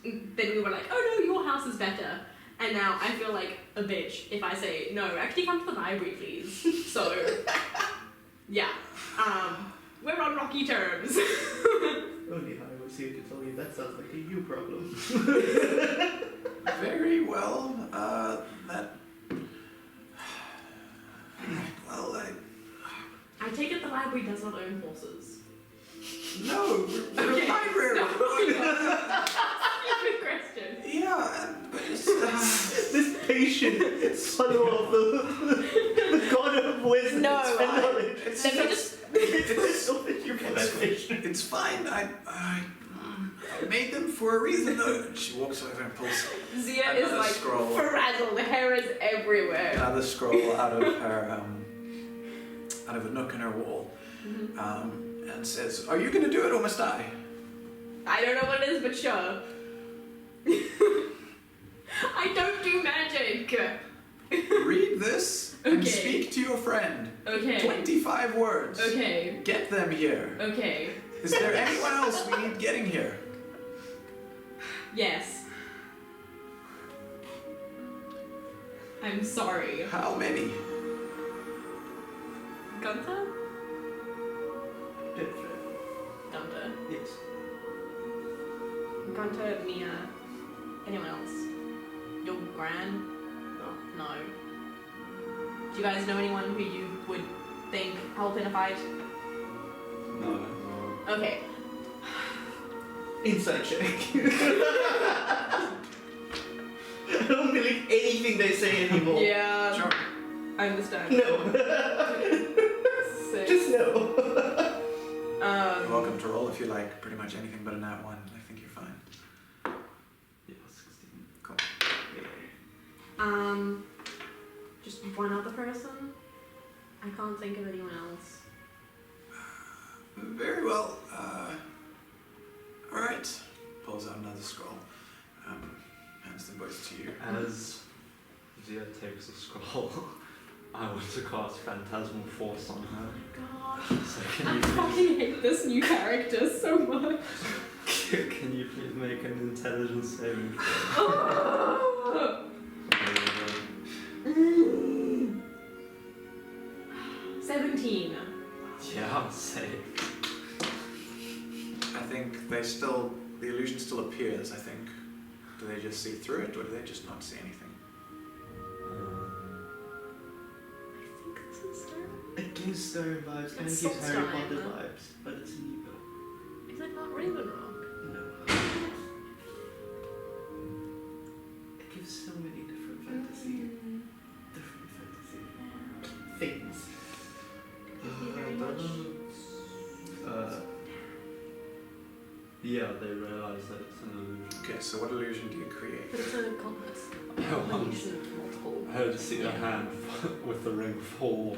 we were like, oh no, your house is better. And now I feel like a bitch if I say, no, actually come to the library, please. So, yeah. We're on rocky terms. Only how I was here to tell you that sounds like a you problem. Very well, I take it the library does not own horses. No, we're a library. No. Stupid question. Yeah, but it's, This patient follow of the god of wisdom No, and knowledge. Let me just. It's so that you can patient. it's fine. I made them for a reason, though. She walks over and pulls Zia is another like scroll. frazzled. The hair is everywhere. Another scroll out of her, out of a nook in her wall, and says, "Are you going to do it, or must I?" I don't know what it is, but sure. I don't do magic. Read this and Okay. speak to your friend. Okay. 25 words. Okay. Get them here. Okay. Is there anyone else we need getting here? Yes. I'm sorry. How many? Gunther? Dead friend. Gunther. Yes. Gunther, Mia. Anyone else? Your gran? No. Do you guys know anyone who you would think help in a fight? No. Okay. Inside check. I don't believe anything they say anymore. Yeah. Sure. I understand. No. Six. Just no. You're welcome to roll if you like pretty much anything but a nat 1. I think you're fine. Yeah, 16. Cool. Just one other person? I can't think of anyone else. Very well. Alright. Pulls out another scroll. Hands them both to you. As Zia takes a scroll, I want to cast Phantasmal Force on her. God. So I can you fucking hate this new character so much. can you please make an intelligence saving throw? Oh. 17. Yeah, save. I think the illusion still appears, I think. Do they just see through it, or do they just not see anything? I think this is her. It gives Stone vibes and It's gives Harry Solstein. Potter vibes, but it's neither. Is it not Ravenrock? No. It gives so many different fantasy things. Thank you very much. Yeah, they realise that it's an illusion. Okay, so what illusion do you create? But it's a compass. Oh, Illusion of multiple. I just see a hand with the ring fall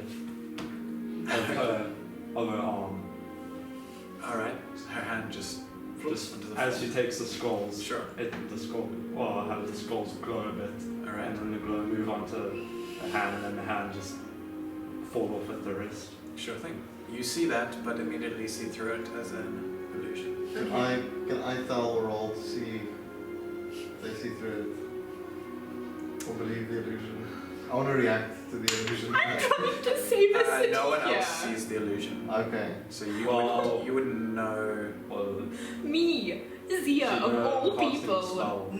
of her arm. Alright, her hand just floats Just onto the as floor. she takes the scrolls, Sure. the scroll, well, I have the scrolls glow a bit, Alright. and then the glow move onto the hand, and then the hand just fall off at the wrist. Sure thing. You see that, but immediately see through it as an illusion. Can I tell roll to see if they see through it or believe the illusion? I want to react to the illusion. I'm trying to save the city. No one else here. sees the illusion. Okay. So you, Well- you wouldn't know. Well, Me, Zia, of all casting people. spell.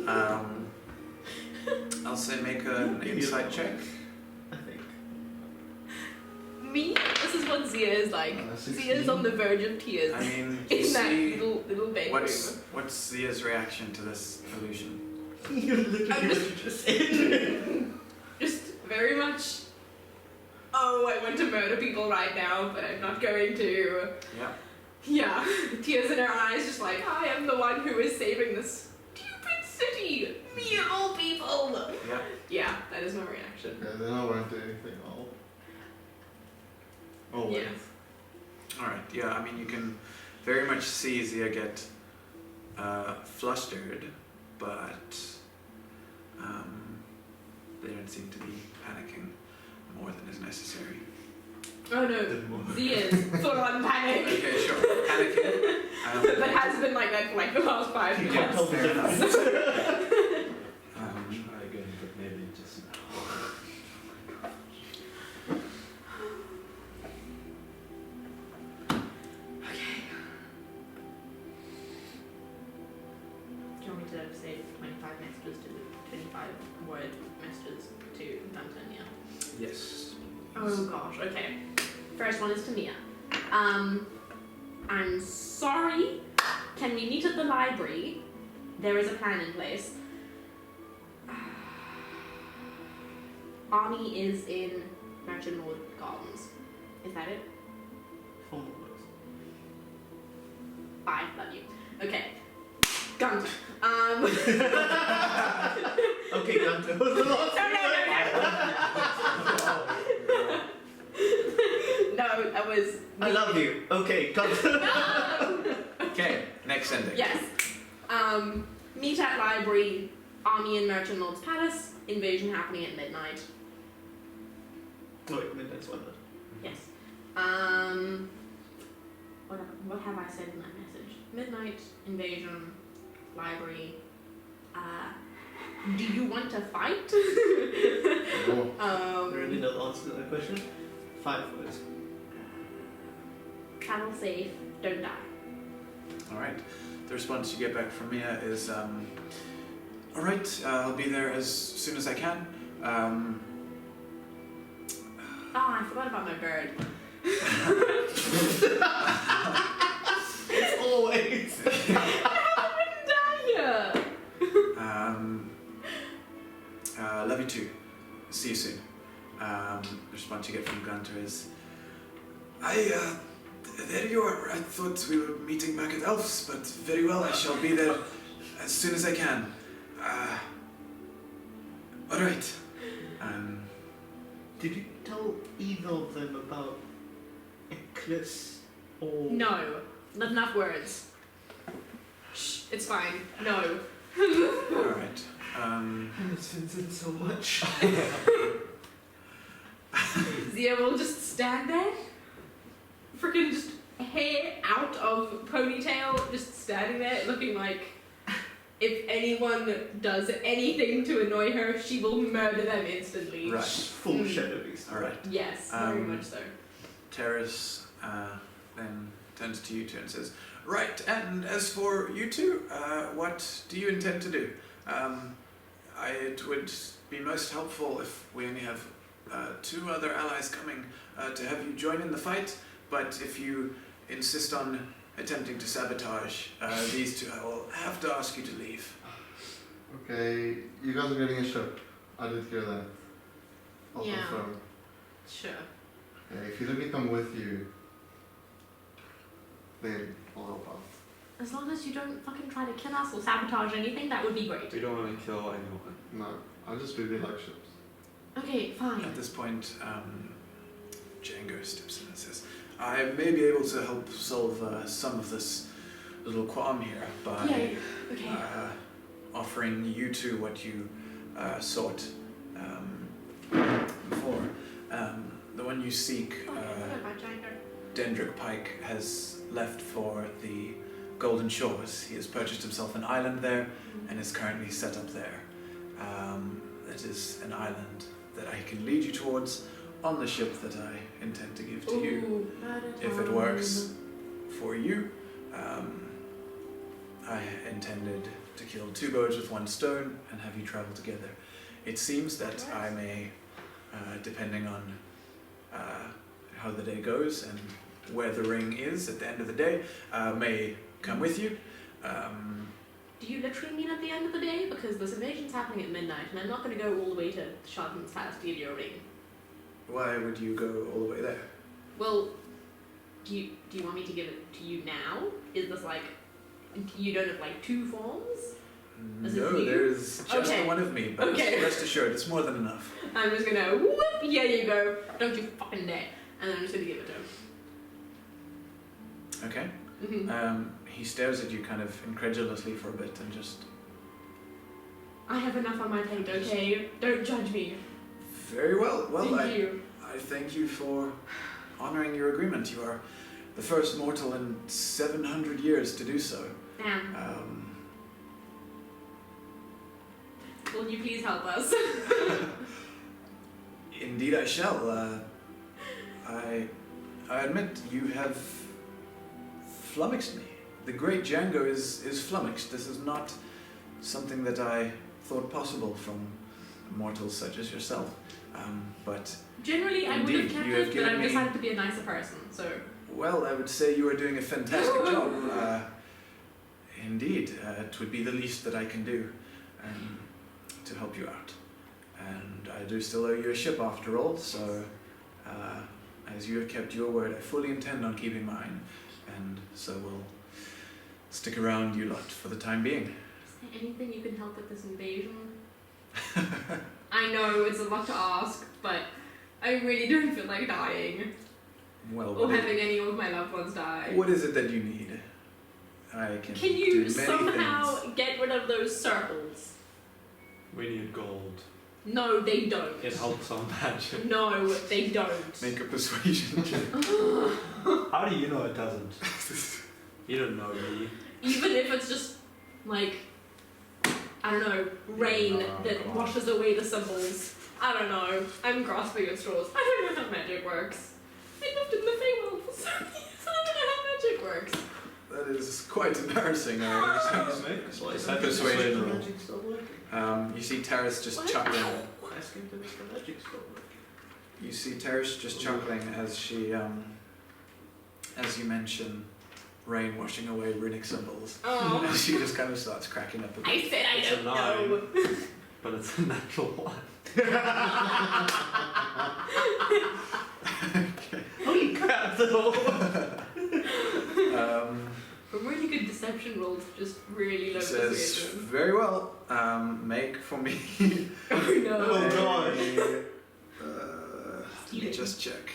Alright. I'll say make an insight check. I think. Me? This is what Zia is like. 16. Zia is on the verge of tears I mean, you in that see, little bedroom. what's Zia's reaction to this illusion? You literally I'm what you just said. Just very much. Oh, I want to murder people right now, but I'm not going to. Yeah. Yeah, tears in her eyes, just like, I am the one who is saving this stupid city! Me of all people! Yeah. Yeah, that is my reaction. Yeah, then I won't do anything. I'll wait. Yeah. Alright, yeah, I mean, you can very much see Zia get flustered, but they don't seem to be panicking more than is necessary. Oh no, Zia's full on panic. Okay, sure. Panicking. But has been like that for like the last 5 You minutes. can't tell the Fair enough. difference. Try again, but maybe just Okay. Do you want me to say 25 messages to 25 word messages to D'Antonia? Yes. Oh gosh, okay. First one is to Mia. I'm sorry. Can we meet at the library? There is a plan in place. Arnie is in Merchant Lord Gardens. Is that it? Formal words. Bye, love you. Okay. Gunter. Okay, Gunter. Was the last No, that was. I love you. Okay, Gunter. No! Okay, next ending. Yes. Meet at library, army in Merchant Lord's Palace, invasion happening at midnight. Wait, midnight's weather. Yes. What have I said in that message? Midnight, invasion, library. Do you want to fight? Oh, Really no answer to that question. 5 words. Travel safe, don't die. Alright. The response you get back from Mia is, alright, I'll be there as soon as I can. I forgot about my bird. It's always. Yeah. Love you too. See you soon. The response you get from Gunter is, there you are. I thought we were meeting back at Elf's, but very well, I shall be there as soon as I can. Alright. Did you tell either of them about Eclipse or... No. Not enough words. Shh, it's fine. No. Alright. I miss Vincent so much. Zia will just stand there. Freaking just hair out of ponytail, just standing there looking like if anyone does anything to annoy her, she will murder them instantly. Right. Full shadowy. Alright. Yes, very much so. Terris then turns to you two and says, right, and as for you two, what do you intend to do? It would be most helpful if we only have 2 other allies coming to have you join in the fight, but if you insist on attempting to sabotage these 2, I will have to ask you to leave. okay, you guys are getting a ship. I did hear that. I'll Yeah. confirm. Sure. Okay, if you let me come with you, then I'll help out. As long as you don't fucking try to kill us or sabotage anything, that would be great. we don't want to kill anyone. No, I just really like ships. Okay, fine. At this point, Django steps in and says, I may be able to help solve some of this little qualm here by Yay. Okay. offering you two what you sought before. The one you seek, Dendrick Pike, has left for the Golden Shores. He has purchased himself an island there and is currently set up there. That is an island that I can lead you towards on the ship that I intend to give to you. If it works for you, I intended to kill 2 birds with 1 stone and have you travel together. It seems that I may, depending on how the day goes and where the ring is at the end of the day, may come with you. Do you literally mean at the end of the day? Because this invasion's happening at midnight, and I'm not going to go all the way to Sharpen's house to give you a ring. Why would you go all the way there? Well, Do you want me to give it to you now? Is this like you don't have like 2 forms? Is it No, you? there's just Okay. the one of me, but Okay. rest assured, it's more than enough. I'm just gonna whoop, here you go. Don't you fucking dare. And then I'm just gonna give it to him. Okay. Mm-hmm. He stares at you kind of incredulously for a bit and just, I have enough on my plate, okay? Don't judge me. very well. Well, Thank you. I thank you for honoring your agreement. You are the first mortal in 700 years to do so. Damn. Will you please help us? Indeed I shall. I admit you have flummoxed me. The great Django is flummoxed. This is not something that I thought possible from mortals such as yourself. But, Generally, I would have Indeed, kept you have it, but given I've me- decided to be a nicer person, so... well, I would say you are doing a fantastic job. Indeed, it would be the least that I can do to help you out. And I do still owe you a ship after all, so as you have kept your word, I fully intend on keeping mine, and so we'll stick around you lot for the time being. Is there anything you can help with this invasion? I know it's a lot to ask, but I really don't feel like dying. Well, Or having any of my loved ones die. what is it that you need? I can Can do you many somehow things. get rid of those circles? We need gold. No, they don't. It helps our magic. No, they don't. Make a persuasion check. How do you know it doesn't? You don't know me. Even if it's just like, I don't know, rain that washes away the symbols. I don't know. I'm grasping at straws. I don't know how magic works. I lived in the Feywild for so many years. I don't know how magic works. That is quite embarrassing. Persuasion roll. Magic still working? You see Terris just What? chuckling. Ask him to make the magic still working. You see Terris just chuckling as she, as you mention, rain washing away runic symbols. Oh. And she just kind of starts cracking up a bit. I said I It's a don't lie. know. But it's a natural one. Holy crap, though! A really good deception roll to just really low Says, persuasion. very well, make for me Oh no. Oh, God. let me just check.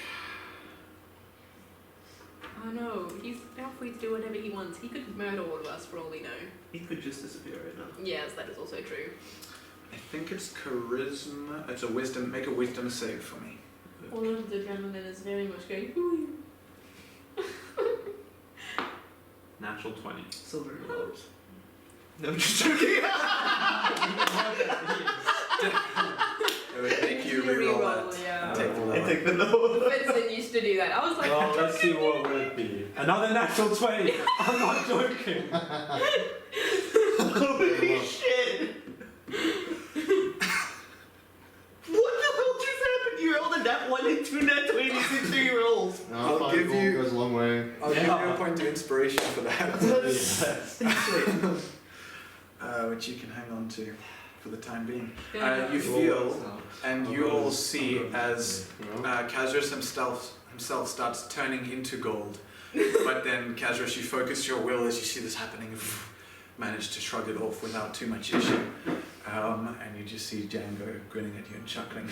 Oh no, he's now free to do whatever he wants. He could murder all of us for all we know. He could just disappear right now. Yes, that is also true. I think it's charisma. It's a wisdom. Make a wisdom save for me. All of the adrenaline is very much going, ooh. Natural 20. Silver globes. No, just joking. It would make you reroll that. Yeah. And take the I lower. take the low. Vincent used to do that. I was like, Well, let's see what would it be. Another natural 20! I'm not joking! Holy shit! What the hell just happened? You rolled a nat 1 and 2 nat 20s in 3 rolls. No, I'll 5 give gold you- goes a long way. I'll give you Yeah. a point of inspiration for that, That's insane. which you can hang on to for the time being. yeah. You feel, and you all see as You know? Kazris himself starts turning into gold. But then, Kazris, you focus your will as you see this happening, manage to shrug it off without too much issue. And you just see Django grinning at you and chuckling.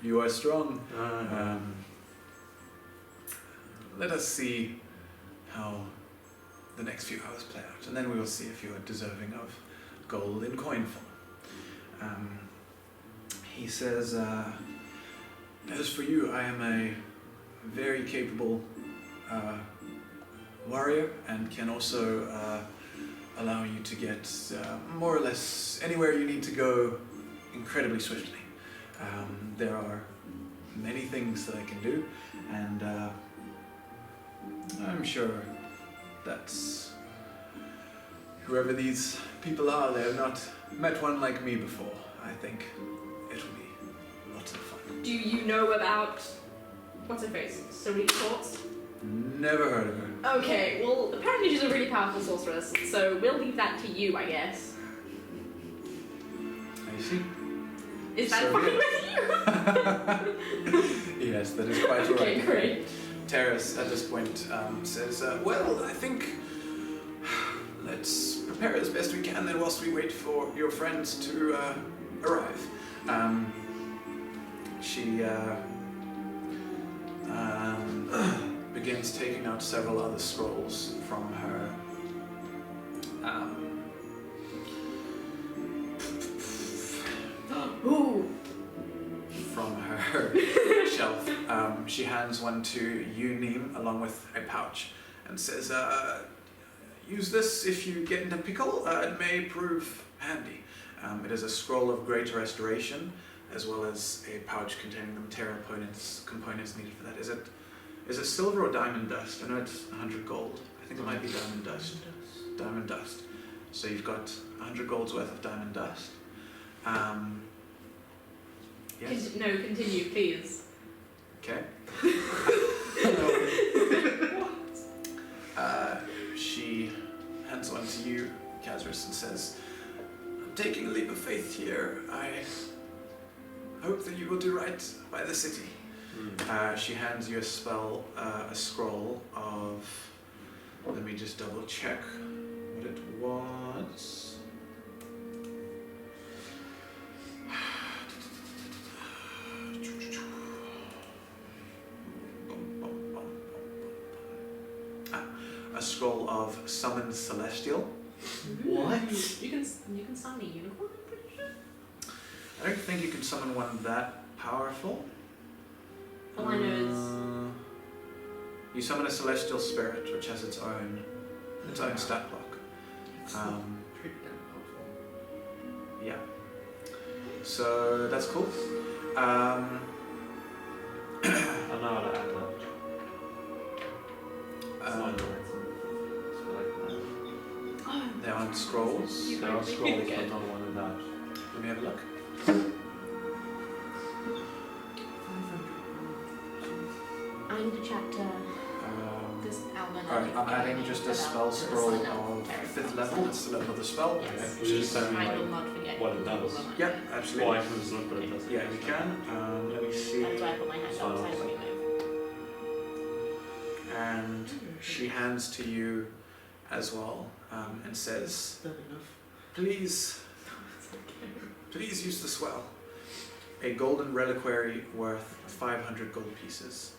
You are strong. Let us see how the next few hours play out, and then we will see if you are deserving of gold in coin form. He says, as for you, I am a very capable warrior and can also allow you to get more or less anywhere you need to go incredibly swiftly. There are many things that I can do, and I'm sure that's whoever these people are, they have not met one like me before. I think it will be lots of fun. Do you know about what's her face? Serene Thoughts? Never heard of her. Okay, well apparently she's a really powerful sorceress, so we'll leave that to you, I guess. I see. Is that So fine good. with you? Yes, that is quite Okay, right. great. Terris, at this point, says, well, I think let's prepare as best we can then whilst we wait for your friends to arrive. She begins taking out several other scrolls from her from her shelf. She hands one to you, Neem, along with a pouch, and says, use this if you get into pickle. It may prove handy. It is a scroll of greater restoration, as well as a pouch containing the material components needed for that. Is it silver or diamond dust? I know it's 100 gold. I think it might be diamond dust. Diamond dust. So you've got 100 gold's worth of diamond dust. Yes. Continue, please. Okay. She hands one to you, Kazris, and says, I'm taking a leap of faith here. I hope that you will do right by the city. She hands you a scroll of, let me just double check what it was. A scroll of Summon Celestial. What? You can summon a unicorn, I'm pretty sure. I don't think you can summon one that powerful. All I know is you summon a celestial spirit, which has its own stat block. Pretty damn powerful. Yeah. So that's cool. I don't know how to add that. There aren't scrolls. There are scrolls, but not one in that. Let me have a look. 500. I need to chat to this Alvin. Alright, I'm adding just a spell scroll of 5th level. It's the level of the spell. Yes. Would you just tell me I will like not forget. what it does? Yeah, absolutely. Well, I can just look what it does. Yeah, you can. Let me see. That's why I put my hand outside when you move. And she hands to you as well, and says, Is that enough? please use the swell. A golden reliquary worth 500 gold pieces.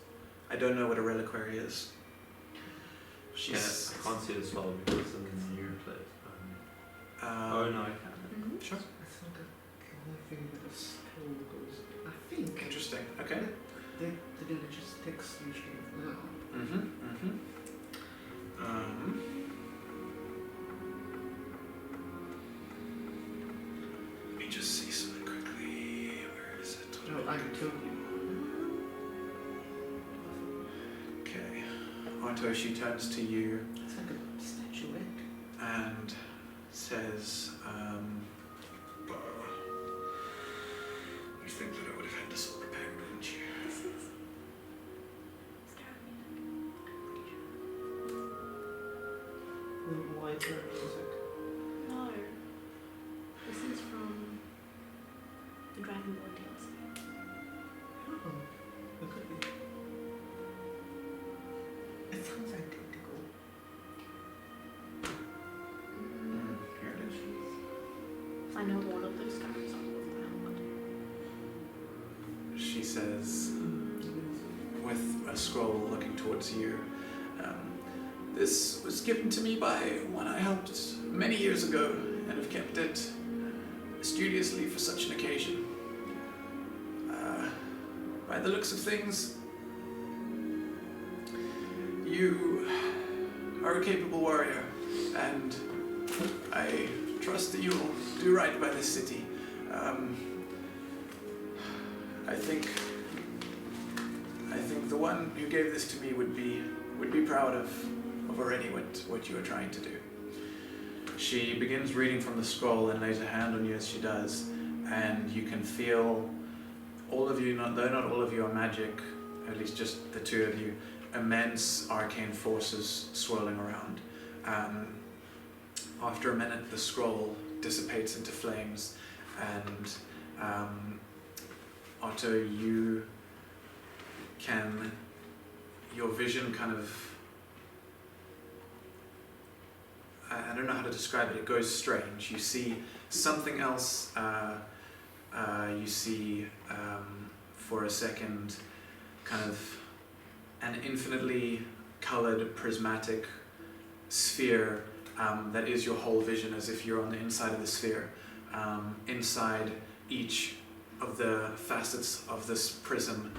I don't know what a reliquary is. Yeah, I can't see the spell because it's in the new plate. Oh no, I can. Sure. I thought that the only thing that a scroll goes. I think Interesting. Okay. they didn't just text usually now. Let me just see something quickly. Where is it? No, I can tell you. Okay. Arto, she turns to you It's like a statuette. and says, you think that I would have had this all prepared, wouldn't you? Why is it? No. This is from the Dragon Ball DLC. Oh, it could be. It sounds identical. Here it is. I know one of those characters on the She says, with a scroll looking towards you, this was given to me by one I helped many years ago and have kept it studiously for such an occasion. By the looks of things, you are a capable warrior, and I trust that you will do right by this city. I think the one who gave this to me would be proud of already what you are trying to do. She begins reading from the scroll and lays a hand on you as she does, and you can feel all of you, though not all of you are magic, at least just the two of you, immense arcane forces swirling around. After a minute, the scroll dissipates into flames, and Otto, you can your vision kind of, I don't know how to describe it, it goes strange. You see something else, you see for a second kind of an infinitely coloured prismatic sphere that is your whole vision, as if you're on the inside of the sphere. Inside each of the facets of this prism,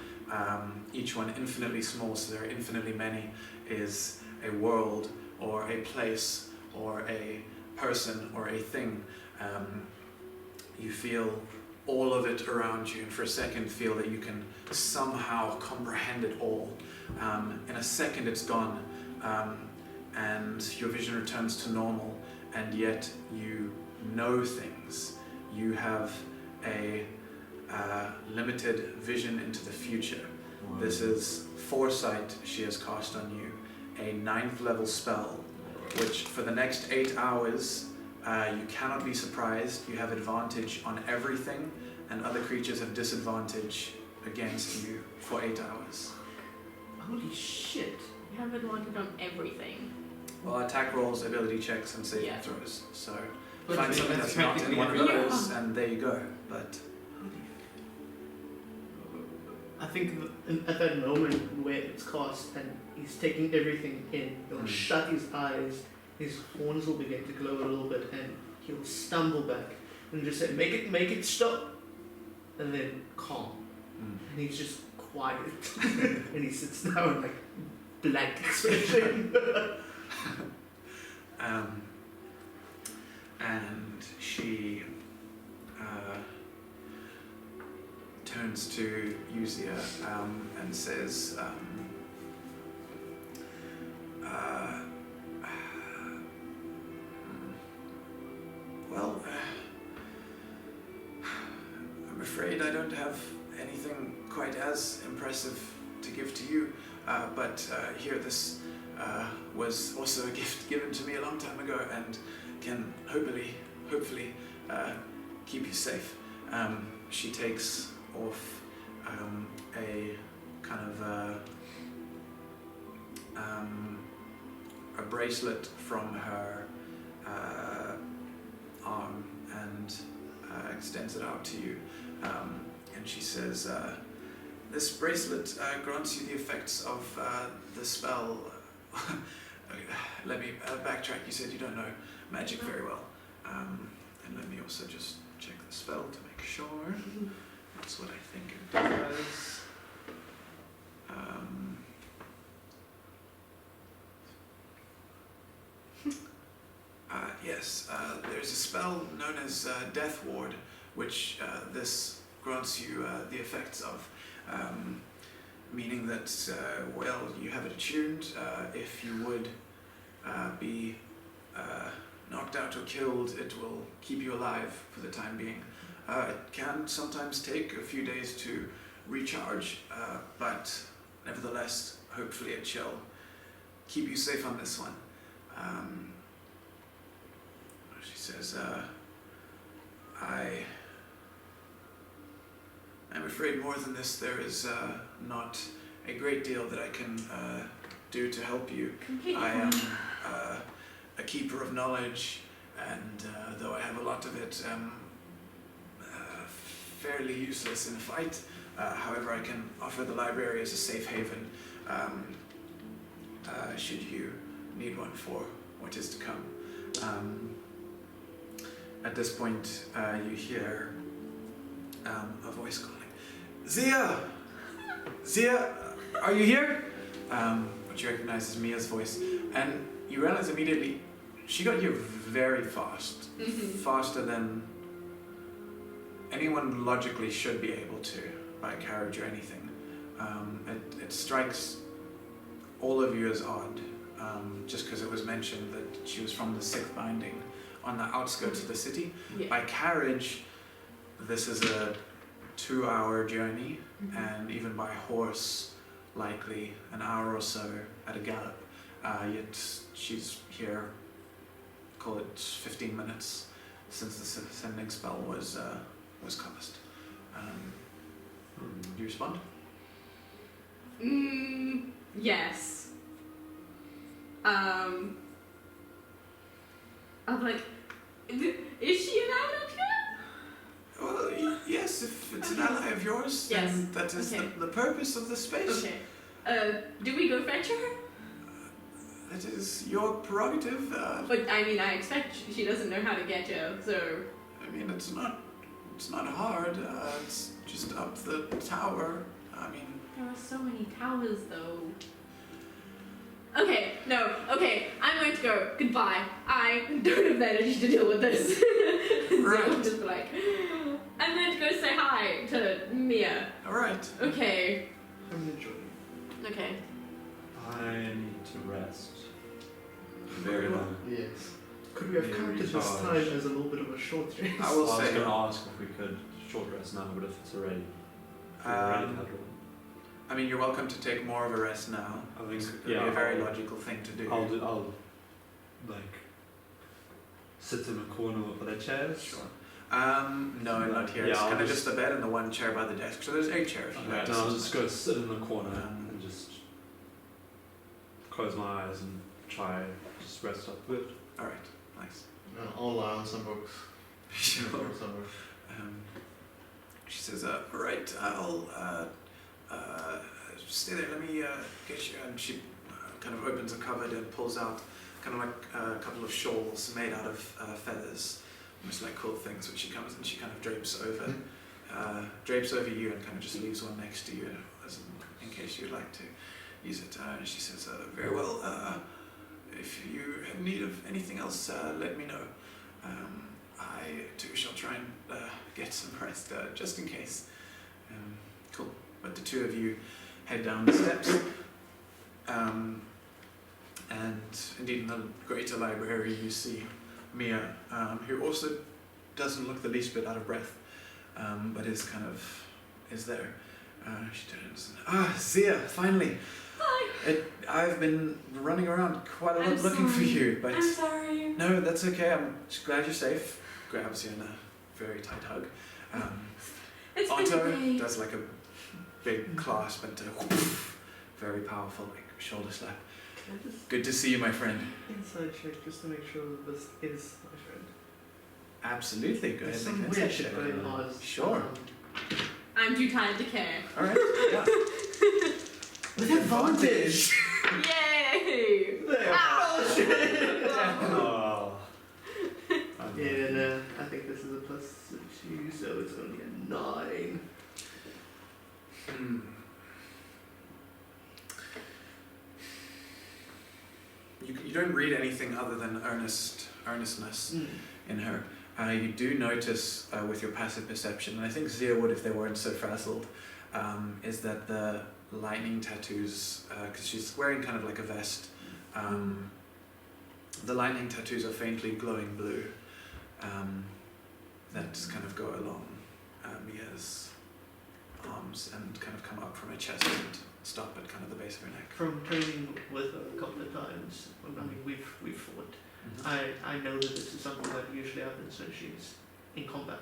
each one infinitely small, so there are infinitely many, is a world or a place or a person or a thing. You feel all of it around you, and for a second feel that you can somehow comprehend it all. In a second it's gone, and your vision returns to normal, and yet you know things. You have a limited vision into the future. Wow. This is foresight she has cast on you, a 9th level spell, which for the next 8 hours you cannot be surprised. You have advantage on everything, and other creatures have disadvantage against you for 8 hours. Holy shit. You have advantage on everything. Well, attack rolls, ability checks, and saving Yeah. throws. So But find something that's that's not in practically one of everything. those, and there you go. But I think at that moment where it's cast and he's taking everything in, he'll shut his eyes, his horns will begin to glow a little bit, and he'll stumble back and just say, make it stop, and then calm. And he's just quiet. And he sits down like blank expression. And she turns to Uzia and says, well, I'm afraid I don't have anything quite as impressive to give to you, but here this was also a gift given to me a long time ago and can hopefully keep you safe. She takes off a kind of a bracelet from her arm and extends it out to you. And she says, this bracelet grants you the effects of the spell. Let me backtrack. You said you don't know magic very well. And let me also just check the spell to make sure. That's what I think it does. Yes, there's a spell known as Death Ward, which this grants you the effects of, meaning that, well, you have it attuned. If you would be knocked out or killed, it will keep you alive for the time being. It can sometimes take a few days to recharge, but nevertheless, hopefully it shall keep you safe on this one. She says, I'm afraid more than this, there is not a great deal that I can do to help you. Completely. I am a keeper of knowledge, and though I have a lot of it, fairly useless in a fight. However, I can offer the library as a safe haven should you need one for what is to come. At this point, you hear a voice calling, Zia! Zia, are you here? Which you recognize as Mia's voice. And you realize immediately, she got here very fast. Faster than anyone logically should be able to, by carriage or anything. It strikes all of you as odd, just because it was mentioned that she was from the 6th binding on the outskirts of the city. Yeah. By carriage, this is a 2-hour journey, and even by horse, likely an hour or so at a gallop. Yet she's here, call it 15 minutes since the sending spell was cast. Do you respond? yes. I'm like, is she an ally up here? Well, yes, if it's an ally of yours, Yes. then that is Okay. the purpose of the space. Okay. Do we go fetch her? That is your prerogative. But I mean, I expect she doesn't know how to get here, so. I mean, it's not hard. It's just up the tower. I mean, There are so many towers, though. Okay, no, okay, I'm going to go. Goodbye. I don't have the energy to deal with this. So Right. I'm just like, I'm going to go say hi to Mia. all right. Okay. I'm gonna join you. Okay. I need to rest. Very well. Yes. Could we have Yeah, counted this recharge. time as a little bit of a short race? I will I was say. going to ask if we could short rest now, but if it's already, if we've already Um, had one. I mean, you're welcome to take more of a rest now. I think, It'd yeah, be a very I'll- logical thing to do. I'll like sit in a corner with the chairs. Sure. No, not here. Yeah, it's I'll kind of just- just the bed and the one chair by the desk. So there's 8 chairs. Okay, then I'll just go sit in the corner and just close my eyes and try just rest up a bit. All right. Nice. I'll lie on some books. Sure. Somewhere. She says, all right, I'll stay there. Let me get you. And she kind of opens a cupboard and pulls out kind of like a couple of shawls made out of feathers, almost like cool things. Which she comes and she kind of drapes over you and kind of just leaves one next to you, as in case you'd like to use it. And she says, very well. If you have need of anything else, let me know. I too shall try and get some rest, just in case. Cool. But the two of you head down the steps. And indeed in the greater library you see Mia, who also doesn't look the least bit out of breath, but is there. She turns. Zia, finally. Hi. I've been running around quite a lot I'm looking for sorry. you, but I'm sorry. no, that's okay. I'm just glad you're safe. Grabs you in a very tight hug. It's been a Otto day. does like a big clasp and very powerful like shoulder slap. Can I just Good to see you, my friend. inside check just to make sure that this is my friend? Absolutely. Go ahead There's and some make an weird insight shit check. going on. Sure. I'm too tired to care. All right. Yeah. With advantage! Yay! There. Ow. Oh shit! Oh. Yeah, no, I think this is a +2, so it's only a 9. Hmm. You don't read anything other than earnestness in her. You do notice with your passive perception, and I think Zia would if they weren't so frazzled, is that the lightning tattoos, because she's wearing kind of like a vest, the lightning tattoos are faintly glowing blue, that kind of go along Mia's arms and kind of come up from her chest and stop at kind of the base of her neck. From training with her a couple of times, I mean, we've fought. I know that this is something that usually happens when she's in combat.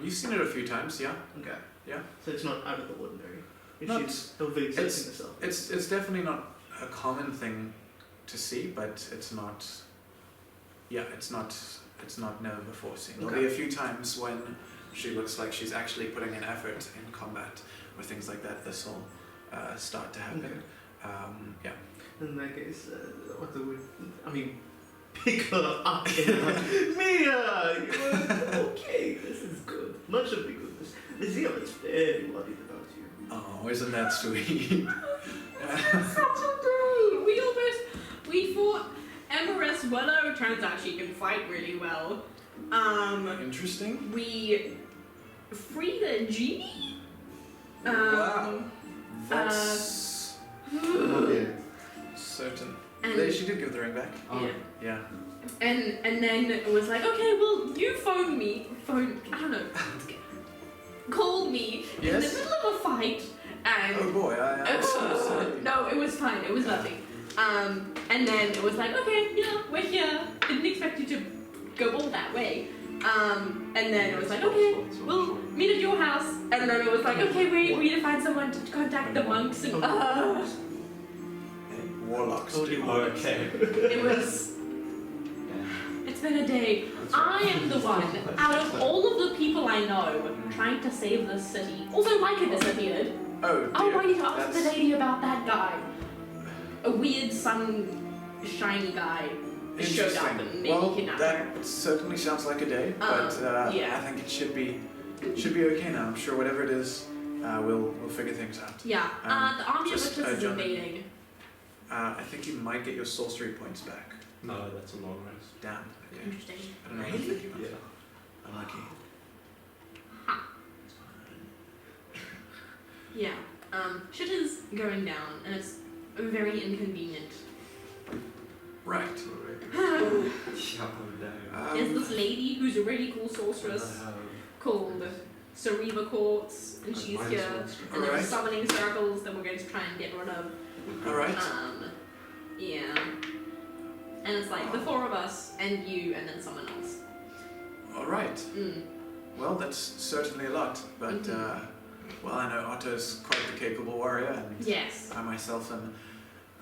You've seen it a few times, yeah. Okay. Yeah. So it's not out of the ordinary. If Not- she's overexerting herself. It's definitely not a common thing to see, but it's not. Yeah, it's not never before seen. There'll be a few times when she looks like she's actually putting an effort in combat or things like that. This will start to happen. Yeah. In that case, what do we? I mean, pick her up. Mia, you're okay. This is good. Much of the goodness. Zia is very worried about you. Oh, isn't that sweet? Such a day. We fought Emerice Willow. Turns out she can fight really well. Interesting. We freed a genie. Wow. That's Okay. certain. And She did give the ring back. yeah. Yeah. And then it was like, okay, well, you I don't know, called me in the Yes? middle of a fight, and Oh boy, I'm so sorry. no, it was fine, it was lovely. And then it was like, okay, yeah, we're here. Didn't expect you to go all that way. And then it was like, okay, we'll meet at your house. house, and then it was like, okay, we need to find someone to contact the monks, and Warlocks do. Okay. it was. It's been a day. I am the one out of all of the people I know trying to save this city. Also, Micah disappeared. Oh, Oh, dear. I need to ask the That's lady about that guy. A weird sun shiny guy showed up and maybe Well, kidnapped her. that certainly sounds like a day, but yeah. I think it should be okay now. I'm sure whatever it is, we'll figure things out. Yeah. The army of just, witches is John. invading. I think you might get your sorcery points back. No, that's a long rest. Damn. Okay. Interesting. I don't know what I'm thinking of. Yeah. Unlucky. Yeah. Shit is going down, and it's very inconvenient. Right. There's this lady who's a really cool sorceress called Cereva Quartz, and she's here. And there's Alright. summoning circles that we're going to try and get rid of. Alright. Yeah. And it's like the four of us, and you, and then someone else. Alright. Mm. Well, that's certainly a lot, but, well, I know Otto's quite the capable warrior, and Yes. I myself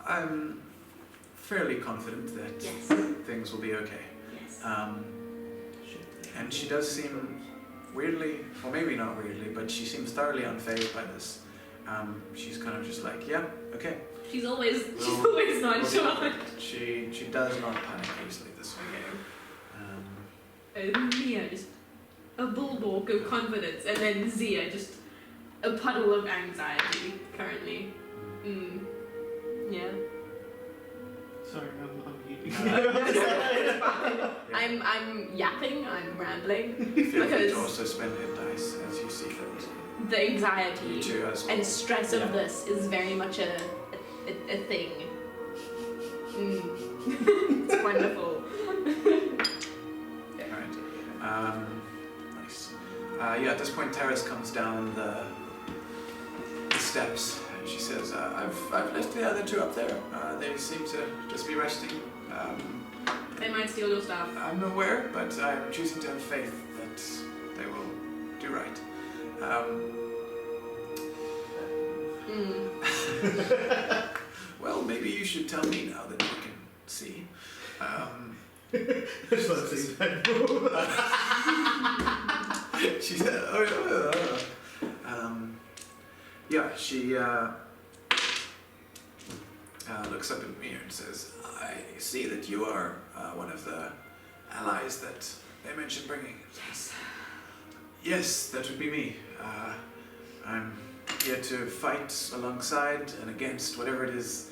I'm fairly confident that Yes. things will be okay. Yes. And she does seem weirdly, or maybe not weirdly, but she seems thoroughly unfazed by this. She's kind of just like, yeah, okay. She's always Well, nonchalant. She does not panic easily this way. Mia just a bulwark of confidence, and then Zia just a puddle of anxiety currently. Mm. Yeah. Sorry, I'm eating. I'm yapping, I'm rambling. Feel free Because- to also spend hit dice as you see fit. The You anxiety too as well. and stress of Yeah. this is very much a thing. Mm. It's wonderful. Alright. Nice. Yeah, at this point Terris comes down the steps and she says, I've left the other two up there. They seem to just be resting. They might steal your stuff. I'm aware, but I'm choosing to have faith that they will do right. Mm. Well, maybe you should tell me now that you can see. That's what I'm saying. She said, yeah, she looks up at me and says, I see that you are one of the allies that they mentioned bringing. Yes. Yes, that would be me. I'm here to fight alongside and against whatever it is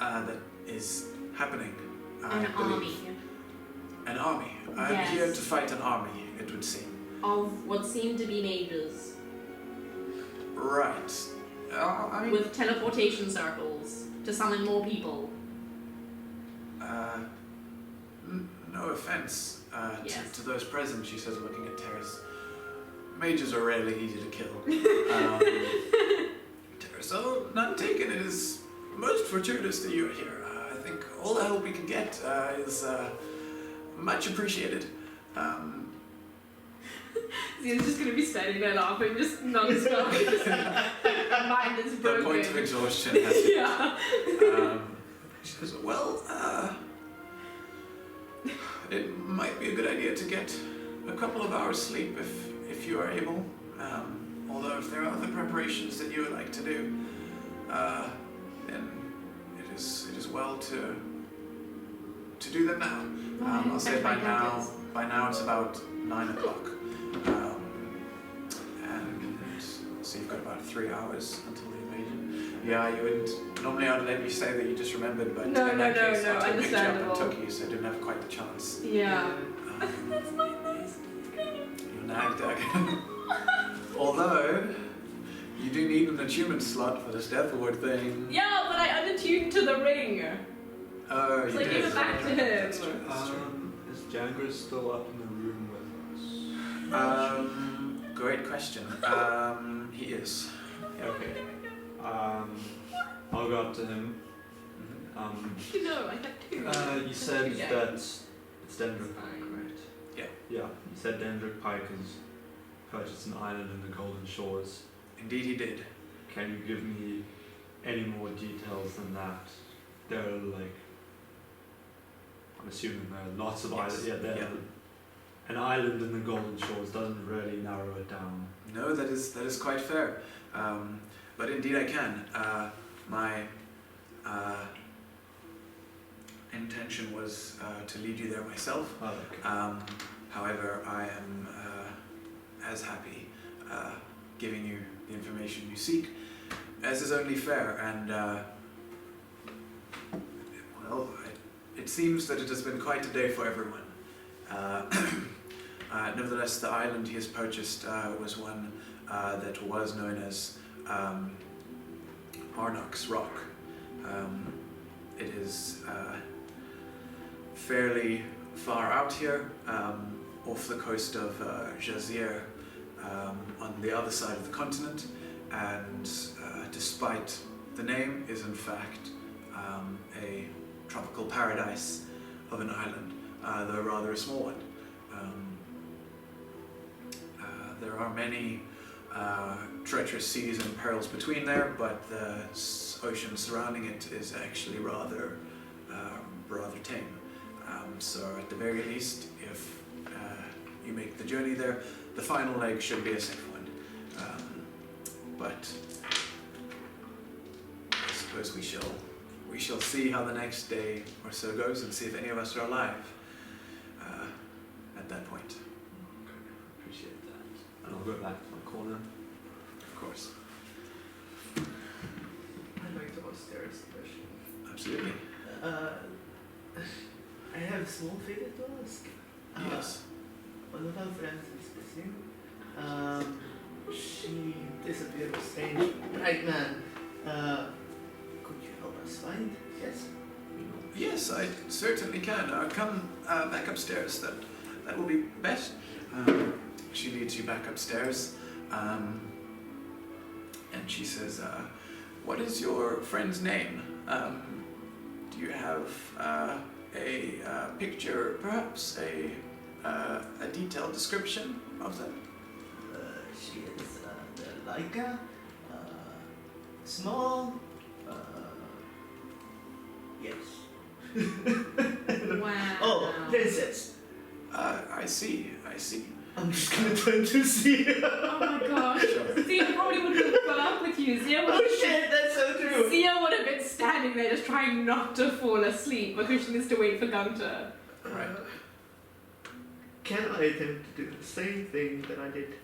that is happening. I An believe. army An army. I'm Yes. here to fight an army, it would seem. of what seem to be mages Right. I mean, with teleportation circles to summon more people. no offense Yes. to those present, she says, looking at Terris. Mages are rarely easy to kill. Terris, so none taken. It is most fortuitous that you are here. I think all the help we can get is much appreciated. He's just gonna be standing there laughing, just non-stop. Mind is The broken. point of exhaustion has Yeah. She says, well, it might be a good idea to get a couple of hours sleep if you are able. Although if there are other preparations that you would like to do, then it is well to do them now. I'll say by now it's about 9 o'clock. And so you've got about 3 hours until the invasion. Yeah, you would normally I'd let you say that you just remembered, but No, in no, that no, case, no, I picked you up and understandable. took you, so I didn't have quite the chance. Yeah. Um, That's my nice. You're nagged again. Although you do need an attunement slot for this Death Ward thing. Yeah, but I unattuned to the ring. Oh, So you I did. gave it back to him. That's true. That's true. Is Jangris still up in the room with Great question. He is. us? Okay. I'll go up to him. No, I have two. You said Yeah. that it's Dendrick Pike, right? Yeah. Yeah. You said Dendrick Pike is purchased an island in the Golden Shores. Indeed he did. Can you give me any more details than that? There are like, I'm assuming there are lots of islands. Yeah, there are. An island in the Golden Shores doesn't really narrow it down. No, that is quite fair. But indeed I can. My intention was to lead you there myself. Oh, okay. However, I am as happy giving you the information you seek, as is only fair. And well, it seems that it has been quite a day for everyone. Nevertheless, the island he has purchased was one that was known as Arnock's Rock. It is fairly far out here, off the coast of Jazir, on the other side of the continent, and despite the name, is in fact a tropical paradise of an island, though rather a small one. There are many treacherous seas and perils between there, but the ocean surrounding it is actually rather tame. So at the very least, if you make the journey there, the final leg should be a safe one. But I suppose we shall see how the next day or so goes, and see if any of us are alive at that point. Appreciate that. And I'll go back to my corner. Of course. I'd like to ask Terris a question. Absolutely. I have a small favor to ask. Yes. One of our friends is missing. She disappeared with strange right man. Could you help us find? Yes? Yes, I certainly can. Come back upstairs. That will be best. She leads you back upstairs, and she says, "What is your friend's name? Do you have a picture, perhaps a detailed description of them?" She is the Leica. Small. Yes. Wow. Oh, princess. I see. I'm just gonna turn to Zia. Oh my gosh. Zia probably wouldn't have put up with you. Zia would Oh shit, that's so true. Zia would have been standing there just trying not to fall asleep because she needs to wait for Gunter. Right. Can I attempt to do the same thing that I did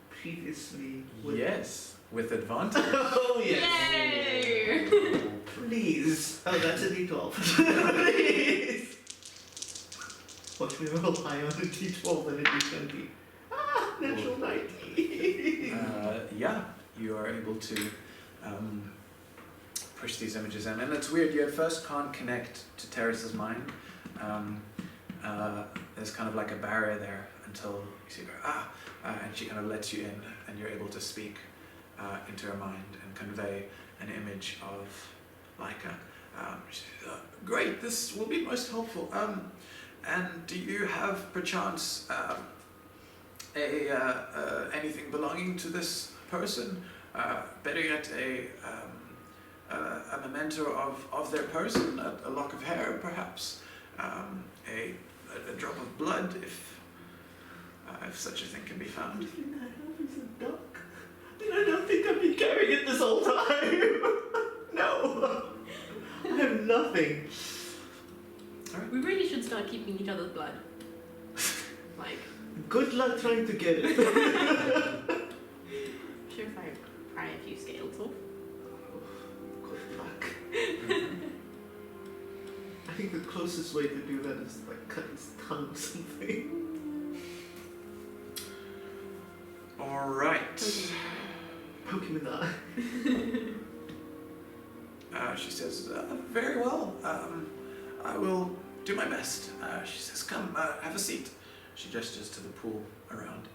previously with... Yes, with advantage. Oh yes. Yay! Please. Oh, that's a D12. Please. Watch me roll higher on a D12 than a D20. Ah, natural 90. Yeah, you are able to push these images in, and it's weird. You at first can't connect to Terris's mind. There's kind of like a barrier there until you see her, and she kind of lets you in, and you're able to speak into her mind and convey an image of Leica. She says, "Great, this will be most helpful. And do you have perchance anything belonging to this person? Better yet, a memento of their person, a lock of hair, perhaps, a drop of blood, if such a thing can be found." Everything I have is a duck. And I don't think I've been carrying it this whole time. No. I have nothing. We really should start keeping each other's blood. Like, Good luck trying to get it. sure if I pry a few scales off. Good luck. I think the closest way to do that is like cut his tongue or something. All right. Poke him in the eye. She says, "Very well. I will do my best." She says, "Come, have a seat." She gestures to the pool around,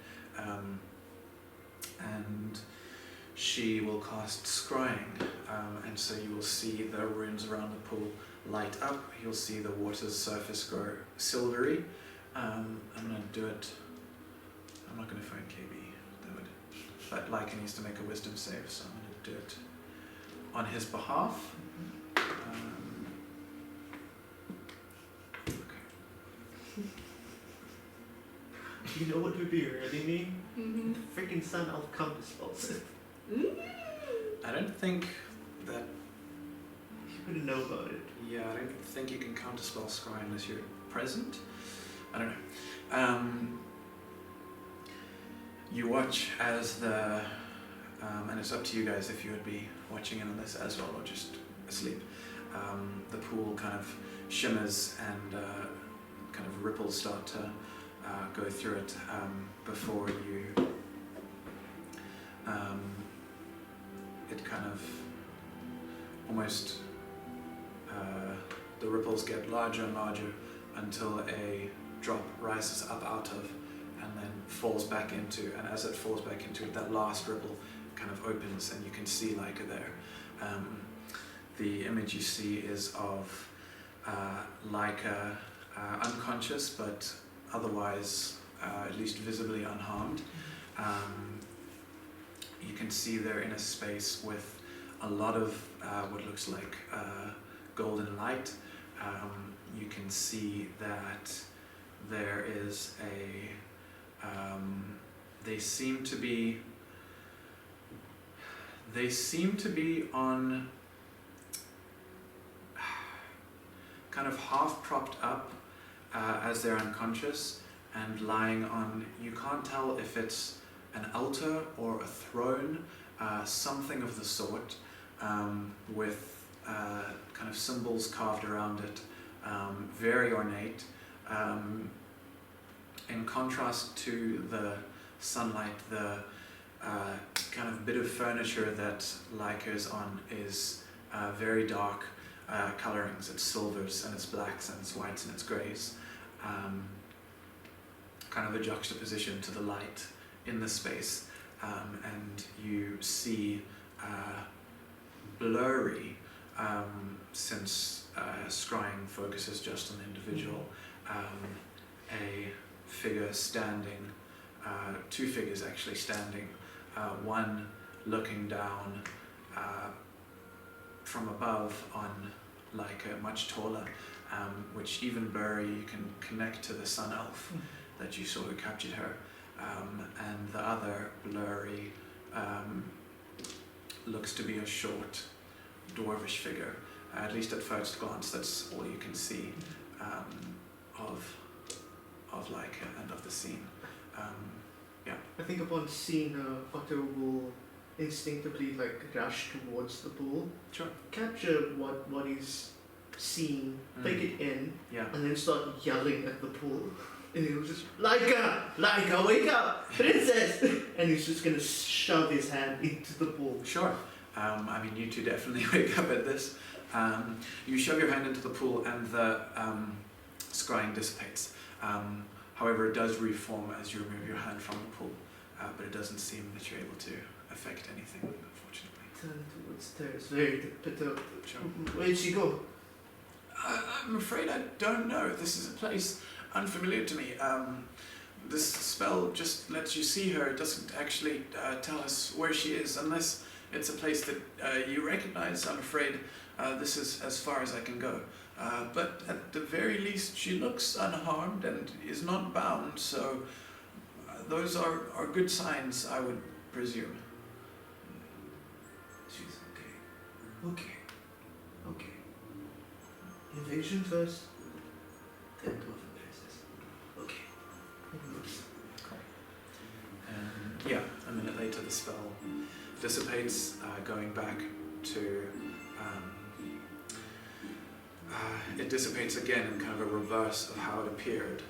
and she will cast scrying, and so you will see the runes around the pool light up. You'll see the water's surface grow silvery. I'm going to do it. I'm not going to phone KB, though. but Leica needs to make a wisdom save, so I'm going to do it on his behalf. You know what would be really neat? Mm-hmm. The freaking sun elf compass spells. I don't think that. You wouldn't know about it. Yeah, I don't think you can counterspell scry unless you're present. I don't know. You watch as the, and it's up to you guys if you would be watching in on this as well or just asleep. The pool kind of shimmers and kind of ripples start to go through it before you. It kind of almost. The ripples get larger and larger until a drop rises up out of and then falls back into, and as it falls back into it, that last ripple kind of opens and you can see Leica there. The image you see is of Leica unconscious but otherwise at least visibly unharmed. You can see they're in a space with a lot of what looks like golden light. You can see that there is a they seem to be on kind of half propped up as they're unconscious and lying on, you can't tell if it's an altar or a throne, something of the sort, with kind of symbols carved around it, very ornate. In contrast to the sunlight, the kind of bit of furniture that Leica is on is very dark colorings. It's silvers and it's blacks and it's whites and it's greys. Kind of a juxtaposition to the light in the space, and you see blurry, since scrying focuses just on the individual, a figure standing, two figures actually standing, one looking down from above on Leica, much taller, which even blurry you can connect to the sun elf that you saw who captured her, and the other blurry looks to be a short dwarvish figure. At least at first glance, that's all you can see of Leica and of the scene. I think upon seeing her, Otto will instinctively rush towards the pool. Sure. Capture what he's seeing, take it in, Yeah. and then start yelling at the pool. And he'll just, Leica, wake up, princess! And he's just gonna shove his hand into the pool. Sure. I mean, you two definitely wake up at this. You shove your hand into the pool and the scrying dissipates. However, it does reform as you remove your hand from the pool, but it doesn't seem that you're able to affect anything, unfortunately. Turn towards Terris, very perturbed. Sure. Where'd she go? I'm afraid I don't know. This is a place unfamiliar to me. This spell just lets you see her. It doesn't actually tell us where she is, unless it's a place that you recognize. I'm afraid this is as far as I can go. But at the very least, she looks unharmed and is not bound, so those are good signs, I would presume. She's okay. Okay. Invasion first, then Dwarven Princess. Okay. Yeah, a minute later the spell dissipates, going back to... it dissipates again in kind of a reverse of how it appeared.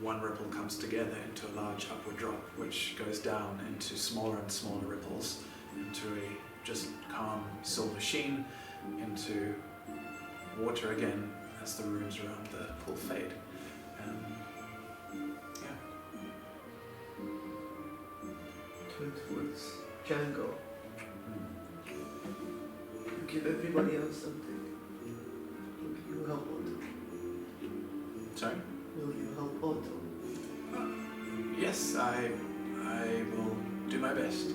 One ripple comes together into a large upward drop, which goes down into smaller and smaller ripples, into a just calm silver sheen, into water again as the runes around the pool fade. Turn towards Django. Give everybody else something. Will you help Otto? Sorry? Will you help Otto? Yes, I will do my best.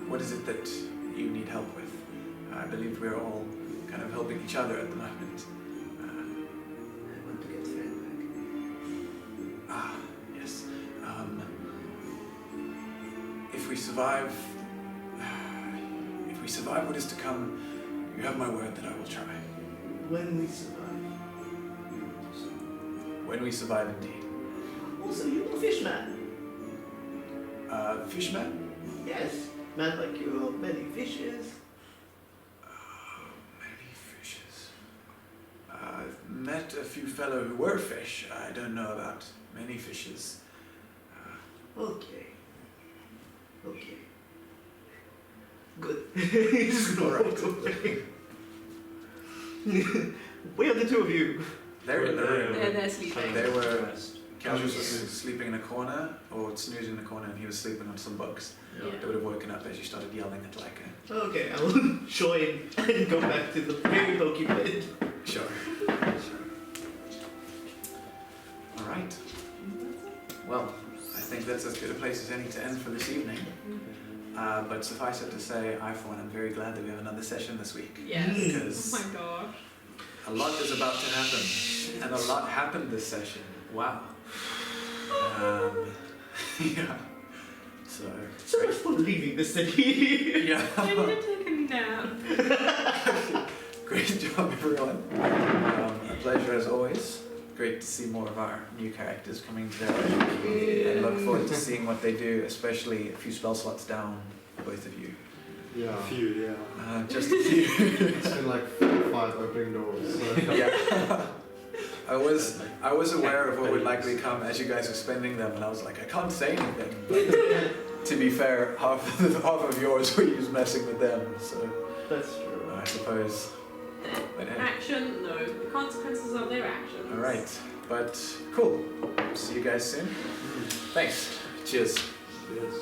what is it that you need help with? I believe we're all kind of helping each other at the moment. I want to get Fred back. Yes. If we survive what is to come, you have my word that I will try. When we survive. When we survive, indeed. Also, you're a fishman. Fishman? Yes. Man like you, many fishes. Many fishes. I've met a few fellow who were fish. I don't know about many fishes. Okay. Good. He's gonna walk away. Where are the two of you? They're in the room. They're sleeping. They were. Calvus was sleeping in a corner, or snoozing in a corner, and he was sleeping on some books. Yeah. They would have woken up as you started yelling at Leica. Okay, I will join and go back to the very pokey bed. Sure. All right. Well, I think that's as good a place as any to end for this evening. But suffice it to say, I for one am very glad that we have another session this week. Yes. Because Oh my gosh. a lot is about to happen, and a lot happened this session. Wow. Yeah. So much for leaving the city. Yeah. I need to take a nap. Great job, everyone. A pleasure as always. Great to see more of our new characters coming together. And look forward to seeing what they do, especially a few spell slots down, both of you. Yeah. A few, yeah. Just a few. It's been like 4 or 5 opening doors. So. Yeah. I was aware of what would likely come as you guys were spending them, and I was like, I can't say anything. But to be fair, half of yours were used messing with them, so That's true. I suppose. But anyway. Action, no. The consequences of their actions. All right, but cool. See you guys soon. Thanks. Cheers. Yes.